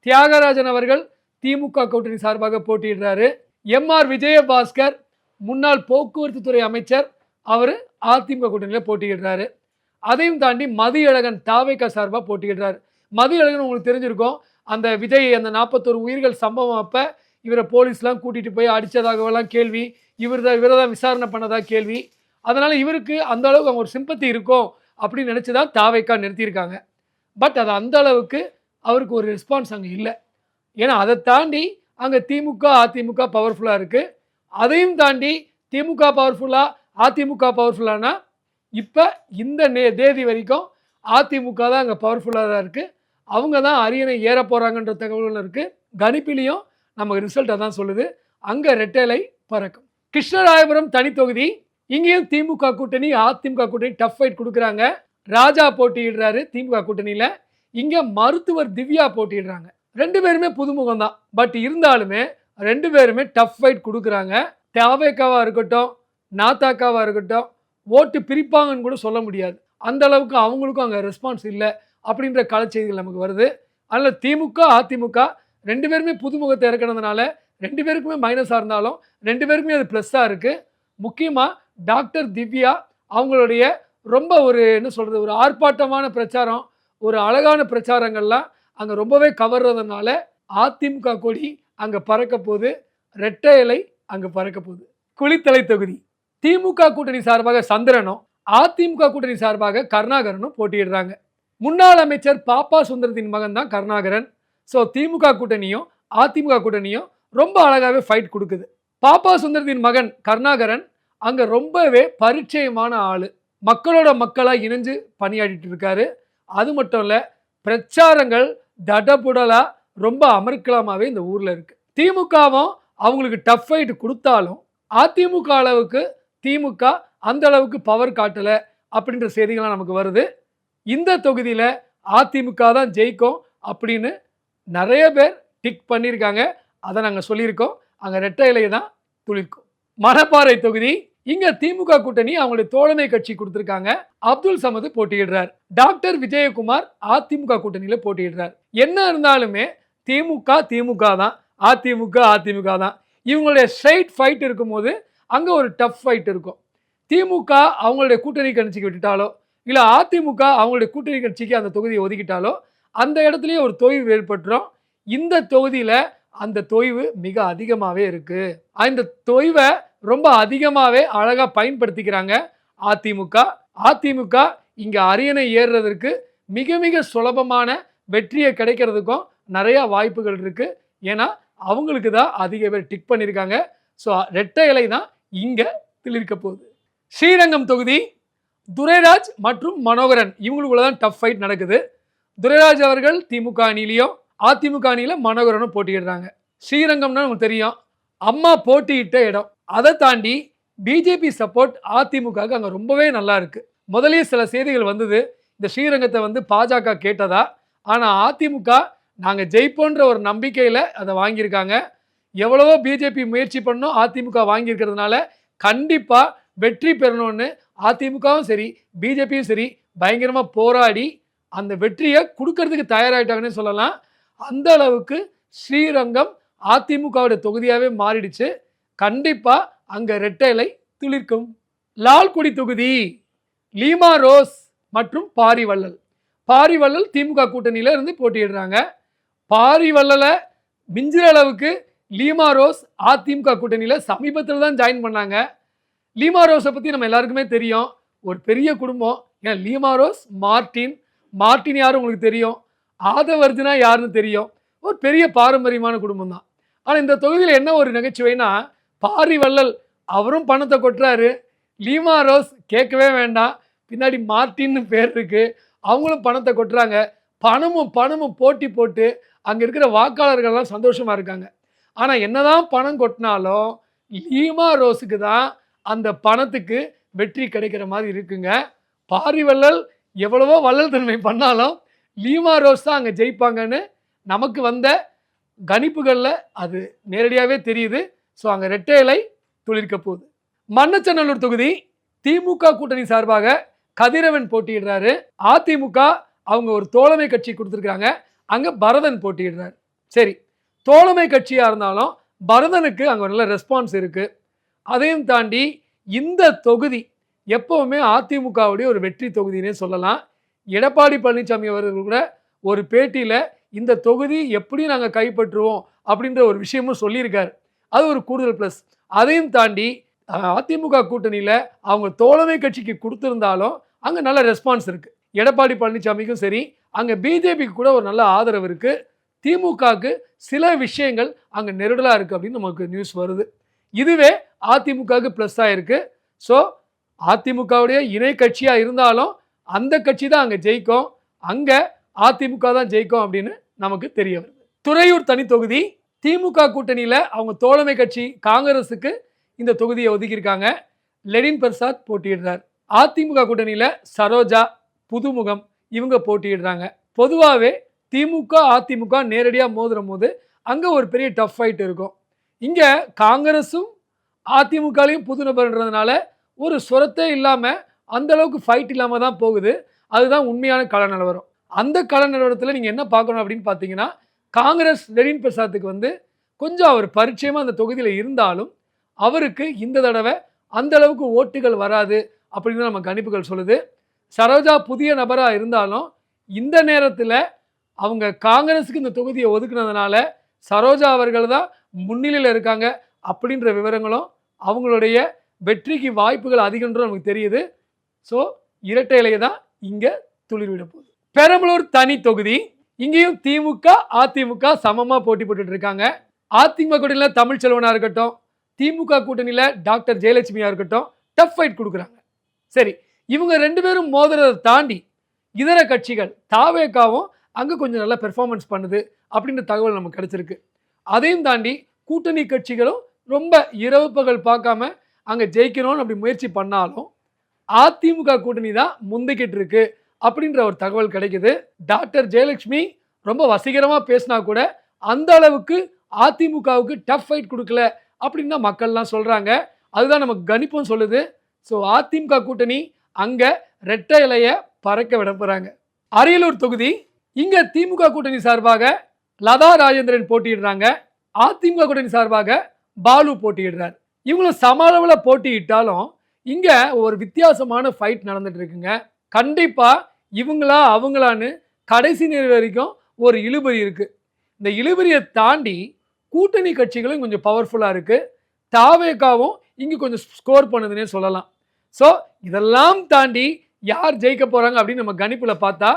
தியாகராஜன் அவர்கள் திமுக கூட்டணி சார்பாக போட்டியிடுறாரு. எம்ஆர் விஜயபாஸ்கர் முன்னாள் போக்குவரத்து துறை அமைச்சர், அவர் அதிமுக கூட்டணியில் போட்டியிடுறாரு. அதையும் தாண்டி மதியழகன் தாவேகா சார்பாக போட்டியிடுறாரு. மதியழகன் உங்களுக்கு தெரிஞ்சிருக்கும், அந்த விஜய் அந்த 41 உயிர்கள் சம்பவம் அப்போ இவரை போலீஸ்லாம் கூட்டிகிட்டு போய் அடித்ததாகவெல்லாம் கேள்வி, இவரை தான் விசாரணை பண்ணதாக கேள்வி. அதனால் இவருக்கு அந்த அளவுக்கு அவங்க ஒரு சிம்பத்தி இருக்கும் அப்படின்னு நினச்சி தான் தாவேகா நிறுத்தியிருக்காங்க. பட் அது அந்த அளவுக்கு அவருக்கு ஒரு ரெஸ்பான்ஸ் அங்கே இல்லை. ஏன்னா அதை தாண்டி அங்கே திமுக அதிமுக பவர்ஃபுல்லாக இருக்குது. அதையும் தாண்டி திமுக பவர்ஃபுல்லாக அதிமுக பவர்ஃபுல்லானா இப்போ இந்த தேதி வரைக்கும் அதிமுக தான் அங்கே பவர்ஃபுல்லாக தான் இருக்குது. அவங்க தான் அரியணை ஏற போகிறாங்கன்ற தகவல்கள் இருக்குது. கணிப்பிலையும் நமக்கு ரிசல்ட்டை தான் சொல்லுது. அங்கே ரெட்டை இலை பறக்கும். கிருஷ்ணராயபுரம் தனி தொகுதி, இங்கேயும் திமுக கூட்டணி அதிமுக கூட்டணி டஃப் ஃபைட் கொடுக்குறாங்க. ராஜா போட்டியிடுறாரு திமுக கூட்டணியில். இங்கே மருத்துவர் திவ்யா போட்டிடுறாங்க. 2 பேருமே புதுமுகம் தான். பட் இருந்தாலுமே 2 பேருமே டஃப் ஃபைட் கொடுக்குறாங்க. தவேகாவாக இருக்கட்டும், நாத்தாக்காவாக இருக்கட்டும், ஓட்டு பிரிப்பாங்கன்னு கூட சொல்ல முடியாது. அந்த அளவுக்கு அவங்களுக்கும் அங்கே ரெஸ்பான்ஸ் இல்லை அப்படின்ற களச்செய்திகள் நமக்கு வருது. அதனால் திமுக அதிமுக 2 பேருமே புதுமுகத்தை இறக்குனதுனால 2 பேருக்குமே மைனஸா இருந்தாலும் 2 பேருக்குமே அது ப்ளஸ்ஸா இருக்கு. முக்கியமா டாக்டர் திவ்யா அவங்களுடைய ரொம்ப ஒரு என்ன சொல்றது, ஒரு ஆர்ப்பாட்டமான பிரச்சாரம், ஒரு அழகான பிரச்சாரங்கள்லாம் அங்க ரொம்பவே கவர்றதுனால அதிமுக கொடி அங்க பறக்க போகுது. ரெட்டை இலை அங்க பறக்க போகுது. குளித்தலை தொகுதி திமுக கூட்டணி சார்பாக சந்திரனும், அதிமுக கூட்டணி சார்பாக கருணாகரனும் போட்டியிடுறாங்க. முன்னாள் அமைச்சர் பாப்பா சுந்தரத்தின் மகன் தான் கருணாகரன். ஸோ திமுக கூட்டணியும் அதிமுக கூட்டணியும் ரொம்ப அழகாவே ஃபைட் கொடுக்குது. பாப்பா சுந்தரத்தின் மகன் கருணாகரன் அங்க ரொம்பவே பரிச்சயமான ஆளு. மக்களோட மக்களா இணைஞ்சு பணியாற்றிட்டு இருக்காரு. அது மட்டும் இல்ல, பிரச்சாரங்கள் தடபுடலா ரொம்ப அமர்க்கலமாவே இந்த ஊர்ல இருக்கு. திமுகவும் அவங்களுக்கு டஃப் ஃபைட் கொடுத்தாலும் அதிமுக அளவுக்கு திமுக அந்த அளவுக்கு பவர் காட்டல அப்படின்ற செய்திகள்லாம் நமக்கு வருது. இந்த தொகுதியில அதிமுக தான் ஜெயிக்கும் அப்படின்னு நிறைய பேர் டிக் பண்ணியிருக்காங்க. அதை நாங்கள் சொல்லியிருக்கோம். அங்கே ரெட்டை இலையை தான் துளிர்க்கும். மணப்பாறை தொகுதி இங்க திமுக கூட்டணி அவங்களுடைய தோழமை கட்சி கொடுத்திருக்காங்க. அப்துல் சமது போட்டியிடுறார். டாக்டர் விஜயகுமார் அதிமுக கூட்டணியில போட்டியிடுறார். என்ன இருந்தாலுமே திமுக திமுக தான், அதிமுக அதிமுக தான். இவங்களுடைய ஸ்ட்ரைட் ஃபைட் இருக்கும்போது அங்க ஒரு டஃப் ஃபைட் இருக்கும். திமுக அவங்களுடைய கூட்டணி கட்சிக்கு விட்டுட்டாலோ இல்ல அதிமுக அவங்களுடைய கூட்டணி கட்சிக்கு அந்த தொகுதியை ஒதுக்கிட்டாலோ அந்த இடத்துலயே ஒரு தொய்வு ஏற்பட்டுரும். இந்த தொகுதியில அந்த தொய்வு மிக அதிகமாவே இருக்கு. அந்த தொய்வை ரொம்ப அதிகமாவே அழகா பயன்படுத்திக்கிறாங்க அதிமுக. அதிமுக இங்க அரியணை ஏறுறதற்கு மிக மிக சுலபமான வெற்றியை கிடைக்கிறதுக்கும் நிறைய வாய்ப்புகள் இருக்கு. ஏன்னா அவங்களுக்கு தான் அதிக பேர் டிக் பண்ணியிருக்காங்க. ஸோ ரெட்டை இலை தான் இங்க திளிர்க்க போகுது. ஸ்ரீரங்கம் தொகுதி துரைராஜ் மற்றும் மனோகரன் இவங்களுக்குள்ள தான் டஃப் ஃபைட் நடக்குது. துரைராஜ் அவர்கள் திமுக அணியிலையும் அதிமுக அணியில மனோகரனும் போட்டியிடுறாங்க. ஸ்ரீரங்கம்னா உங்களுக்கு தெரியும், அம்மா போட்டியிட்ட இடம். அதை தாண்டி பிஜேபி சப்போர்ட் அதிமுகவுக்கு அங்கே ரொம்பவே நல்லா இருக்கு. முதலே சில செய்திகள் வந்தது, இந்த ஸ்ரீரங்கத்தை வந்து பாஜக கேட்டதா. ஆனால் அதிமுக நாங்கள் ஜெயிப்போன்ற ஒரு நம்பிக்கையில் அதை வாங்கியிருக்காங்க. எவ்வளவோ பிஜேபி முயற்சி பண்ணோம், அதிமுக வாங்கியிருக்கிறதுனால கண்டிப்பாக வெற்றி பெறணும்னு அதிமுகவும் சரி பிஜேபியும் சரி பயங்கரமாக போராடி அந்த வெற்றியை கொடுக்கறதுக்கு தயாராகிட்டாங்கன்னு சொல்லலாம். அந்த அளவுக்கு ஸ்ரீரங்கம் அதிமுகவுடைய தொகுதியாகவே மாறிடுச்சு. கண்டிப்பாக அங்கே ரெட்டை இலை துளிர்க்கும். லால்குடி தொகுதி லீமா ரோஸ் மற்றும் பாரிவள்ளல். பாரிவள்ளல் திமுக கூட்டணியில இருந்து போட்டியிடுறாங்க. பாரிவள்ளலை மிஞ்சுற அளவுக்கு லீமா ரோஸ் அதிமுக கூட்டணியில சமீபத்தில் தான் ஜாயின் பண்ணாங்க. லீமா ரோஸை பற்றி நம்ம எல்லாருக்குமே தெரியும், ஒரு பெரிய குடும்பம். ஏன் லீமா ரோஸ், மார்டின் யாரும் உங்களுக்கு தெரியும், ஆதவர்ஜனா யாருன்னு தெரியும். ஒரு பெரிய பாரம்பரியமான குடும்பம் தான். ஆனால் இந்த தொகுதியில் என்ன ஒரு நகைச்சுவைனா, பாரிவள்ளல் அவரும் பணத்தை கொட்டுறாரு, லீமா ரோஸ் கேட்கவே வேண்டாம், பின்னாடி மார்டின்னு பேர் இருக்கு, அவங்களும் பணத்தை கொட்டுறாங்க. பணமும் போட்டி போட்டு அங்கே இருக்கிற வாக்காளர்கள்லாம் சந்தோஷமா இருக்காங்க. ஆனால் என்னதான் பணம் கொட்டினாலும் லீமா ரோஸுக்கு தான் அந்த பணத்துக்கு வெற்றி கிடைக்கிற மாதிரி இருக்குங்க. பாரிவள்ளல் எவ்வளவோ வள்ளல் தன்மை பண்ணாலும் லீமா ரோஸ் தான் அங்கே ஜெயிப்பாங்கன்னு நமக்கு வந்த கணிப்புகளில் அது நேரடியாகவே தெரியுது. ஸோ அங்கே ரெட்டை இலை துளிர்க்க போகுது. மண்ணச்சநல்லூர் தொகுதி திமுக கூட்டணி சார்பாக கதிரவன் போட்டியிடுறாரு. அதிமுக அவங்க ஒரு தோழமை கட்சி கொடுத்துருக்காங்க, அங்கே பரதன் போட்டியிடுறாரு. சரி, தோழமை கட்சியாக இருந்தாலும் பரதனுக்கு அங்கே நல்ல ரெஸ்பான்ஸ் இருக்கு. அதையும் தாண்டி இந்த தொகுதி எப்பவுமே அதிமுகவுடைய ஒரு வெற்றி தொகுதினே சொல்லலாம். எடப்பாடி பழனிசாமி அவர்கள் கூட ஒரு பேட்டியில் இந்த தொகுதி எப்படி நாங்கள் கைப்பற்றுவோம் அப்படின்ற ஒரு விஷயமும் சொல்லியிருக்காரு. அது ஒரு கூடுதல் ப்ளஸ். அதையும் தாண்டி அதிமுக கூட்டணியில் அவங்க தோழமை கட்சிக்கு கொடுத்துருந்தாலும் அங்கே நல்ல ரெஸ்பான்ஸ் இருக்குது. எடப்பாடி பழனிசாமிக்கும் சரி, அங்கே பிஜேபிக்கு கூட ஒரு நல்ல ஆதரவு இருக்குது. திமுகவுக்கு சில விஷயங்கள் அங்கே நெருடலாக இருக்குது அப்படின்னு நமக்கு நியூஸ் வருது. இதுவே அதிமுகவுக்கு ப்ளஸ்ஸாக இருக்குது. ஸோ அதிமுகவுடைய இணை கட்சியாக இருந்தாலும் அந்த கட்சி தான் அங்கே ஜெயிக்கும், அங்கே அதிமுக தான் ஜெயிக்கும் அப்படின்னு நமக்கு தெரிய வருது. துறையூர் தனி தொகுதி திமுக கூட்டணியில் அவங்க தோழமை கட்சி காங்கிரஸுக்கு இந்த தொகுதியை ஒதுக்கியிருக்காங்க. லெனின் பிரசாத் போட்டியிடுறார். அதிமுக கூட்டணியில் சரோஜா, புதுமுகம் இவங்க போட்டியிடுறாங்க. பொதுவாகவே திமுக அதிமுக நேரடியாக மோதுற போது அங்கே ஒரு பெரிய டஃப் ஃபைட் இருக்கும். இங்கே காங்கிரஸும் அதிமுகலையும் புது நபர்ன்றதுனால ஒரு சுரத்தே இல்லாமல் அந்த அளவுக்கு ஃபைட் இல்லாமல் தான் போகுது. அதுதான் உண்மையான கள நிலவரம். அந்த கள நிலவரத்தில் நீங்கள் என்ன பார்க்கணும் அப்படின்னு பார்த்தீங்கன்னா, காங்கிரஸ் நெரீன் பிரசாத்துக்கு வந்து கொஞ்சம் அவர் பரிச்சயமாக அந்த தொகுதியில் இருந்தாலும் அவருக்கு இந்த தடவை அந்த அளவுக்கு ஓட்டுகள் வராது அப்படின்னு நம்ம கணிப்புகள் சொல்லுது. சரோஜா புதிய நபராக இருந்தாலும் இந்த நேரத்தில் அவங்க காங்கிரஸுக்கு இந்த தொகுதியை ஒதுக்குனதுனால சரோஜா அவர்கள் தான் முன்னிலையில் இருக்காங்க அப்படின்ற விவரங்களும் அவங்களுடைய வெற்றிக்கு வாய்ப்புகள் அதிகம்ன்றது நமக்கு தெரியுது. ஸோ இரட்டை இலையை தான் இங்கே துளிர்விட போகுது. பெரம்பலூர் தனி தொகுதி, இங்கேயும் திமுக அதிமுக சமமாக போட்டி போட்டுட்டு இருக்காங்க. அதிமுக கூட்டணியில் தமிழ்ச்செல்வனாக இருக்கட்டும், திமுக கூட்டணியில் டாக்டர் ஜெயலட்சுமியாக இருக்கட்டும் டஃப் ஃபைட் கொடுக்குறாங்க. சரி, இவங்க ரெண்டு பேரும் மோதுறதை தாண்டி இதர கட்சிகள் தாவேகாவும் அங்கே கொஞ்சம் நல்லா பெர்ஃபார்மன்ஸ் பண்ணுது அப்படின்ற தகவல் நமக்கு கிடைச்சிருக்கு. அதையும் தாண்டி கூட்டணி கட்சிகளும் ரொம்ப இரவு பகல் பார்க்காம அங்கே ஜெயிக்கணும்னு அப்படி முயற்சி பண்ணாலும் அதிமுக கூட்டணி தான் முந்திக்கிட்டு இருக்கு அப்படின்ற ஒரு தகவல் கிடைக்குது. டாக்டர் ஜெயலட்சுமி ரொம்ப வசீகரமாக பேசினா கூட அந்த அளவுக்கு அதிமுகவுக்கு டஃப் ஃபைட் கொடுக்கல அப்படின்னு தான் மக்கள்லாம் சொல்கிறாங்க. அதுதான் நமக்கு கணிப்பும் சொல்லுது. ஸோ அதிமுக கூட்டணி அங்கே ரெட்டை இலையை பறக்க விட போகிறாங்க. அரியலூர் தொகுதி, இங்கே திமுக கூட்டணி சார்பாக லதா ராஜேந்திரன் போட்டியிடுறாங்க, அதிமுக கூட்டணி சார்பாக பாலு போட்டியிடுறார். இவங்களும் சம அளவில் போட்டியிட்டாலும் இங்கே ஒரு வித்தியாசமான ஃபைட் நடந்துட்டு இருக்குங்க. கண்டிப்பாக இவங்களா அவங்களான்னு கடைசி நேரம் வரைக்கும் ஒரு இழுபறி இருக்குது. இந்த இழுபறியை தாண்டி கூட்டணி கட்சிகளும் கொஞ்சம் பவர்ஃபுல்லாக இருக்குது. தாவேகாவும் இங்கே கொஞ்சம் ஸ்கோர் பண்ணுதுன்னே சொல்லலாம். ஸோ இதெல்லாம் தாண்டி யார் ஜெயிக்க போகிறாங்க அப்படின்னு நம்ம கணிப்பில் பார்த்தா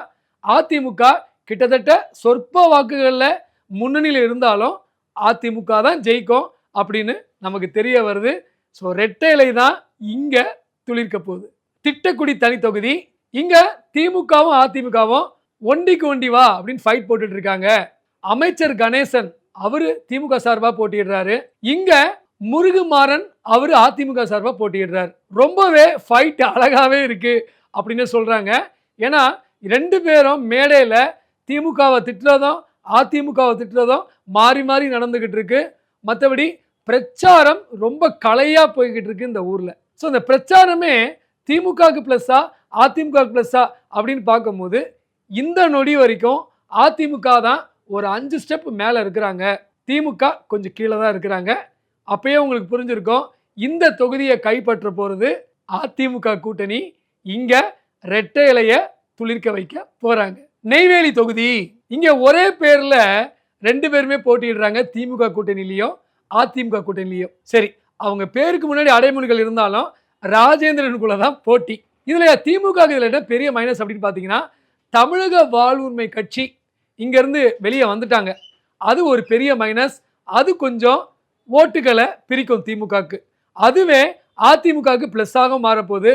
அதிமுக கிட்டத்தட்ட சொற்ப வாக்குகளில் முன்னணியில் இருந்தாலும் அதிமுக தான் ஜெயிக்கும் அப்படின்னு நமக்கு தெரிய வருது. ஸோ ரெட்டை இலை தான் இங்கே துளிர்க்க போகுது. திட்டக்குடி தனி தொகுதி, இங்கே திமுகவும் அதிமுகவும் ஒண்டிக்கு ஒண்டி வா அப்படின்னு ஃபைட் போட்டுட்டு இருக்காங்க. அமைச்சர் கணேசன் அவரு திமுக சார்பாக போட்டியிடுறாரு, இங்கே முருகுமாறன் அவரு அதிமுக சார்பாக போட்டியிடுறாரு. ரொம்பவே ஃபைட் அழகாகவே இருக்கு அப்படின்னு சொல்றாங்க. ஏன்னா ரெண்டு பேரும் மேடையில் திமுகவை திட்டுறதும் அதிமுகவை திட்டுறதும் மாறி மாறி நடந்துகிட்டு இருக்கு. மற்றபடி பிரச்சாரம் ரொம்ப கலையாக போய்கிட்டு இருக்கு இந்த ஊரில். ஸோ இந்த பிரச்சாரமே திமுகவுக்கு ப்ளஸ்ஸா அதிமுக ப்ளஸ்ஸா அப்படின்னு பார்க்கும்போது இந்த நொடி வரைக்கும் அதிமுக தான் ஒரு 5 ஸ்டெப் மேலே இருக்கிறாங்க, திமுக கொஞ்சம் கீழே தான் இருக்கிறாங்க. அப்பயே உங்களுக்கு புரிஞ்சிருக்கும் இந்த தொகுதியை கைப்பற்ற போகிறது அதிமுக கூட்டணி. இங்கே ரெட்டை இலையை துளிர்க்க வைக்க போகிறாங்க. நெய்வேலி தொகுதி, இங்கே ஒரே பேரில் ரெண்டு பேருமே போட்டியிடுறாங்க, திமுக கூட்டணிலையும் அதிமுக கூட்டணிலையும். சரி, அவங்க பேருக்கு முன்னாடி அடைமொழிகள் இருந்தாலும் ராஜேந்திரனுக்குள்ள தான் போட்டி. இதில் திமுக இதில் என்ன பெரிய மைனஸ் அப்படின்னு பார்த்தீங்கன்னா, தமிழக வாழ்வுரிமை கட்சி இங்கேருந்து வெளியே வந்துட்டாங்க. அது ஒரு பெரிய மைனஸ். அது கொஞ்சம் ஓட்டுகளை பிரிக்கும் திமுகவுக்கு. அதுவே அதிமுகவுக்கு ப்ளஸ்ஸாக மாறப்போகுது.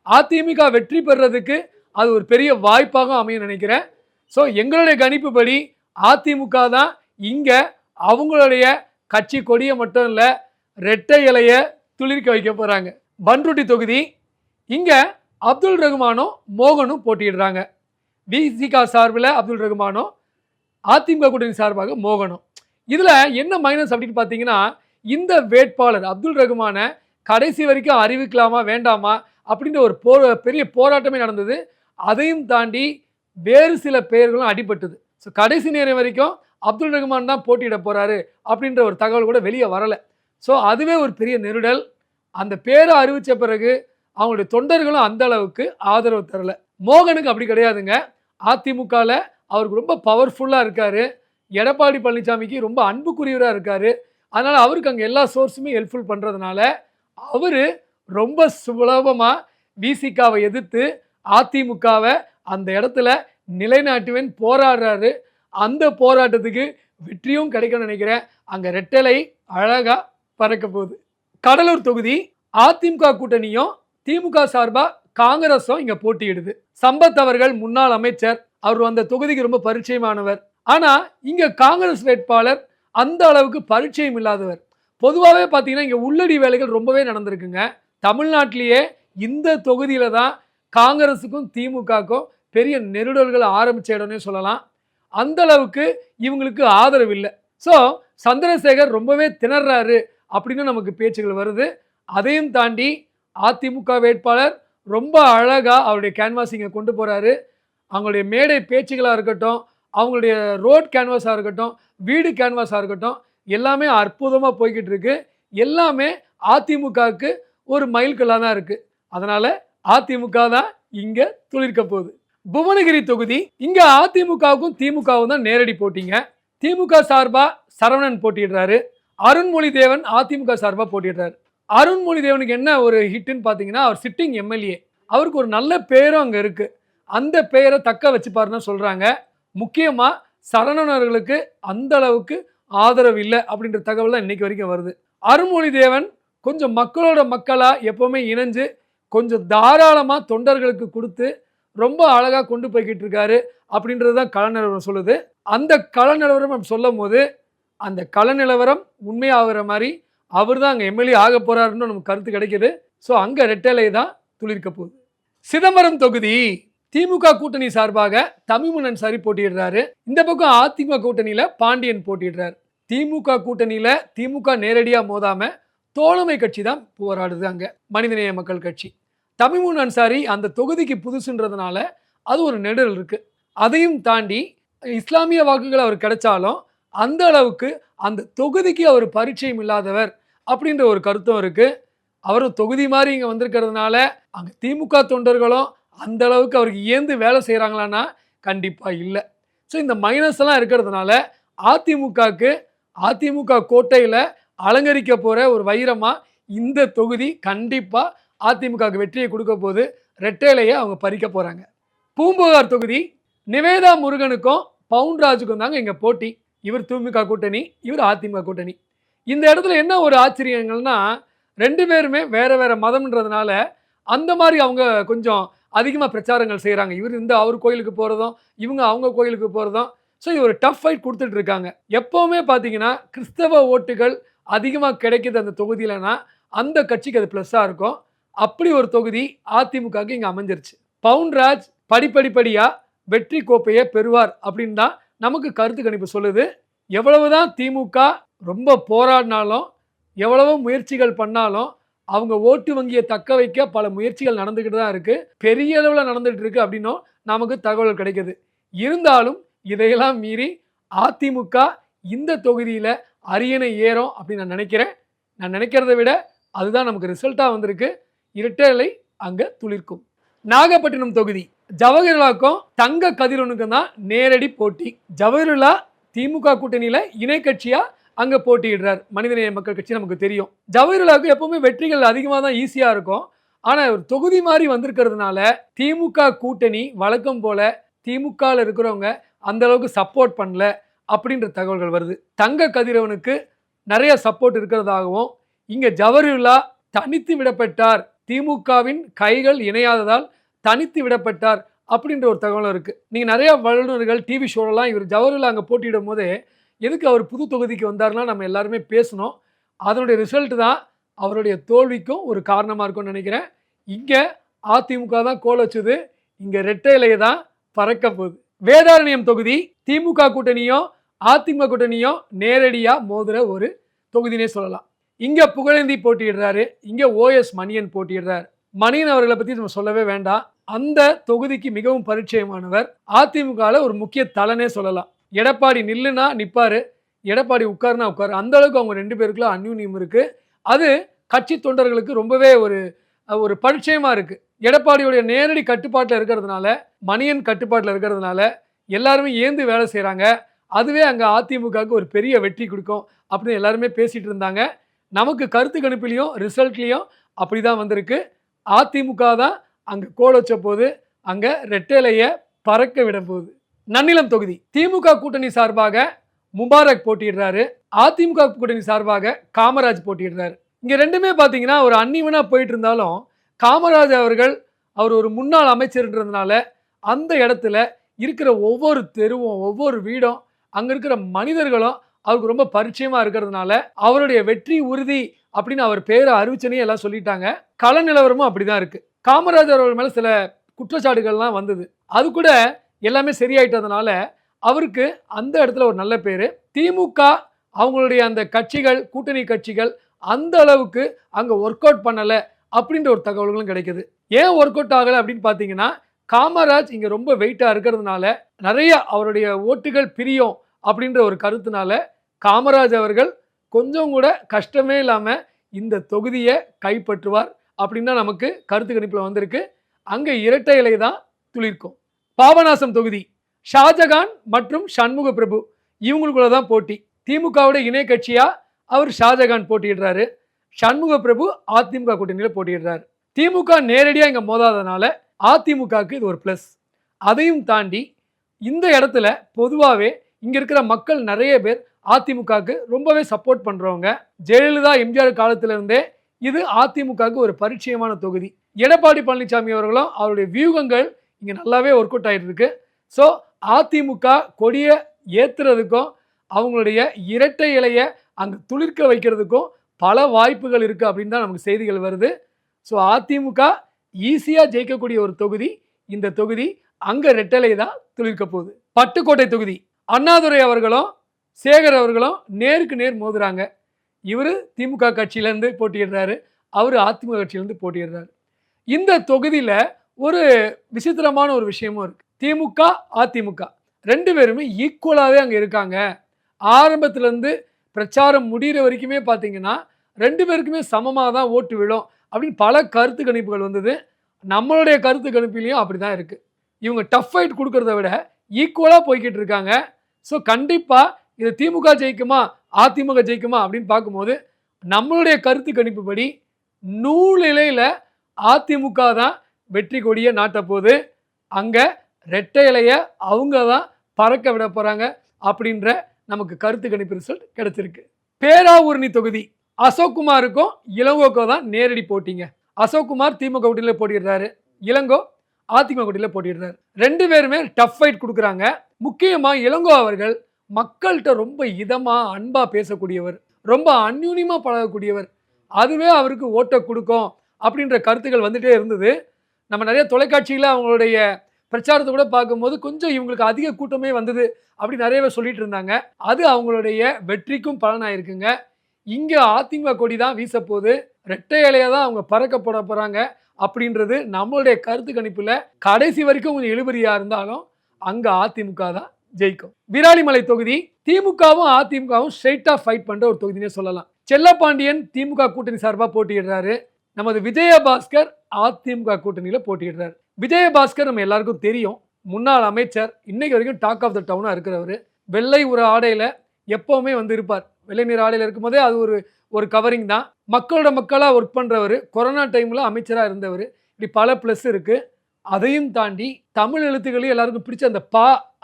அதிமுக வெற்றி பெறுறதுக்கு அது ஒரு பெரிய வாய்ப்பாக அமையும் நினைக்கிறேன். ஸோ எங்களுடைய கணிப்புப்படி அதிமுக தான் இங்கே அவங்களுடைய கட்சி கொடியை மட்டும் இல்லை ரெட்டை இலையை துளிர்க்க வைக்க போகிறாங்க. பன்ருட்டி தொகுதி, இங்கே அப்துல் ரகுமானும் மோகனும் போட்டியிடுறாங்க. விசிகா சார்பில் அப்துல் ரகுமானும், அதிமுக கூட்டணி சார்பாக மோகனும். இதில் என்ன மைனஸ் அப்படின்னு பார்த்தீங்கன்னா, இந்த வேட்பாளர் அப்துல் ரகுமானை கடைசி வரைக்கும் அறிவிக்கலாமா வேண்டாமா அப்படின்ற ஒரு பெரிய போராட்டமே நடந்தது. அதையும் தாண்டி வேறு சில பெயர்களும் அடிபட்டது. ஸோ கடைசி நேரம் வரைக்கும் அப்துல் ரகுமான் தான் போட்டியிட போகிறாரு அப்படின்ற ஒரு தகவல் கூட வெளியே வரலை. ஸோ அதுவே ஒரு பெரிய நெருடல். அந்த பேரை அறிவித்த பிறகு அவங்களுடைய தொண்டர்களும் அந்த அளவுக்கு ஆதரவு தரலை. மோகனுக்கு அப்படி கிடையாதுங்க. அதிமுகவில் அவருக்கு ரொம்ப பவர்ஃபுல்லாக இருக்கார். எடப்பாடி பழனிசாமிக்கு ரொம்ப அன்புக்குரியவராக இருக்கார். அதனால் அவருக்கு அங்கே எல்லா சோர்ஸுமே ஹெல்ப்ஃபுல் பண்ணுறதுனால அவர் ரொம்ப சுலபமாக விசிகாவை எதிர்த்து அதிமுகவை அந்த இடத்துல நிலைநாட்டுவேன் போராடுறாரு. அந்த போராட்டத்துக்கு வெற்றியும் கிடைக்கும்னு நினைக்கிறேன். அங்கே ரெட்டலை அழகாக பறக்க போகுது. கடலூர் தொகுதி, அதிமுக கூட்டணியும் திமுக சார்பாக காங்கிரஸும் இங்கே போட்டியிடுது. சம்பத் அவர்கள் முன்னாள் அமைச்சர், அவர் அந்த தொகுதிக்கு ரொம்ப பரிச்சயமானவர். ஆனால் இங்கே காங்கிரஸ் வேட்பாளர் அந்த அளவுக்கு பரிச்சயம் இல்லாதவர். பொதுவாகவே பார்த்தீங்கன்னா இங்கே உள்ளடி வேலைகள் ரொம்பவே நடந்திருக்குங்க. தமிழ்நாட்டிலேயே இந்த தொகுதியில் தான் காங்கிரஸுக்கும் திமுகவுக்கும் பெரிய நெருடல்கள் ஆரம்பிச்ச இடம்னே சொல்லலாம். அந்த அளவுக்கு இவங்களுக்கு ஆதரவு இல்லை. ஸோ சந்திரசேகர் ரொம்பவே திணறாரு அப்படின்னு நமக்கு பேச்சுகள் வருது. அதையும் தாண்டி அதிமுக வேட்பாளர் ரொம்ப அழகாக அவருடைய கேன்வாசிங்கை கொண்டு போகிறாரு. அவங்களுடைய மேடை பேச்சுகளாக இருக்கட்டும், அவங்களுடைய ரோட் கேன்வாஸாக இருக்கட்டும், வீடு கேன்வாஸாக இருக்கட்டும், எல்லாமே அற்புதமாக போய்கிட்டு இருக்கு. எல்லாமே அதிமுகவுக்கு ஒரு மைல்கல்லாக தான் இருக்குது. அதனால் அதிமுக தான் இங்கே துளிர்க்க போகுது. புவனகிரி தொகுதி, இங்கே அதிமுகவுக்கும் திமுகவும் தான் நேரடி போட்டிங்க. திமுக சார்பாக சரவணன் போட்டிடுறாரு. அருண்மொழிதேவன் அதிமுக சார்பாக போட்டிடுறாரு. அருண்மொழிதேவனுக்கு என்ன ஒரு ஹிட்னு பார்த்தீங்கன்னா, அவர் சிட்டிங் எம்எல்ஏ. அவருக்கு ஒரு நல்ல பேரும் அங்கே இருக்குது. அந்த பெயரை தக்க வச்சுப்பாருன்னு சொல்கிறாங்க. முக்கியமாக சரவணன் அவர்களுக்கு அந்த அளவுக்கு ஆதரவு இல்லை அப்படின்ற தகவல் தான் இன்னைக்கு வரைக்கும் வருது. அருண்மொழிதேவன் கொஞ்சம் மக்களோட மக்களாக எப்போவுமே இணைஞ்சு கொஞ்சம் தாராளமாக தொண்டர்களுக்கு கொடுத்து ரொம்ப அழகாக கொண்டு போய்கிட்டு இருக்காரு அப்படின்றது தான் கள நிலவரம் சொல்லுது. அந்த கள நிலவரம் சொல்லும் போது அந்த கள நிலவரம் உண்மையாகிற மாதிரி அவர் தான் அங்கே எம்எல்ஏ ஆக போகிறாருன்னு நமக்கு கருத்து கிடைக்கிது. ஸோ அங்கே ரெட்டலை தான் துளிர்க்க போகுது. சிதம்பரம் தொகுதி, திமுக கூட்டணி சார்பாக தமிமுன் அன்சாரி போட்டியிடுறாரு. இந்த பக்கம் அதிமுக கூட்டணியில் பாண்டியன் போட்டியிடுறாரு. திமுக கூட்டணியில் திமுக நேரடியாக மோதாமல் தோழமை கட்சி தான் போராடுது. அங்கே மனிதநேய மக்கள் கட்சி. தமிமுன் அன்சாரி அந்த தொகுதிக்கு புதுசுன்றதுனால அது ஒரு நெடல் இருக்குது. அதையும் தாண்டி இஸ்லாமிய வாக்குகள் அவர் கிடைச்சாலும் அந்த அளவுக்கு அந்த தொகுதிக்கு அவர் பரிச்சயம் இல்லாதவர் அப்படின்ற ஒரு கருத்தும் இருக்குது. அவரும் தொகுதி மாதிரி இங்கே வந்திருக்கிறதுனால அங்கே திமுக தொண்டர்களும் அந்த அளவுக்கு அவருக்கு ஏந்து வேலை செய்கிறாங்களான்னா கண்டிப்பாக இல்லை. ஸோ இந்த மைனஸ் எல்லாம் இருக்கிறதுனால அதிமுகவுக்கு அதிமுக கோட்டையில் அலங்கரிக்க போகிற ஒரு வைரமாக இந்த தொகுதி கண்டிப்பாக அதிமுகவுக்கு வெற்றியை கொடுக்க போது. ரெட்டையிலையே அவங்க பறிக்க போகிறாங்க. பூம்புகார் தொகுதி, நிவேதா முருகனுக்கும் பவுன்ராஜுக்கும் தாங்க இங்கே போட்டி. இவர் திமுக கூட்டணி, இவர் அதிமுக கூட்டணி. இந்த இடத்துல என்ன ஒரு ஆச்சரியங்கள்னா, ரெண்டு பேருமே வேறு வேறு மதம்ன்றதுனால அந்த மாதிரி அவங்க கொஞ்சம் அதிகமாக பிரச்சாரங்கள் செய்கிறாங்க. இவர் அவர் கோயிலுக்கு போகிறதும் இவங்க அவங்க கோயிலுக்கு போகிறதும். ஸோ இது ஒரு டஃப் ஃபைட் கொடுத்துட்டு இருக்காங்க. எப்போவுமே பார்த்தீங்கன்னா கிறிஸ்தவ ஓட்டுகள் அதிகமாக கிடைக்கிது அந்த தொகுதியிலனா அந்த கட்சிக்கு அது ப்ளஸ்ஸாக இருக்கும். அப்படி ஒரு தொகுதி அதிமுகவுக்கு இங்கே அமைஞ்சிருச்சு. பவுன்ராஜ் படிப்படியாக வெற்றி கோப்பையை பெறுவார் அப்படின்னு தான் நமக்கு கருத்து கணிப்பு சொல்லுது. எவ்வளவுதான் திமுக ரொம்ப போராடினாலும் எவ்வளவோ முயற்சிகள் பண்ணாலும் அவங்க ஓட்டு வங்கியை தக்க வைக்க பல முயற்சிகள் நடந்துக்கிட்டு தான் இருக்குது. பெரிய அளவில் நடந்துகிட்டு இருக்கு அப்படின்னும் நமக்கு தகவல் கிடைக்கிது. இருந்தாலும் இதையெல்லாம் மீறி அதிமுக இந்த தொகுதியில் அரியணை ஏறும் அப்படின்னு நான் நினைக்கிறேன். நான் நினைக்கிறத விட அதுதான் நமக்கு ரிசல்ட்டாக வந்திருக்கு. இரட்டை அங்கே துளிர்க்கும். நாகப்பட்டினம் தொகுதி, ஜவஹர்லாலுக்கும் தங்க கதிரவனுக்கும் தான் நேரடி போட்டி. ஜவஹர்லா திமுக கூட்டணியில் இணை கட்சியாக அங்கே போட்டியிடுறார். மனிதநேய மக்கள் கட்சி நமக்கு தெரியும். ஜவஹர்லாலுக்கு எப்பவுமே வெற்றிகள் அதிகமாக தான் ஈஸியாக இருக்கும். ஆனால் ஒரு தொகுதி மாதிரி வந்திருக்கிறதுனால திமுக கூட்டணி வழக்கம் போல திமுகவில் இருக்கிறவங்க அந்த அளவுக்கு சப்போர்ட் பண்ணல அப்படின்ற தகவல்கள் வருது. தங்க கதிரவனுக்கு நிறைய சப்போர்ட் இருக்கிறதாகவும் இங்கே ஜவஹர்லா தனித்து விடப்பட்டார், திமுகவின் கைகள் இணையாததால் தனித்து விடப்பட்டார் அப்படின்ற ஒரு தகவலும் இருக்குது. நீங்கள் நிறையா வல்லுநர்கள் டிவி ஷோலாம் இவர் ஜவஹர்லா அங்கே போட்டியிடும் போதே எதுக்கு அவர் புது தொகுதிக்கு வந்தார்னா நம்ம எல்லாருமே பேசணும். அதனுடைய ரிசல்ட் தான் அவருடைய தோல்விக்கும் ஒரு காரணமாக இருக்கும்னு நினைக்கிறேன். இங்கே அதிமுக தான் கோல் வச்சுது. இங்கே ரெட்டை இலையை தான் பறக்க போகுது. வேதாரண்யம் தொகுதி, திமுக கூட்டணியும் அதிமுக கூட்டணியும் நேரடியாக மோதுற ஒரு தொகுதினே சொல்லலாம். இங்கே புகழேந்தி போட்டியிடுறாரு. இங்கே ஓஎஸ் மணியன் போட்டியிடுறார். மணியன் அவர்களை பற்றி நம்ம சொல்லவே வேண்டாம். அந்த தொகுதிக்கு மிகவும் பரிச்சயமானவர். அதிமுகவில் ஒரு முக்கிய தலனே சொல்லலாம். எடப்பாடி நில்லுனா நிற்பார், எடப்பாடி உட்காருனா உட்காரு. அந்த அளவுக்கு அவங்க ரெண்டு பேருக்குள்ள அந்யூன்யம் இருக்குது. அது கட்சி தொண்டர்களுக்கு ரொம்பவே ஒரு பரிச்சயமாக இருக்குது. எடப்பாடியுடைய நேரடி கட்டுப்பாட்டில் இருக்கிறதுனால, மணியன் கட்டுப்பாட்டில் இருக்கிறதுனால எல்லாருமே ஏந்து வேலை செய்கிறாங்க. அதுவே அங்கே அதிமுகவுக்கு ஒரு பெரிய வெற்றி கொடுக்கும் அப்படின்னு எல்லாருமே பேசிகிட்டு இருந்தாங்க. நமக்கு கருத்து கணிப்பிலையும் ரிசல்ட்லேயும் அப்படி தான் வந்திருக்கு. அதிமுக தான் அங்கே கோல் வச்ச போது அங்கே ரெட்டலையை பறக்க விட போகுது. நன்னிலம் தொகுதி, திமுக கூட்டணி சார்பாக முபாரக் போட்டியிடுறாரு. அதிமுக கூட்டணி சார்பாக காமராஜ் போட்டியிடுறாரு. இங்கே ரெண்டுமே பார்த்தீங்கன்னா ஒரு அந்நியவனாக போயிட்டு இருந்தாலும் காமராஜ் அவர்கள் அவர் ஒரு முன்னாள் அமைச்சர்ன்றதுனால அந்த இடத்துல இருக்கிற ஒவ்வொரு தெருவும் ஒவ்வொரு வீடும் அங்கே இருக்கிற மனிதர்களும் அவருக்கு ரொம்ப பரிச்சயமாக இருக்கிறதுனால அவருடைய வெற்றி உறுதி அப்படின்னு அவர் பேரை அறிவிச்சனே எல்லாம் சொல்லிட்டாங்க. கள நிலவரமும் அப்படி தான் இருக்குது. காமராஜர் அவர்கள் மேலே சில குற்றச்சாட்டுகள்லாம் வந்தது. அது கூட எல்லாமே சரியாயிட்டதுனால அவருக்கு அந்த இடத்துல ஒரு நல்ல பேர். திமுக அவங்களுடைய அந்த கட்சிகள் கூட்டணி கட்சிகள் அந்த அளவுக்கு அங்கே ஒர்க் அவுட் பண்ணலை அப்படின்ற ஒரு தகவல்களும் கிடைக்குது. ஏன் ஒர்க் அவுட் ஆகலை அப்படின்னு பார்த்தீங்கன்னா காமராஜ் இங்க ரொம்ப வெயிட்டா இருக்கிறதுனால நிறைய அவருடைய ஓட்டுகள் பிரியும் அப்படின்ற ஒரு கருத்துனால காமராஜ் அவர்கள் கொஞ்சம் கூட கஷ்டமே இல்லாம இந்த தொகுதியை கைப்பற்றுவார் அப்படின்னு தான் நமக்கு கருத்து கணிப்புல வந்திருக்கு. அங்க இரட்டை இலை தான் துளிர்க்கும். பாபநாசம் தொகுதி ஷாஜகான் மற்றும் சண்முக பிரபு இவங்களுக்குள்ள தான் போட்டி. திமுகவோட இணை கட்சியா அவர் ஷாஜகான் போட்டியிடுறாரு. சண்முக பிரபு அதிமுக கூட்டணியில் போட்டியிடுறாரு. திமுக நேரடியா இங்க மோதாதனால அதிமுகவுக்கு இது ஒரு பிளஸ். அதையும் தாண்டி இந்த இடத்துல பொதுவாகவே இங்க இருக்கிற மக்கள் நிறைய பேர் அதிமுகவுக்கு ரொம்பவே சப்போர்ட் பண்றவங்க. ஜெயலலிதா எம்ஜிஆர் காலத்துல இருந்தே இது அதிமுகவுக்கு ஒரு பரிச்சயமான தொகுதி. எடப்பாடி பழனிசாமி அவர்களும் அவருடைய வியூகங்கள் இங்க நல்லாவே ஒர்க் அவுட் ஆயிட்டு இருக்கு. ஸோ அதிமுக கொடியை ஏத்துறதுக்கும் அவங்களுடைய இரட்டை இலையை அங்க துளிர்க்க வைக்கிறதுக்கும் பல வாய்ப்புகள் இருக்கு அப்படின்னு தான் நமக்கு செய்திகள் வருது. ஸோ அதிமுக ஈஸியா ஜெயிக்கக்கூடிய ஒரு தொகுதி இந்த தொகுதி. அங்க ரெட்டலை தான் துளிர்க்க போகுது. பட்டுக்கோட்டை தொகுதி அண்ணாதுரை அவர்களும் சேகர் அவர்களும் நேருக்கு நேர் மோதுறாங்க. இவர் திமுக கட்சியிலேருந்து போட்டியிடுறாரு, அவர் அதிமுக கட்சியிலேருந்து போட்டியிடுறாரு. இந்த தொகுதியில் ஒரு விசித்திரமான ஒரு விஷயமும் இருக்கு. திமுக அதிமுக ரெண்டு பேருமே ஈக்குவலாகவே அங்கே இருக்காங்க. ஆரம்பத்திலேருந்து பிரச்சாரம் முடிகிற வரைக்குமே பார்த்தீங்கன்னா ரெண்டு பேருக்குமே சமமாக தான் ஓட்டு விழும் அப்படின்னு பல கருத்து கணிப்புகள் வந்தது. நம்மளுடைய கருத்து கணிப்பிலையும் அப்படி தான் இருக்குது. இவங்க டஃப் ஃபைட் கொடுக்கறத விட ஈக்குவலாக போய்கிட்டு இருக்காங்க. ஸோ கண்டிப்பாக இது திமுக ஜெயிக்குமா அதிமுக ஜெயிக்குமா அப்படின்னு பார்க்கும்போது நம்மளுடைய கருத்து கணிப்புப்படி நூலிலையில் அதிமுக தான் வெற்றி கொடியை நாட்ட போகுது. அங்கே ரெட்டை இலையை அவங்க தான் பறக்க விட போகிறாங்க அப்படின்ற நமக்கு கருத்து கணிப்பு ரிசல்ட் கிடைச்சிருக்கு. பேராவூரணி தொகுதி அசோக்குமாருக்கும் இளங்கோக்கோ தான் நேரடி போட்டிங்க. அசோக்குமார் திமுக கூட்டணியில் போட்டிடுறாரு, இளங்கோ அதிமுக கூட்டணியில் போட்டிடுறாரு. ரெண்டு பேருமே டஃப் ஃபைட் கொடுக்குறாங்க. முக்கியமாக இளங்கோ அவர்கள் மக்கள்கிட்ட ரொம்ப இதமாக அன்பாக பேசக்கூடியவர், ரொம்ப அந்யூன்யமாக பழகக்கூடியவர். அதுவே அவருக்கு ஓட்டை கொடுக்கும் அப்படின்ற கருத்துக்கள் வந்துட்டே இருந்தது. நம்ம நிறைய தொலைக்காட்சியில் அவங்களுடைய பிரச்சாரத்தை கூட பார்க்கும்போது கொஞ்சம் இவங்களுக்கு அதிக கூட்டமே வந்தது அப்படி நிறையவே சொல்லிட்டு இருந்தாங்க. அது அவங்களுடைய வெற்றிக்கும் பலனாயிருக்குங்க. இங்கே அதிமுக கொடி தான் வீச போகுது, ரெட்டை இலையை தான் அவங்க பறக்க போட போகிறாங்க அப்படின்றது நம்மளுடைய கருத்து கணிப்பில் கடைசி வரைக்கும் கொஞ்சம் இழுபறியாக இருந்தாலும் அங்கே அதிமுக தான் ஜெயிக்கும். விராலிமலை தொகுதி திமுகவும் அதிமுகவும் ஸ்ட்ரெயிட்டாக ஃபைட் பண்ணுற ஒரு தொகுதினே சொல்லலாம். செல்லப்பாண்டியன் திமுக கூட்டணி சார்பாக போட்டியிடுறாரு. நமது விஜயபாஸ்கர் அதிமுக கூட்டணியில் போட்டியிடுறாரு. விஜயபாஸ்கர் நம்ம எல்லாருக்கும் தெரியும், முன்னாள் அமைச்சர், இன்னைக்கு வரைக்கும் டாக் ஆஃப் த டவுனாக இருக்கிறவர். வெள்ளை ஒரு ஆடையில் எப்போவுமே வந்து இருப்பார். வெள்ளை நிற ஆடையில் இருக்கும்போதே அது ஒரு கவரிங் தான். மக்களோட மக்களாக ஒர்க் பண்ணுறவர், கொரோனா டைமில் அமைச்சராக இருந்தவர். இப்படி பல ப்ளஸ் இருக்குது. அதையும் தாண்டி தமிழ் எழுத்துக்களையும் எல்லாருக்கும் பிடிச்ச அந்த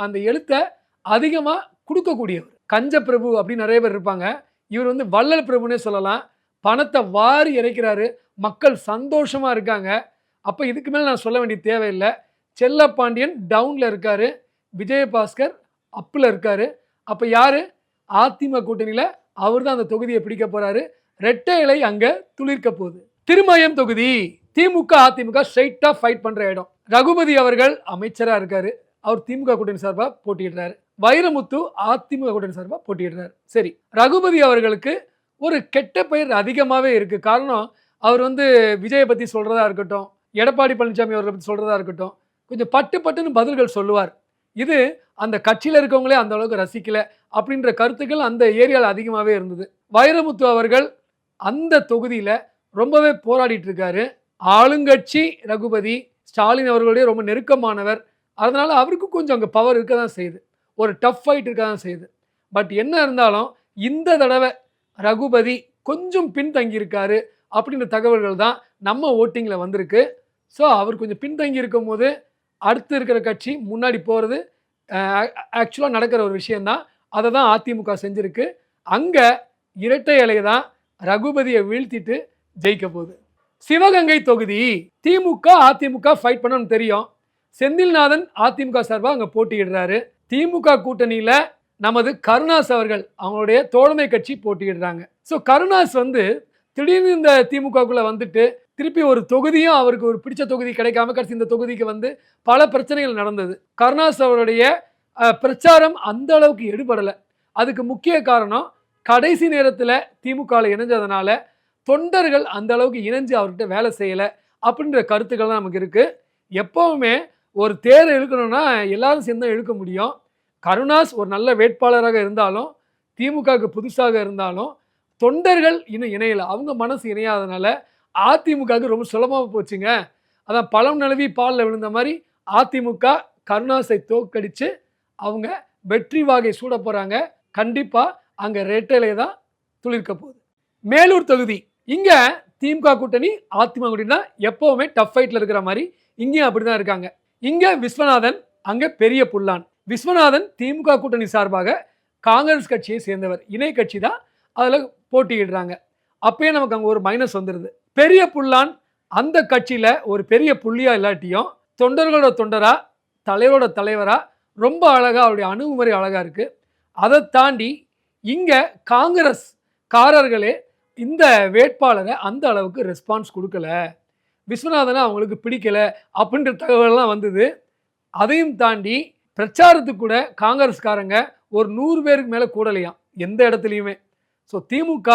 அந்த எழுத்தை அதிகமாக கொடுக்கக்கூடியவர். கஞ்ச பிரபு அப்படின்னு நிறைய பேர் இருப்பாங்க. இவர் வந்து வள்ளல் பிரபுனே சொல்லலாம். பணத்தை வாரி இறைக்கிறாரு, மக்கள் சந்தோஷமாக இருக்காங்க. அப்போ இதுக்கு மேலே நான் சொல்ல வேண்டிய தேவையில்லை. செல்லப்பாண்டியன் டவுனில் இருக்கார், விஜயபாஸ்கர் அப்பில் இருக்கார். அப்போ யார்? அதிமுக கூட்டணியில் அவர் தான் அந்த தொகுதியை பிடிக்க போகிறாரு. ரெட்டை இலை அங்கே துளிர்க்க போகுது. திருமயம் தொகுதி திமுக அதிமுக ஸ்ட்ரைட்டாக ஃபைட் பண்ணுற இடம். ரகுபதி அவர்கள் அமைச்சராக இருக்கார், அவர் திமுக கூட்டணி சார்பாக போட்டியிடுறாரு. வைரமுத்து அதிமுக கூட்டணி சார்பாக போட்டியிடுறாரு. சரி, ரகுபதி அவர்களுக்கு ஒரு கெட்ட பெயர் அதிகமாகவே இருக்குது. காரணம், அவர் வந்து விஜயை பற்றி சொல்கிறதா இருக்கட்டும், எடப்பாடி பழனிசாமி அவர்களை பற்றி சொல்கிறதா இருக்கட்டும், கொஞ்சம் பட்டுன்னு பதில்கள் சொல்லுவார். இது அந்த கட்சியில் இருக்கவங்களே அந்த அளவுக்கு ரசிக்கல அப்படின்ற கருத்துக்கள் அந்த ஏரியாவில் அதிகமாகவே இருந்தது. வைரமுத்து அவர்கள் அந்த தொகுதியில் ரொம்பவே போராடிட்டு இருக்காரு. ஆளுங்கட்சி ரகுபதி ஸ்டாலின் அவர்களுடைய ரொம்ப நெருக்கமானவர். அதனால அவருக்கு கொஞ்சம் அங்கே பவர் இருக்க தான் செய்யுது, ஒரு டஃப் ஃபைட் இருக்க தான் செய்யுது. பட் என்ன இருந்தாலும் இந்த தடவை ரகுபதி கொஞ்சம் பின்தங்கி இருக்காரு அப்படின்ற தகவல்கள் தான் நம்ம ஓட்டிங்கில் வந்திருக்கு. ஸோ அவர் கொஞ்சம் பின்தங்கி இருக்கும் போது அடுத்து இருக்கிற கட்சி முன்னாடி போகிறது ஆக்சுவலாக நடக்கிற ஒரு விஷயந்தான். அதை தான் அதிமுக செஞ்சுருக்கு. அங்கே இரட்டை இலை தான் ரகுபதியை வீழ்த்திட்டு ஜெயிக்க போகுது. சிவகங்கை தொகுதி திமுக அதிமுக ஃபைட் பண்ணணும்னு தெரியும். செந்தில்நாதன் அதிமுக சார்பாக அங்கே போட்டியிடுறாரு. திமுக கூட்டணியில் நமது கருணாஸ் அவர்கள் அவங்களுடைய தோழமை கட்சி போட்டியிடுறாங்க. ஸோ கருணாஸ் வந்து திடீர்னு இந்த திமுகக்குள்ளே வந்துட்டு திருப்பி ஒரு தொகுதியும் அவருக்கு ஒரு பிடிச்ச தொகுதி கிடைக்காம கடைசி இந்த தொகுதிக்கு வந்து பல பிரச்சனைகள் நடந்தது. கருணாஸ் அவருடைய பிரச்சாரம் அந்த அளவுக்கு எடுபடலை. அதுக்கு முக்கிய காரணம் கடைசி நேரத்தில் திமுகவில் இணைஞ்சதுனால தொண்டர்கள் அந்த அளவுக்கு இணைஞ்சு அவர்கிட்ட வேலை செய்யலை அப்படின்ற கருத்துக்கள் தான் நமக்கு இருக்குது. எப்போவுமே ஒரு தேரை இழுக்கணும்னா எல்லாரும் சேர்ந்து தான் இழுக்க முடியும். கருணாஸ் ஒரு நல்ல வேட்பாளராக இருந்தாலும், திமுகவுக்கு புதுசாக இருந்தாலும், தொண்டர்கள் இன்னும் இணையல. அவங்க மனசு இணையாதனால அதிமுகவுக்கு ரொம்ப சுலபமா போச்சுங்க. அதான் பழம் நழுவி பால்ல விழுந்த மாரி அதிமுக கருணாஸை தோற்கடிச்சு அவங்க வெற்றி வாகை சூட போறாங்க. கண்டிப்பா அங்க ரெட்டை தான் துளிர்க்க போகுது. மேலூர் தொகுதி இங்க திமுக கூட்டணி அதிமுக கூட்டணி தான் எப்பவுமே டஃப் ஃபைட்ல இருக்கிற மாதிரி இங்கேயும் அப்படிதான் இருக்காங்க. இங்க விஸ்வநாதன், அங்க பெரிய புல்லான். விஸ்வநாதன் திமுக கூட்டணி சார்பாக காங்கிரஸ் கட்சியை சேர்ந்தவர், இணை கட்சி தான், அதுல போட்டியிடுறாங்க. அப்பயே நமக்கு அங்க ஒரு மைனஸ் வந்துருது. பெரிய புல்லான் அந்த கட்சியில ஒரு பெரிய புள்ளியா இல்லாட்டியும் தொண்டர்களோட தொண்டரா, தலைவரோட தலைவரா ரொம்ப அழகா அவருடைய அணுகுமுறை அழகா இருக்கு. அதை தாண்டி இங்க காங்கிரஸ் காரர்களே இந்த வேட்பாளரை அந்த அளவுக்கு ரெஸ்பான்ஸ் கொடுக்கல, விஸ்வநாதனை அவங்களுக்கு பிடிக்கல அப்படின்ற தகவல்லாம் வந்தது. அதையும் தாண்டி பிரச்சாரத்துக்கு கூட காங்கிரஸ்காரங்க ஒரு 100 பேருக்கு மேலே கூடலையாம் எந்த இடத்துலையுமே. ஸோ திமுக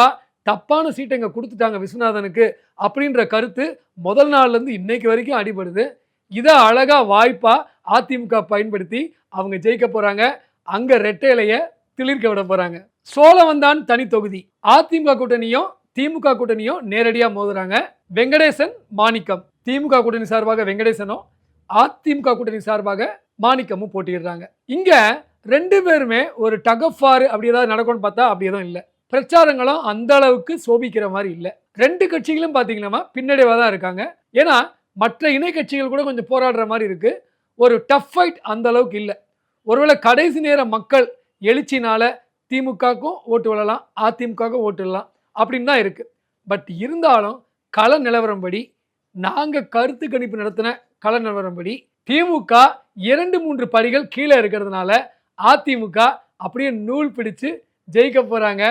தப்பான சீட்டை இங்கே கொடுத்துட்டாங்க விஸ்வநாதனுக்கு அப்படின்ற கருத்து முதல் நாள்லேருந்து இன்னைக்கு வரைக்கும் அடிபடுது. இதை அழகா வாய்ப்பா அதிமுக பயன்படுத்தி அவங்க ஜெயிக்க போறாங்க. அங்க ரெட்டை இலையை திளிர்க்க விட போறாங்க. சோழவந்தான் தனி தொகுதி அதிமுக கூட்டணியும் திமுக கூட்டணியும் நேரடியாக மோதுறாங்க. வெங்கடேசன் மாணிக்கம், திமுக கூட்டணி சார்பாக வெங்கடேசனும் அதிமுக கூட்டணி சார்பாக மாணிக்கமும் போட்டியிடுறாங்க. இங்க 2 பேருமே ஒரு டகஃபார் அப்படி ஏதாவது நடக்கும்னு பார்த்தா அப்படி எதுவும் இல்லை. பிரச்சாரங்களும் அந்த அளவுக்கு சோபிக்கிற மாதிரி இல்லை. 2 கட்சிகளும் பார்த்தீங்கன்னா பின்னடைவாக தான் இருக்காங்க. ஏன்னா மற்ற இணை கட்சிகள் கூட கொஞ்சம் போராடுற மாதிரி இருக்கு. ஒரு டஃப் ஃபைட் அந்த அளவுக்கு இல்லை. ஒருவேளை கடைசி நேர மக்கள் எழுச்சினால திமுகவுக்கும் ஓட்டு விழலாம், அதிமுகவுக்கும் ஓட்டு விழலாம் அப்படின்னு தான் இருக்கு. பட் இருந்தாலும் கள நிலவரம்படி, நாங்கள் கருத்து கணிப்பு நடத்தின கள நிலவரம்படி திமுக 2-3 படிகள் கீழே இருக்கிறதுனால அதிமுக அப்படியே நூல் பிடிச்சு ஜெயிக்க போறாங்க.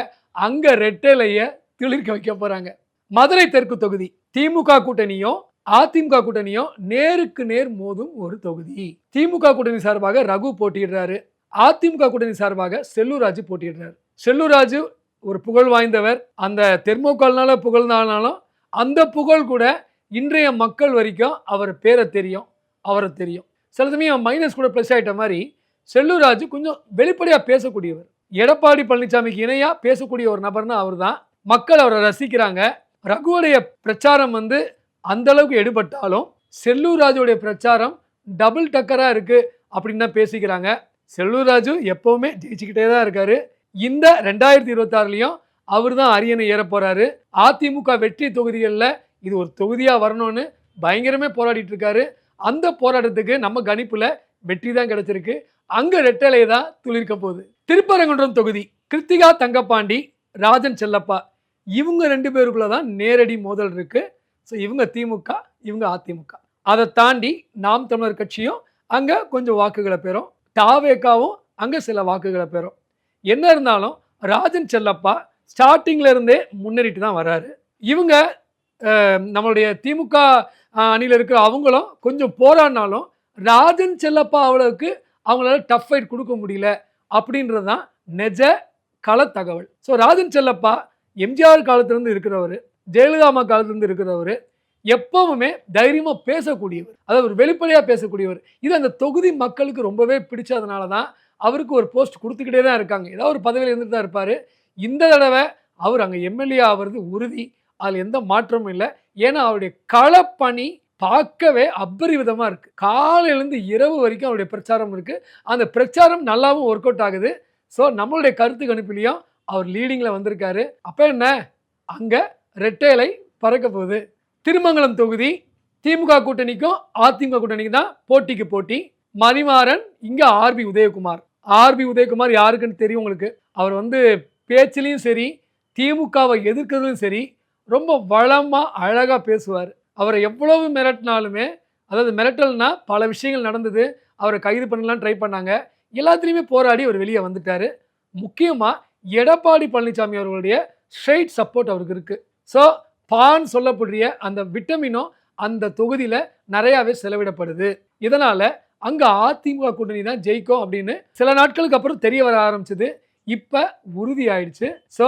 அங்க ரெட்டைலைய திளிர்க்க வைக்க போறாங்க. மதுரை தெற்கு தொகுதி திமுக கூட்டணியும் அதிமுக கூட்டணியும் நேருக்கு நேர் மோதும் ஒரு தொகுதி. திமுக கூட்டணி சார்பாக ரகு போட்டியிடுறாரு, அதிமுக கூட்டணி சார்பாக செல்லூர்ராஜு போட்டியிடுறாரு. செல்லூர்ராஜு ஒரு புகழ் வாய்ந்தவர். அந்த தெர்மோகால்னால புகழ்ந்தாலும் அந்த புகழ் கூட இன்றைய மக்கள் வரைக்கும் அவர் பேரை தெரியும், அவரை தெரியும். சில சமயம் மைனஸ் கூட ப்ளஸ் ஆகிட்ட மாதிரி செல்லூர்ராஜு கொஞ்சம் வெளிப்படையாக பேசக்கூடியவர். எடப்பாடி பழனிசாமிக்கு இணையா பேசக்கூடிய ஒரு நபர்னா அவர் தான். மக்கள் அவரை ரசிக்கிறாங்க. ரகுவுடைய பிரச்சாரம் அந்த அளவுக்கு எடுபட்டாலும் செல்லூர்ராஜுடைய பிரச்சாரம் டபுள் டக்கரா இருக்கு அப்படின்னு தான் பேசிக்கிறாங்க. செல்லூர்ராஜு எப்பவுமே ஜெயிச்சுக்கிட்டே தான் இருக்காரு. இந்த 2026லயும் அவர் தான் அரியணை ஏற போறாரு. அதிமுக வெற்றி தொகுதிகளில் இது ஒரு தொகுதியா வரணும்னு பயங்கரமே போராடிட்டு இருக்காரு. அந்த போராட்டத்துக்கு நம்ம கணிப்புல வெற்றி தான் கிடைச்சிருக்கு. அங்க ரெட்டலை தான் துளிர்க்க போகுது. திருப்பரங்குன்றம் தொகுதி கிருத்திகா தங்கப்பாண்டி, ராஜன் செல்லப்பா, இவங்க 2 பேருக்குள்ள தான் நேரடி மோதல் இருக்கு. ஸோ இவங்க திமுக, இவங்க அதிமுக. அதை தாண்டி நாம் தமிழர் கட்சியும் அங்க கொஞ்சம் வாக்குகளை பெறும், தாவேகாவும் அங்க சில வாக்குகளை பெறும். என்ன இருந்தாலும் ராஜன் செல்லப்பா ஸ்டார்டிங்ல இருந்தே முன்னேறிட்டு தான் வர்றாரு. இவங்க நம்மளுடைய திமுக அணியில் இருக்கிற அவங்களும் கொஞ்சம் போராடினாலும் ராஜன் செல்லப்பா அவ்வளவுக்கு அவங்களால டஃப் ஃபைட் கொடுக்க முடியல அப்படின்றது தான் நெஜ கள தகவல். ஸோ ராஜன் செல்லப்பா எம்ஜிஆர் காலத்திலிருந்து இருக்கிறவர், ஜெயலலிதா அம்மா காலத்திலிருந்து இருக்கிறவர், எப்பவுமே தைரியமா பேசக்கூடியவர், அதாவது ஒரு வெளிப்படையா பேசக்கூடியவர். இது அந்த தொகுதி மக்களுக்கு ரொம்பவே பிடிச்சதுனால தான் அவருக்கு ஒரு போஸ்ட் கொடுத்துக்கிட்டே தான் இருக்காங்க. ஏதாவது ஒரு பதவியில் இருந்துட்டு தான் இருப்பாரு. இந்த தடவை அவர் அங்கே எம்எல்ஏ ஆகிறது உறுதி, அதில் எந்த மாற்றமும் இல்லை. ஏன்னா அவருடைய களப்பணி பார்க்கவே அபரிவிதமா இருக்கு. காலையிலேருந்து இரவு வரைக்கும் அவருடைய பிரச்சாரம் இருக்கு. அந்த பிரச்சாரம் நல்லாவும் ஒர்க் அவுட் ஆகுது. ஸோ நம்மளுடைய கருத்து கணிப்பிலையும் அவர் லீடிங்ல வந்திருக்காரு. அப்ப என்ன, அங்க ரெட்டைலை பறக்க போகுது. திருமங்கலம் தொகுதி திமுக கூட்டணிக்கும் அதிமுக கூட்டணிக்கும் தான் போட்டிக்கு போட்டி. மணிமாறன், இங்க ஆர்பி உதயகுமார். ஆர்பி உதயகுமார் யாருக்குன்னு தெரியும் உங்களுக்கு. அவர் பேச்சிலையும் சரி, திமுகவை எதிர்க்கிறதுலையும் சரி, ரொம்ப வளமா அழகா பேசுவார். அவரை எவ்வளவு மிரட்டினாலுமே, அதாவது மிரட்டல்னா பல விஷயங்கள் நடந்தது, அவரை கைது பண்ணலாம் ட்ரை பண்ணாங்க, எல்லாத்துலேயுமே போராடி அவர் வெளியே வந்துட்டாரு. முக்கியமா எடப்பாடி பழனிசாமி அவர்களுடைய ஸ்ட்ரெயிட் சப்போர்ட் அவருக்கு இருக்கு. ஸோ பான் சொல்லக்கூடிய அந்த விட்டமினும் அந்த தொகுதியில நிறையாவே செலவிடப்படுது. இதனால அங்க அதிமுக கூட்டணி தான் ஜெயிக்கும் அப்படின்னு சில நாட்களுக்கு அப்புறம் தெரிய வர ஆரம்பிச்சது. இப்ப உறுதி ஆயிடுச்சு. ஸோ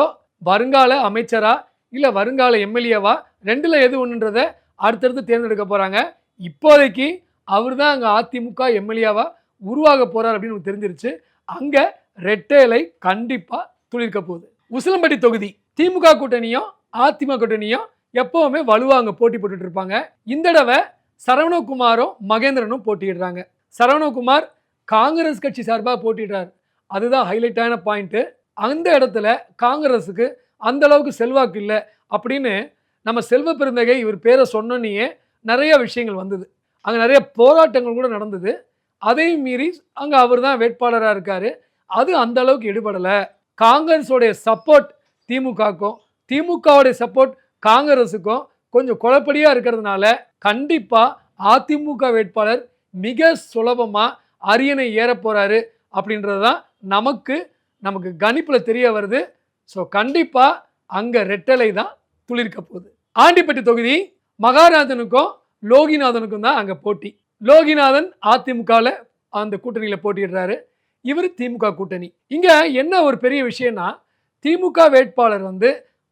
வருங்கால அமைச்சரா இல்ல வருங்கால எம்எல்ஏவா 2ல் எது ஒன்றுன்றதை அடுத்தடுத்து தேர்ந்தெடுக்க போறாங்க. இப்போதைக்கு அவர் தான் அங்கே அதிமுக எம்எல்ஏவா உருவாக போறார் அப்படின்னு நமக்கு தெரிஞ்சிருச்சு. அங்கே ரெட்டேலை கண்டிப்பாக துளிர்க்க போகுது. உசிலம்பட்டி தொகுதி திமுக கூட்டணியும் அதிமுக கூட்டணியும் எப்பவுமே வலுவாக அங்கே போட்டி போட்டுட்டு இருப்பாங்க. இந்த தடவை சரவணகுமாரும் மகேந்திரனும் போட்டியிடுறாங்க. சரவணகுமார் காங்கிரஸ் கட்சி சார்பாக போட்டிடுறார். அதுதான் ஹைலைட்டான பாயிண்ட்டு. அந்த இடத்துல காங்கிரஸுக்கு அந்த அளவுக்கு செல்வாக்கு இல்லை அப்படின்னு நம்ம செல்வ பெருந்தகை இவர் பேரை சொன்னோன்னே நிறைய விஷயங்கள் வந்தது. அங்கே நிறைய போராட்டங்கள் கூட நடந்தது. அதையும் மீறி அங்கே அவர் தான் வேட்பாளராக இருக்கார். அது அந்த அளவுக்கு எடுபடலை. காங்கிரஸோடைய சப்போர்ட் திமுகவுக்கும் திமுகவுடைய சப்போர்ட் காங்கிரஸுக்கும் கொஞ்சம் குழப்படியாக இருக்கிறதுனால கண்டிப்பாக அதிமுக வேட்பாளர் மிக சுலபமாக அரியணை ஏற போகிறாரு அப்படின்றது தான் நமக்கு கணிப்பில் தெரிய வருது. ஸோ கண்டிப்பாக அங்கே ரெட்டலை தான் துளிர்க்க போகுது. ஆண்டிப்பட்டி தொகுதி மகாராஜனுக்கும் லோகிநாதனுக்கும் தான் அங்கே போட்டி. லோகிநாதன் அதிமுகவில் அந்த கூட்டணியில் போட்டிடுறாரு. இவர் திமுக கூட்டணி. இங்கே என்ன ஒரு பெரிய விஷயம்னா, திமுக வேட்பாளர்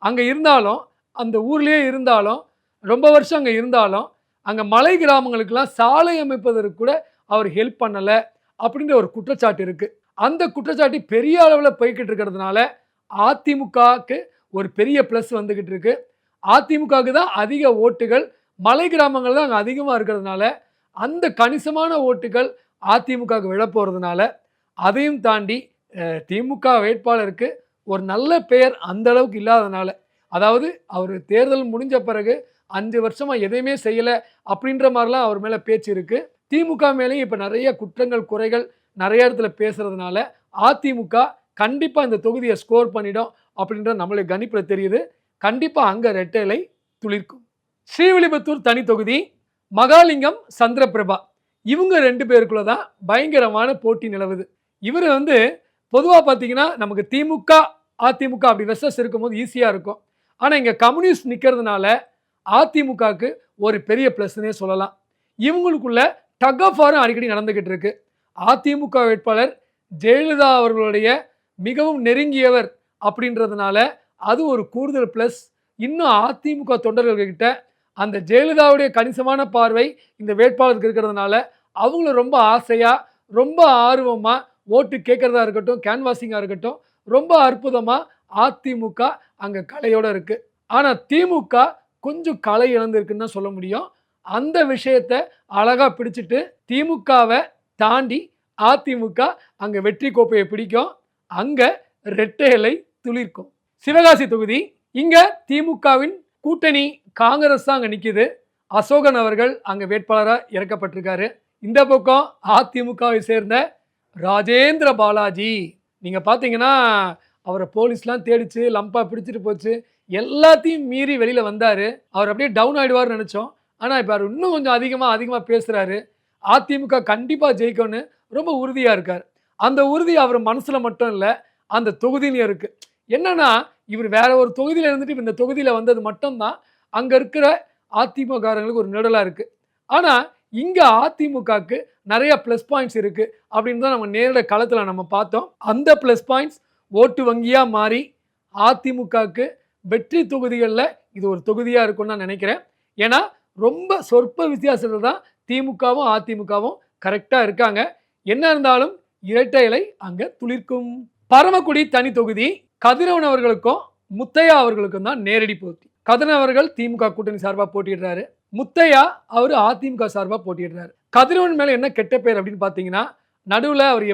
அங்கே இருந்தாலும் அந்த ஊர்லேயே இருந்தாலும் ரொம்ப வருஷம் அங்கே இருந்தாலும் அங்கே மலை கிராமங்களுக்கெல்லாம் சாலை அமைப்பதற்கு கூட அவர் ஹெல்ப் பண்ணலை அப்படின்ற ஒரு குற்றச்சாட்டு இருக்குது. அந்த குற்றச்சாட்டு பெரிய அளவில் போய்கிட்டு இருக்கிறதுனால அதிமுகவுக்கு ஒரு பெரிய ப்ளஸ் வந்துக்கிட்டு இருக்கு. அதிமுகவுக்கு தான் அதிக ஓட்டுகள், மலை கிராமங்கள் தான் அங்கே அதிகமாக இருக்கிறதுனால அந்த கணிசமான ஓட்டுகள் அதிமுகவுக்கு விழ போகிறதுனால அதையும் தாண்டி திமுக வேட்பாளருக்கு ஒரு நல்ல பெயர் அந்த அளவுக்கு இல்லாதனால, அதாவது அவர் தேர்தல் முடிஞ்ச பிறகு 5 வருஷமாக எதையுமே செய்யலை அப்படின்ற மாதிரிலாம் அவர் மேலே பேச்சு இருக்குது. திமுக மேலேயும் இப்போ நிறைய குற்றங்கள் குறைகள் நிறைய இடத்துல பேசுறதுனால அதிமுக கண்டிப்பாக இந்த தொகுதியை ஸ்கோர் பண்ணிடும் அப்படின்ற நம்மளுடைய கணிப்பில் தெரியுது. கண்டிப்பாக அங்கே ரெட்டேலை துளிர்க்கும். ஸ்ரீவில்லிபுத்தூர் தனி தொகுதி மகாலிங்கம் சந்திரபிரபா இவங்க 2 பேருக்குள்ள தான் பயங்கரமான போட்டி நிலவுது. இவர் பொதுவாக பார்த்தீங்கன்னா நமக்கு திமுக அதிமுக அப்படி வெர்சஸ் இருக்கும்போது ஈஸியாக இருக்கும். ஆனால் இங்கே கம்யூனிஸ்ட் நிற்கிறதுனால அதிமுகவுக்கு ஒரு பெரிய ப்ளஸ்னே சொல்லலாம். இவங்களுக்குள்ள டக் ஆஃப் வாரும் அடிக்கடி நடந்துக்கிட்டு இருக்கு. அதிமுக வேட்பாளர் ஜெயலலிதா அவர்களுடைய மிகவும் நெருங்கியவர் அப்படின்றதுனால அது ஒரு கூடுதல் ப்ளஸ். இன்னும் அதிமுக தொண்டர்கள்கிட்ட அந்த ஜெயலலிதாவுடைய கணிசமான பார்வை இந்த வேட்பாளருக்கு இருக்கிறதுனால அவங்கள ரொம்ப ஆசையாக ரொம்ப ஆர்வமாக ஓட்டு கேட்குறதா இருக்கட்டும், கேன்வாசிங்காக இருக்கட்டும், ரொம்ப அற்புதமாக அதிமுக அங்கே கலையோடு இருக்குது. ஆனால் திமுக கொஞ்சம் கலை இழந்திருக்குன்னு தான் சொல்ல முடியும். அந்த விஷயத்தை அழகாக பிடிச்சிட்டு திமுகவை தாண்டி அதிமுக அங்கே வெற்றி கோப்பையை பிடிக்கும். அங்கே ரெட்டைலை துளிர்க்கும். சிவகாசி தொகுதி இங்கே திமுகவின் கூட்டணி காங்கிரஸ் தான் அங்கே நிற்கிது. அசோகன் அவர்கள் அங்கே வேட்பாளராக இறக்கப்பட்டிருக்காரு. இந்த பக்கம் அதிமுகவை சேர்ந்த ராஜேந்திர பாலாஜி நீங்கள் பார்த்தீங்கன்னா அவரை போலீஸ்லாம் தேடிச்சு லம்பா பிடிச்சிட்டு போச்சு. எல்லாத்தையும் மீறி வெளியில் வந்தார். அவர் அப்படியே டவுன் ஆகிடுவார்னு நினச்சோம். ஆனால் இப்போ அவர் இன்னும் கொஞ்சம் அதிகமாக பேசுகிறாரு. அதிமுக கண்டிப்பாக ஜெயிக்கும்னு ரொம்ப உறுதியாக இருக்கார். அந்த உறுதி அவர் மனசில் மட்டும் இல்லை, அந்த தொகுதியிலையும் இருக்குது. என்னன்னா இவர் வேற ஒரு தொகுதியில் இருந்துட்டு இந்த தொகுதியில் வந்தது மட்டும்தான் அங்கே இருக்கிற அதிமுககாரங்களுக்கு ஒரு நிழலாக இருக்குது. ஆனால் இங்கே அதிமுகவுக்கு நிறைய ப்ளஸ் பாயிண்ட்ஸ் இருக்குது அப்படின்னு தான் நம்ம நேரடி களத்தில் நம்ம பார்த்தோம். அந்த ப்ளஸ் பாயிண்ட்ஸ் ஓட்டு வங்கியாக மாறி அதிமுகவுக்கு வெற்றி தொகுதிகளில் இது ஒரு தொகுதியாக இருக்கும்னு நான் நினைக்கிறேன். ஏன்னா ரொம்ப சொற்ப வித்தியாசத்தில் தான் திமுகவும் அதிமுகவும் கரெக்டாக இருக்காங்க. என்ன இருந்தாலும் இரட்டை இலை அங்கே துளிர்க்கும். பரமக்குடி தனி தொகுதி கதிரவன் அவர்களுக்கும் முத்தையா அவர்களுக்கும் தான் நேரடி போட்டி. கதிரவன் அவர்கள் திமுக கூட்டணி சார்பாக போட்டிடுறாரு. முத்தையா அவர் அதிமுக சார்பாக போட்டிடுறாரு. கதிரவன் மேலே என்ன கெட்ட பேர் அப்படின்னு பார்த்தீங்கன்னா, நடுவில் அவர்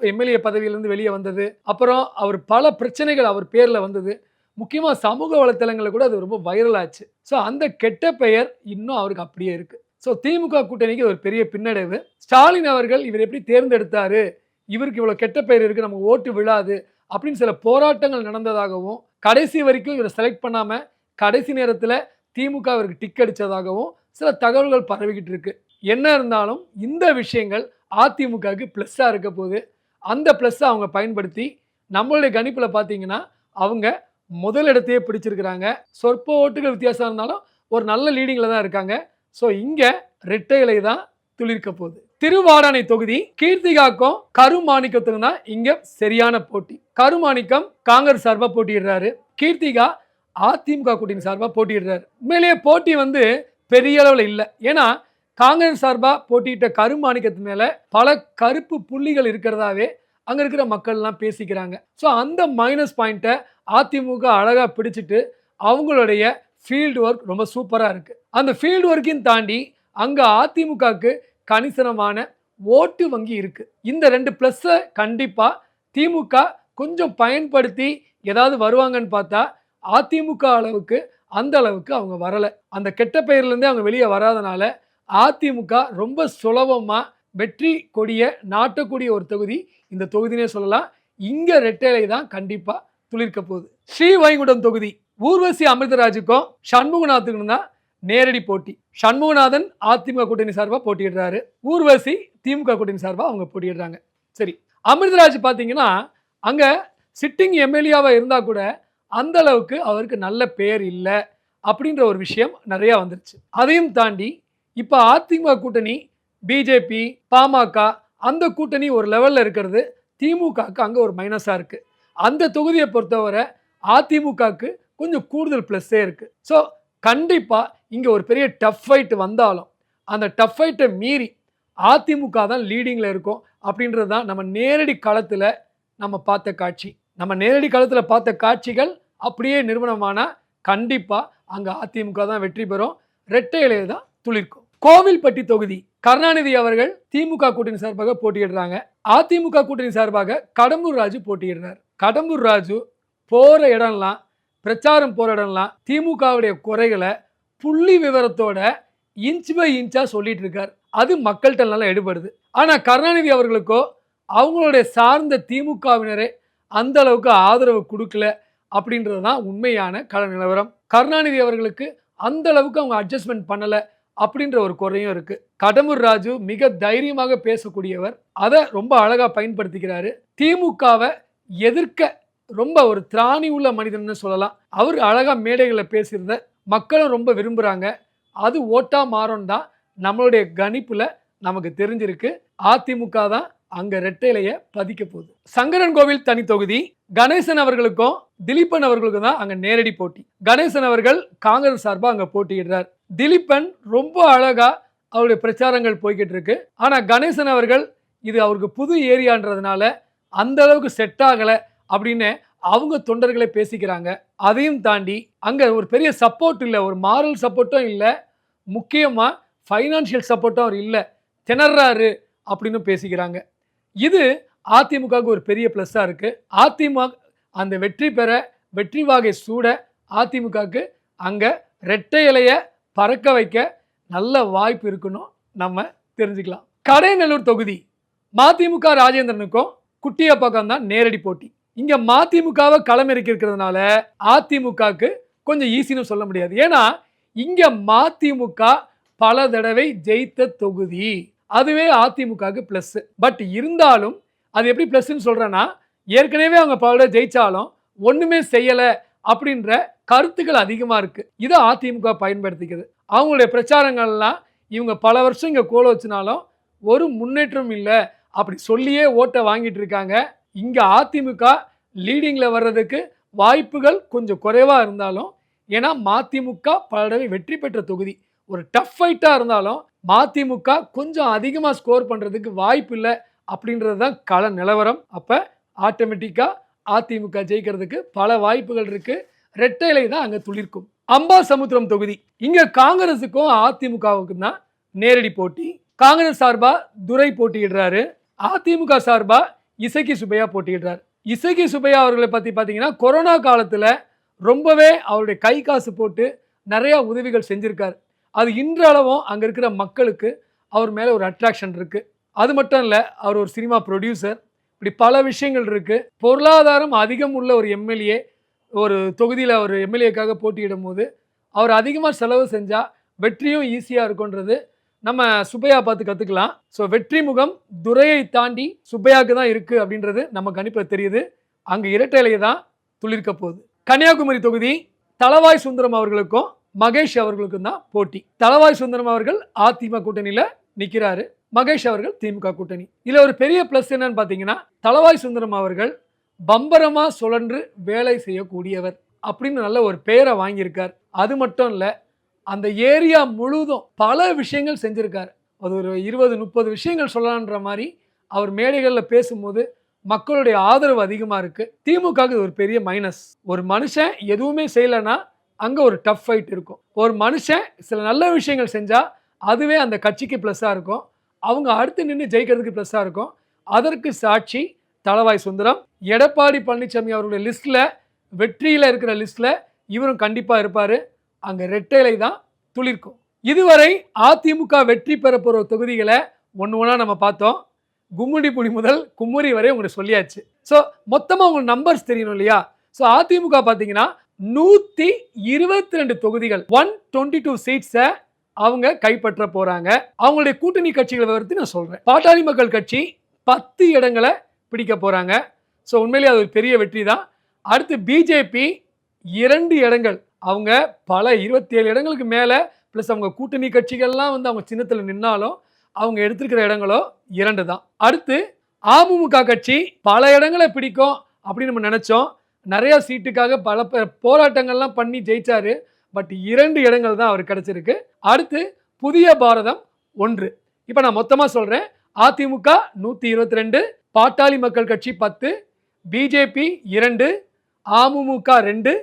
எம்எல்ஏ பதவியிலிருந்து வெளியே வந்தது, அப்புறம் அவர் பல பிரச்சனைகள் அவர் பேரில் வந்தது. முக்கியமாக சமூக வலைத்தளங்களில் கூட அது ரொம்ப வைரல் ஆச்சு. ஸோ அந்த கெட்ட பெயர் இன்னும் அவருக்கு அப்படியே இருக்கு. ஸோ திமுக கூட்டணிக்கு ஒரு பெரிய பின்னடைவு. ஸ்டாலின் அவர்கள் இவர் எப்படி தேர்ந்தெடுத்தாரு, இவருக்கு இவ்வளோ கெட்ட பெயர் இருக்குது, நமக்கு ஓட்டு விழாது அப்படின்னு சில போராட்டங்கள் நடந்ததாகவும், கடைசி வரைக்கும் இவரை செலக்ட் பண்ணாமல் கடைசி நேரத்தில் திமுக அவருக்கு டிக் அடித்ததாகவும் சில தகவல்கள் பரவிக்கிட்டு இருக்கு. என்ன இருந்தாலும் இந்த விஷயங்கள் அதிமுகவுக்கு ப்ளஸ்ஸாக இருக்க போது. அந்த ப்ளஸ்ஸை அவங்க பயன்படுத்தி நம்மளுடைய கணிப்பில் பார்த்தீங்கன்னா அவங்க முதலிடத்தையே பிடிச்சிருக்கிறாங்க. சொற்ப ஓட்டுகள் வித்தியாசம் இருந்தாலும் ஒரு நல்ல லீடிங்கில் தான் இருக்காங்க. ஸோ இங்கே ரெட்டை இலை தான் துளிர்க்க போகுது. திருவாடானை தொகுதி கீர்த்திகாக்கும் கருமாணிக்கத்துக்கும் தான் இங்கே சரியான போட்டி. கருமாணிக்கம் காங்கிரஸ் சார்பாக போட்டிடுறாரு, கீர்த்திகா அதிமுக கூட்டணி சார்பாக போட்டிடுறாரு. உண்மையிலேயே போட்டி பெரிய அளவில் இல்லை. ஏன்னா காங்கிரஸ் சார்பா போட்டியிட்ட கருமாணிக்கத்து மேல பல கருப்பு புள்ளிகள் இருக்கிறதாவே அங்க இருக்கிற மக்கள் எல்லாம் பேசிக்கிறாங்க. ஸோ அந்த மைனஸ் பாயிண்ட்டை அதிமுக அழகா பிடிச்சிட்டு அவங்களுடைய ஃபீல்டு ஒர்க் ரொம்ப சூப்பரா இருக்கு. அந்த ஃபீல்டு ஒர்க்கையும் தாண்டி அங்க அதிமுகவுக்கு கணிசனமான ஓட்டு வங்கி இருக்கு. இந்த 2 பிளஸ்ஸை கண்டிப்பா திமுக கொஞ்சம் பயன்படுத்தி ஏதாவது வருவாங்கன்னு பார்த்தா அதிமுக அளவுக்கு அந்த அளவுக்கு அவங்க வரல. அந்த கெட்ட பெயர்லேருந்தே அவங்க வெளியே வராதனால அதிமுக ரொம்ப சுலபமா வெற்றி கொடியை நாட்டக்கூடிய ஒரு தொகுதி இந்த தொகுதினே சொல்லலாம். இங்க ரெட்டைலை தான் கண்டிப்பா துளிர்க்க போகுது. ஸ்ரீவைகுண்டம் தொகுதி ஊர்வசி அமிர்தராஜுக்கும் சண்முகநாத்துக்கும் தான் நேரடி போட்டி. சண்முகநாதன் அதிமுக கூட்டணி சார்பா போட்டியிடுறாரு, ஊர்வசி திமுக கூட்டணி சார்பா அவங்க போட்டியிடுறாங்க. சரி, அமிர்தராஜ் பார்த்தீங்கன்னா அங்க சிட்டிங் எம்எல்ஏவா இருந்தா கூட அந்த அளவுக்கு அவருக்கு நல்ல பேர் இல்லை அப்படின்ற ஒரு விஷயம் நிறைய வந்துருச்சு. அதையும் தாண்டி இப்ப அதிமுக கூட்டணி பிஜேபி பாமக அந்த கூட்டணி ஒரு லெவல்ல இருக்கிறது திமுகக்கு அங்க ஒரு மைனஸா இருக்கு. அந்த தொகுதியை பொறுத்தவரை அதிமுகக்கு கொஞ்சம் கூடுதல் பிளஸ்ஸே இருக்கு. ஸோ கண்டிப்பா இங்க ஒரு பெரிய டஃப் ஃபைட் வந்தாலும் அந்த டஃப் ஃபைட்டை மீறி அதிமுக தான் லீடிங்ல இருக்கும் அப்படின்றது தான் நம்ம நேரடி களத்துல நம்ம பார்த்த காட்சி. நம்ம நேரடி களத்துல பார்த்த காட்சிகள் அப்படியே நிறுவனமானா கண்டிப்பா அங்க அதிமுக தான் வெற்றி பெறும், ரெட்டை இலையை தான் துளிர்க்கும். கோவில்பட்டி தொகுதி கருணாநிதி அவர்கள் திமுக கூட்டணி சார்பாக போட்டியிடுறாங்க. அதிமுக கூட்டணி சார்பாக கடம்பூர் ராஜு போட்டியிடுறார். கடம்பூர் ராஜு போற இடம்லாம் பிரச்சாரம் போற இடம்லாம் திமுகவுடைய குறைகளை புள்ளி விவரத்தோட இன்ச் பை இன்ச்சா சொல்லிட்டு இருக்கார். அது மக்கள்கிட்ட நல்லா எடுபடுது. ஆனா கருணாநிதி அவர்களுக்கோ அவங்களுடைய சார்ந்த திமுகவினரே அந்த அளவுக்கு ஆதரவு கொடுக்கல அப்படின்றது தான் உண்மையான கள நிலவரம். கருணாநிதி அவர்களுக்கு அந்த அளவுக்கு அவங்க அட்ஜஸ்ட்மெண்ட் பண்ணல அப்படின்ற ஒரு குறையும் இருக்கு. கடம்பூர் ராஜு மிக தைரியமாக பேசக்கூடியவர், அதை ரொம்ப அழகா பயன்படுத்திக்கிறாரு. திமுகவை எதிர்க்க ரொம்ப ஒரு திராணி உள்ள மனிதன்னு சொல்லலாம். அவர் அழகா மேடைகளை பேசுறத மக்களும் ரொம்ப விரும்புறாங்க. அது ஓட்டா மாறும் தான் நம்மளுடைய கணிப்புல நமக்கு தெரிஞ்சிருக்கு. அதிமுக தான் அங்க ரெட்டையிலைய பதிக்க போகுது. சங்கரன் கோவில் தனி தொகுதி கணேசன் அவர்களுக்கும் திலீபன் அவர்களுக்கும் தான் அங்க நேரடி போட்டி. கணேசன் அவர்கள் காங்கிரஸ் சார்பா அங்க போட்டியிடுறார். திலீபன் ரொம்ப அழகா அவருடைய பிரச்சாரங்கள் போய்கிட்டு இருக்கு. ஆனா கணேசன் அவர்கள் இது அவருக்கு புது ஏரியான்றதுனால அந்த அளவுக்கு செட் ஆகல அப்படின்னு அவங்க தொண்டர்களை பேசிக்கிறாங்க. அதையும் தாண்டி அங்க ஒரு பெரிய சப்போர்ட் இல்லை, ஒரு மாரல் சப்போர்ட்டும் இல்லை, முக்கியமா ஃபைனான்சியல் சப்போர்ட்டும் அவர் இல்லை, திணறாரு அப்படின்னு பேசிக்கிறாங்க. இது அதிமுகவுக்கு ஒரு பெரிய பிளஸ்ஸா இருக்கு. அதிமுக அந்த வெற்றி பெற வெற்றி வாகை சூட அதிமுகவுக்கு அங்க ரெட்டை இலைய பறக்க வைக்க நல்ல வாய்ப்பு இருக்குன்னு நம்ம தெரிஞ்சுக்கலாம். கடைநல்லூர் தொகுதி மதிமுக ராஜேந்திரனுக்கும் குட்டியப்பாக்கம் தான் நேரடி போட்டி. இங்க மதிமுகவை களமிறக்கிறதுனால அதிமுகவுக்கு கொஞ்சம் ஈஸின்னு சொல்ல முடியாது. ஏன்னா இங்க மதிமுக பல தடவை ஜெயித்த தொகுதி, அதுவே அதிமுகவுக்கு பிளஸ். பட் இருந்தாலும் அது எப்படி பிளஸ்ன்னு சொல்றேன்னா, ஏற்கனவே அவங்க பல தடவை ஜெயிச்சாலும் ஒண்ணுமே செய்யல அப்படின்ற கருத்துக்கள் அதிகமா இருக்கு. இதை அதிமுக பயன்படுத்திக்குது. அவங்களுடைய பிரச்சாரங்கள்லாம் இவங்க பல வருஷம் இங்க கோல வச்சினாலும் ஒரு முன்னேற்றம் இல்லை அப்படி சொல்லியே ஓட்டை வாங்கிட்டு இருக்காங்க. இங்க அதிமுக லீடிங்ல வர்றதுக்கு வாய்ப்புகள் கொஞ்சம் குறைவா இருந்தாலும், ஏன்னா மதிமுக பல தடவை வெற்றி பெற்ற தொகுதி, ஒரு டஃப் ஃபைட்டா இருந்தாலும் மதிமுக கொஞ்சம் அதிகமா ஸ்கோர் பண்றதுக்கு வாய்ப்பு இல்லை அப்படின்றது தான் கள நிலவரம். அப்ப ஆட்டோமேட்டிக்கா அதிமுக ஜெயிக்கிறதுக்கு பல வாய்ப்புகள் இருக்கு. ரெட்டை இலை தான் அங்க துளிர்க்கும். அம்பாசமுத்திரம் தொகுதி இங்க காங்கிரஸுக்கும் அதிமுகவுக்கும் தான் நேரடி போட்டி. காங்கிரஸ் சார்பா துரை போட்டியிடுறாரு, அதிமுக சார்பா இசக்கி சுப்பையா போட்டியிடுறாரு. இசக்கி சுப்பையா அவர்களை பத்தி பாத்தீங்கன்னா கொரோனா காலத்துல ரொம்பவே அவருடைய கை காசு போட்டு நிறைய உதவிகள் செஞ்சிருக்காரு. அது இன்றளவும் அங்க இருக்கிற மக்களுக்கு அவர் மேல ஒரு அட்ராக்ஷன் இருக்கு. அது மட்டும் இல்ல, அவர் ஒரு சினிமா ப்ரொடியூசர், இப்படி பல விஷயங்கள் இருக்கு. பொருளாதாரம் அதிகம் உள்ள ஒரு எம்எல்ஏ ஒரு தொகுதியில் அவர் எம்எல்ஏக்காக போட்டியிடும் போது அவர் அதிகமாக செலவு செஞ்சால் வெற்றியும் ஈஸியாக இருக்குன்றது நம்ம சுப்பையா பார்த்து கற்றுக்கலாம். ஸோ வெற்றி முகம் துரையை தாண்டி சுப்பையாவுக்கு தான் இருக்குது அப்படின்றது நம்ம கணிப்பில் தெரியுது. அங்கே இரட்டை இலையை தான் துளிர்க்க போகுது. கன்னியாகுமரி தொகுதி தளவாய் சுந்தரம் அவர்களுக்கும் மகேஷ் அவர்களுக்கும் தான் போட்டி. தளவாய் சுந்தரம் அவர்கள் அதிமுக கூட்டணியில் நிற்கிறாரு, மகேஷ் அவர்கள் திமுக கூட்டணி. இதில் ஒரு பெரிய ப்ளஸ் என்னன்னு பார்த்தீங்கன்னா, தளவாய் சுந்தரம் அவர்கள் பம்பரமா சுழன்று வேலை செய்யக்கூடியவர் அப்படின்னு நல்ல ஒரு பெயரை வாங்கியிருக்கார். அது மட்டும் இல்லை, அந்த ஏரியா முழுதும் பல விஷயங்கள் செஞ்சிருக்காரு. அது ஒரு 20, 30 விஷயங்கள் சொல்லலான்ற மாரி அவர் மேடைகள்ல பேசும்போது மக்களுடைய ஆதரவு அதிகமா இருக்கு. திமுகவுக்கு இது ஒரு பெரிய மைனஸ். ஒரு மனுஷன் எதுவுமே செய்யலன்னா, அங்க ஒரு டஃப் ஃபைட் இருக்கும். ஒரு மனுஷன் சில நல்ல விஷயங்கள் செஞ்சா, அதுவே அந்த கட்சிக்கு ப்ளஸ்ஸா இருக்கும். அவங்க அடுத்து நின்னு ஜெயிக்கிறதுக்கு ப்ளஸ்ஸா இருக்கும். அதற்கு சாட்சி தளவாய் சுந்தரம். எடப்பாடி பழனிசாமி அவர்களுடைய லிஸ்ட்ல வெற்றியில இருக்கிற லிஸ்ட்ல இவரும் கண்டிப்பா இருப்பாரு. அங்க ரெட்டை இலை தான் துளிர்க்கும். இதுவரை அதிமுக வெற்றி பெற போற தொகுதிகளை ஒண்ணு ஒண்ணா நம்ம பார்த்தோம். கும்மிடிப்பூடி முதல் குமுறி வரை உங்களுக்கு சொல்லியாச்சு. ஸோ மொத்தமா உங்களுக்கு நம்பர்ஸ் தெரியணும் இல்லையா? ஸோ அதிமுக பார்த்தீங்கன்னா 122 தொகுதிகள் 122 சீட்ஸை அவங்க கைப்பற்ற போறாங்க. அவங்களுடைய கூட்டணி கட்சிகளை விவரத்தை நான் சொல்றேன். பாட்டாளி மக்கள் கட்சி 10 இடங்களை பிடிக்க போறாங்க. ஸோ உண்மையிலேயே அது ஒரு பெரிய வெற்றி தான். அடுத்து பிஜேபி 2 இடங்கள், அவங்க பல 27 இடங்களுக்கு மேலே ப்ளஸ் அவங்க கூட்டணி கட்சிகள்லாம் வந்து அவங்க சின்னத்தில் நின்னாலும் அவங்க எடுத்திருக்கிற இடங்களோ 2 தான். அடுத்து அமமுக கட்சி பல இடங்களை பிடிக்கும் அப்படின்னு நம்ம நினைச்சோம். நிறைய சீட்டுக்காக பல போராட்டங்கள்லாம் பண்ணி ஜெயிச்சாரு. பட் 2 இடங்கள் தான் அவருக்கு கிடைச்சிருக்கு. அடுத்து புதிய பாரதம் 1. இப்போ நான் மொத்தமா சொல்றேன். அதிமுக 122, பாட்டாளி மக்கள் கட்சி 10, பிஜேபி 2, அமமுக 2,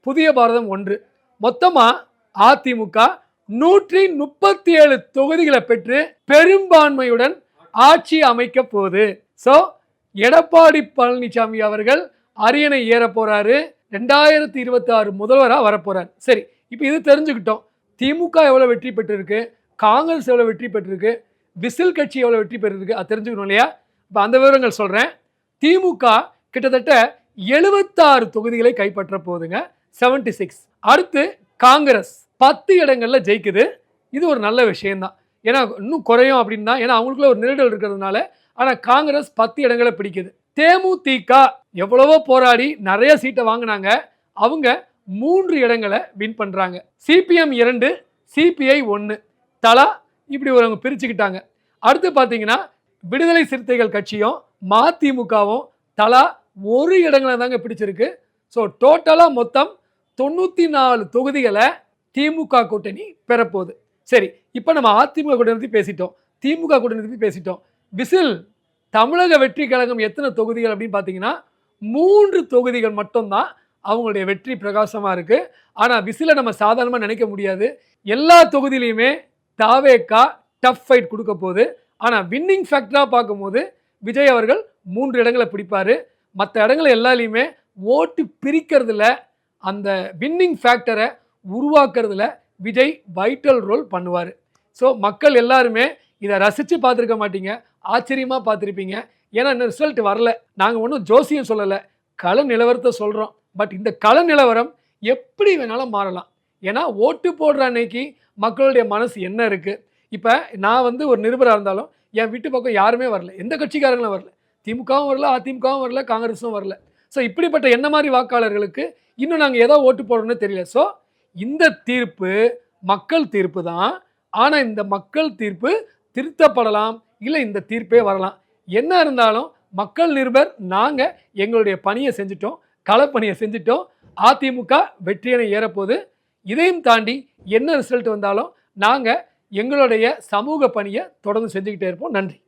புதிய பாரதம் 1. மொத்தமா அதிமுக 137 தொகுதிகளை பெற்று பெரும்பான்மையுடன் ஆட்சி அமைக்க போகுது. ஸோ எடப்பாடி பழனிசாமி அவர்கள் அரியணை ஏற போறாரு. 2026 முதல்வராக வரப்போறாரு. சரி, இப்போ இது தெரிஞ்சுக்கிட்டோம். திமுக எவ்வளவு வெற்றி பெற்றிருக்கு, காங்கிரஸ் எவ்வளவு வெற்றி பெற்றிருக்கு, விசில் கட்சி எவ்வளவு வெற்றி பெற்றிருக்கு, அது தெரிஞ்சுக்கணும் இல்லையா? இப்போ அந்த விவரங்கள் சொல்றேன். திமுக கிட்டத்தட்ட 76 தொகுதிகளை கைப்பற்ற போகுதுங்க. 76. அடுத்து காங்கிரஸ் 10 இடங்கள்ல ஜெயிக்குது. இது ஒரு நல்ல விஷயம்தான். ஏன்னா இன்னும் குறையும் அப்படின்னு தான். ஏன்னா அவங்களுக்குள்ள ஒரு நெருடல் இருக்கிறதுனால. ஆனால் காங்கிரஸ் 10 இடங்களை பிடிக்குது. தேமுதிக எவ்வளவோ போராடி நிறைய சீட்டை வாங்கினாங்க. அவங்க 3 இடங்களை வின் பண்றாங்க. சிபிஎம் 2, சிபிஐ 1 தலா இப்படி ஒரு பிரிச்சுக்கிட்டாங்க. அடுத்து பார்த்தீங்கன்னா விடுதலை சிறுத்தைகள் கட்சியும் மதிமுகவும் தலா 1 இடங்களை தாங்க பிடிச்சிருக்கு. ஸோ டோட்டலாக மொத்தம் 94 தொகுதிகளை திமுக கூட்டணி பெறப்போகுது. சரி, இப்போ நம்ம அதிமுக கூட்டணி பற்றி பேசிட்டோம், திமுக கூட்டணி பற்றி பேசிட்டோம். விசில் தமிழக வெற்றி கழகம் எத்தனை தொகுதிகள் அப்படின்னு பார்த்தீங்கன்னா 3 தொகுதிகள் மட்டும்தான் அவங்களுடைய வெற்றி பிரகாசமாக இருக்கு. ஆனால் விசிலை நம்ம சாதாரணமாக நினைக்க முடியாது. எல்லா தொகுதியிலையுமே தாவேகா டஃப் ஃபைட் கொடுக்க போகுது. ஆனால் வின்னிங் ஃபேக்டராக பார்க்கும்போது விஜய் அவர்கள் 3 இடங்களை பிடிப்பார். மற்ற இடங்களை எல்லாலையுமே ஓட்டு பிரிக்கிறதுல அந்த வின்னிங் ஃபேக்டரை உருவாக்குறதுல விஜய் வைட்டல் ரோல் பண்ணுவார். ஸோ மக்கள் எல்லாருமே இதை ரசித்து பார்த்துருக்க மாட்டீங்க, ஆச்சரியமாக பார்த்துருப்பீங்க. ஏன்னா இன்னும் ரிசல்ட் வரல. நாங்கள் ஒன்றும் ஜோசியம் சொல்லலை, கள நிலவரத்தை சொல்கிறோம். பட் இந்த கள நிலவரம் எப்படி வேணாலும் மாறலாம். ஏன்னா ஓட்டு போடுற அன்னைக்கு மக்களுடைய மனசு என்ன இருக்குது. இப்போ நான் வந்து ஒரு நிருபராக இருந்தாலும் என் வீட்டு பக்கம் யாருமே வரல, எந்த கட்சிக்காரங்களும் வரல, திமுகவும் வரல, அதிமுகவும் வரல, காங்கிரஸும் வரல. ஸோ இப்படிப்பட்ட என்ன மாதிரி வாக்காளர்களுக்கு இன்னும் நாங்கள் ஏதோ ஓட்டு போடணும்னு தெரியல. ஸோ இந்த தீர்ப்பு மக்கள் தீர்ப்பு தான். ஆனால் இந்த மக்கள் தீர்ப்பு திருத்தப்படலாம், இல்லை இந்த தீர்ப்பே வரலாம். என்ன இருந்தாலும் மக்கள் நிருபர் நாங்கள் எங்களுடைய பணியை செஞ்சுட்டோம், களப்பணியை செஞ்சுட்டோம். அதிமுக வெற்றியனை ஏறப்போகுது. இதையும் தாண்டி என்ன ரிசல்ட் வந்தாலும் நாங்கள் எங்களுடைய சமூக பணியை தொடர்ந்து செஞ்சுக்கிட்டே இருப்போம். நன்றி.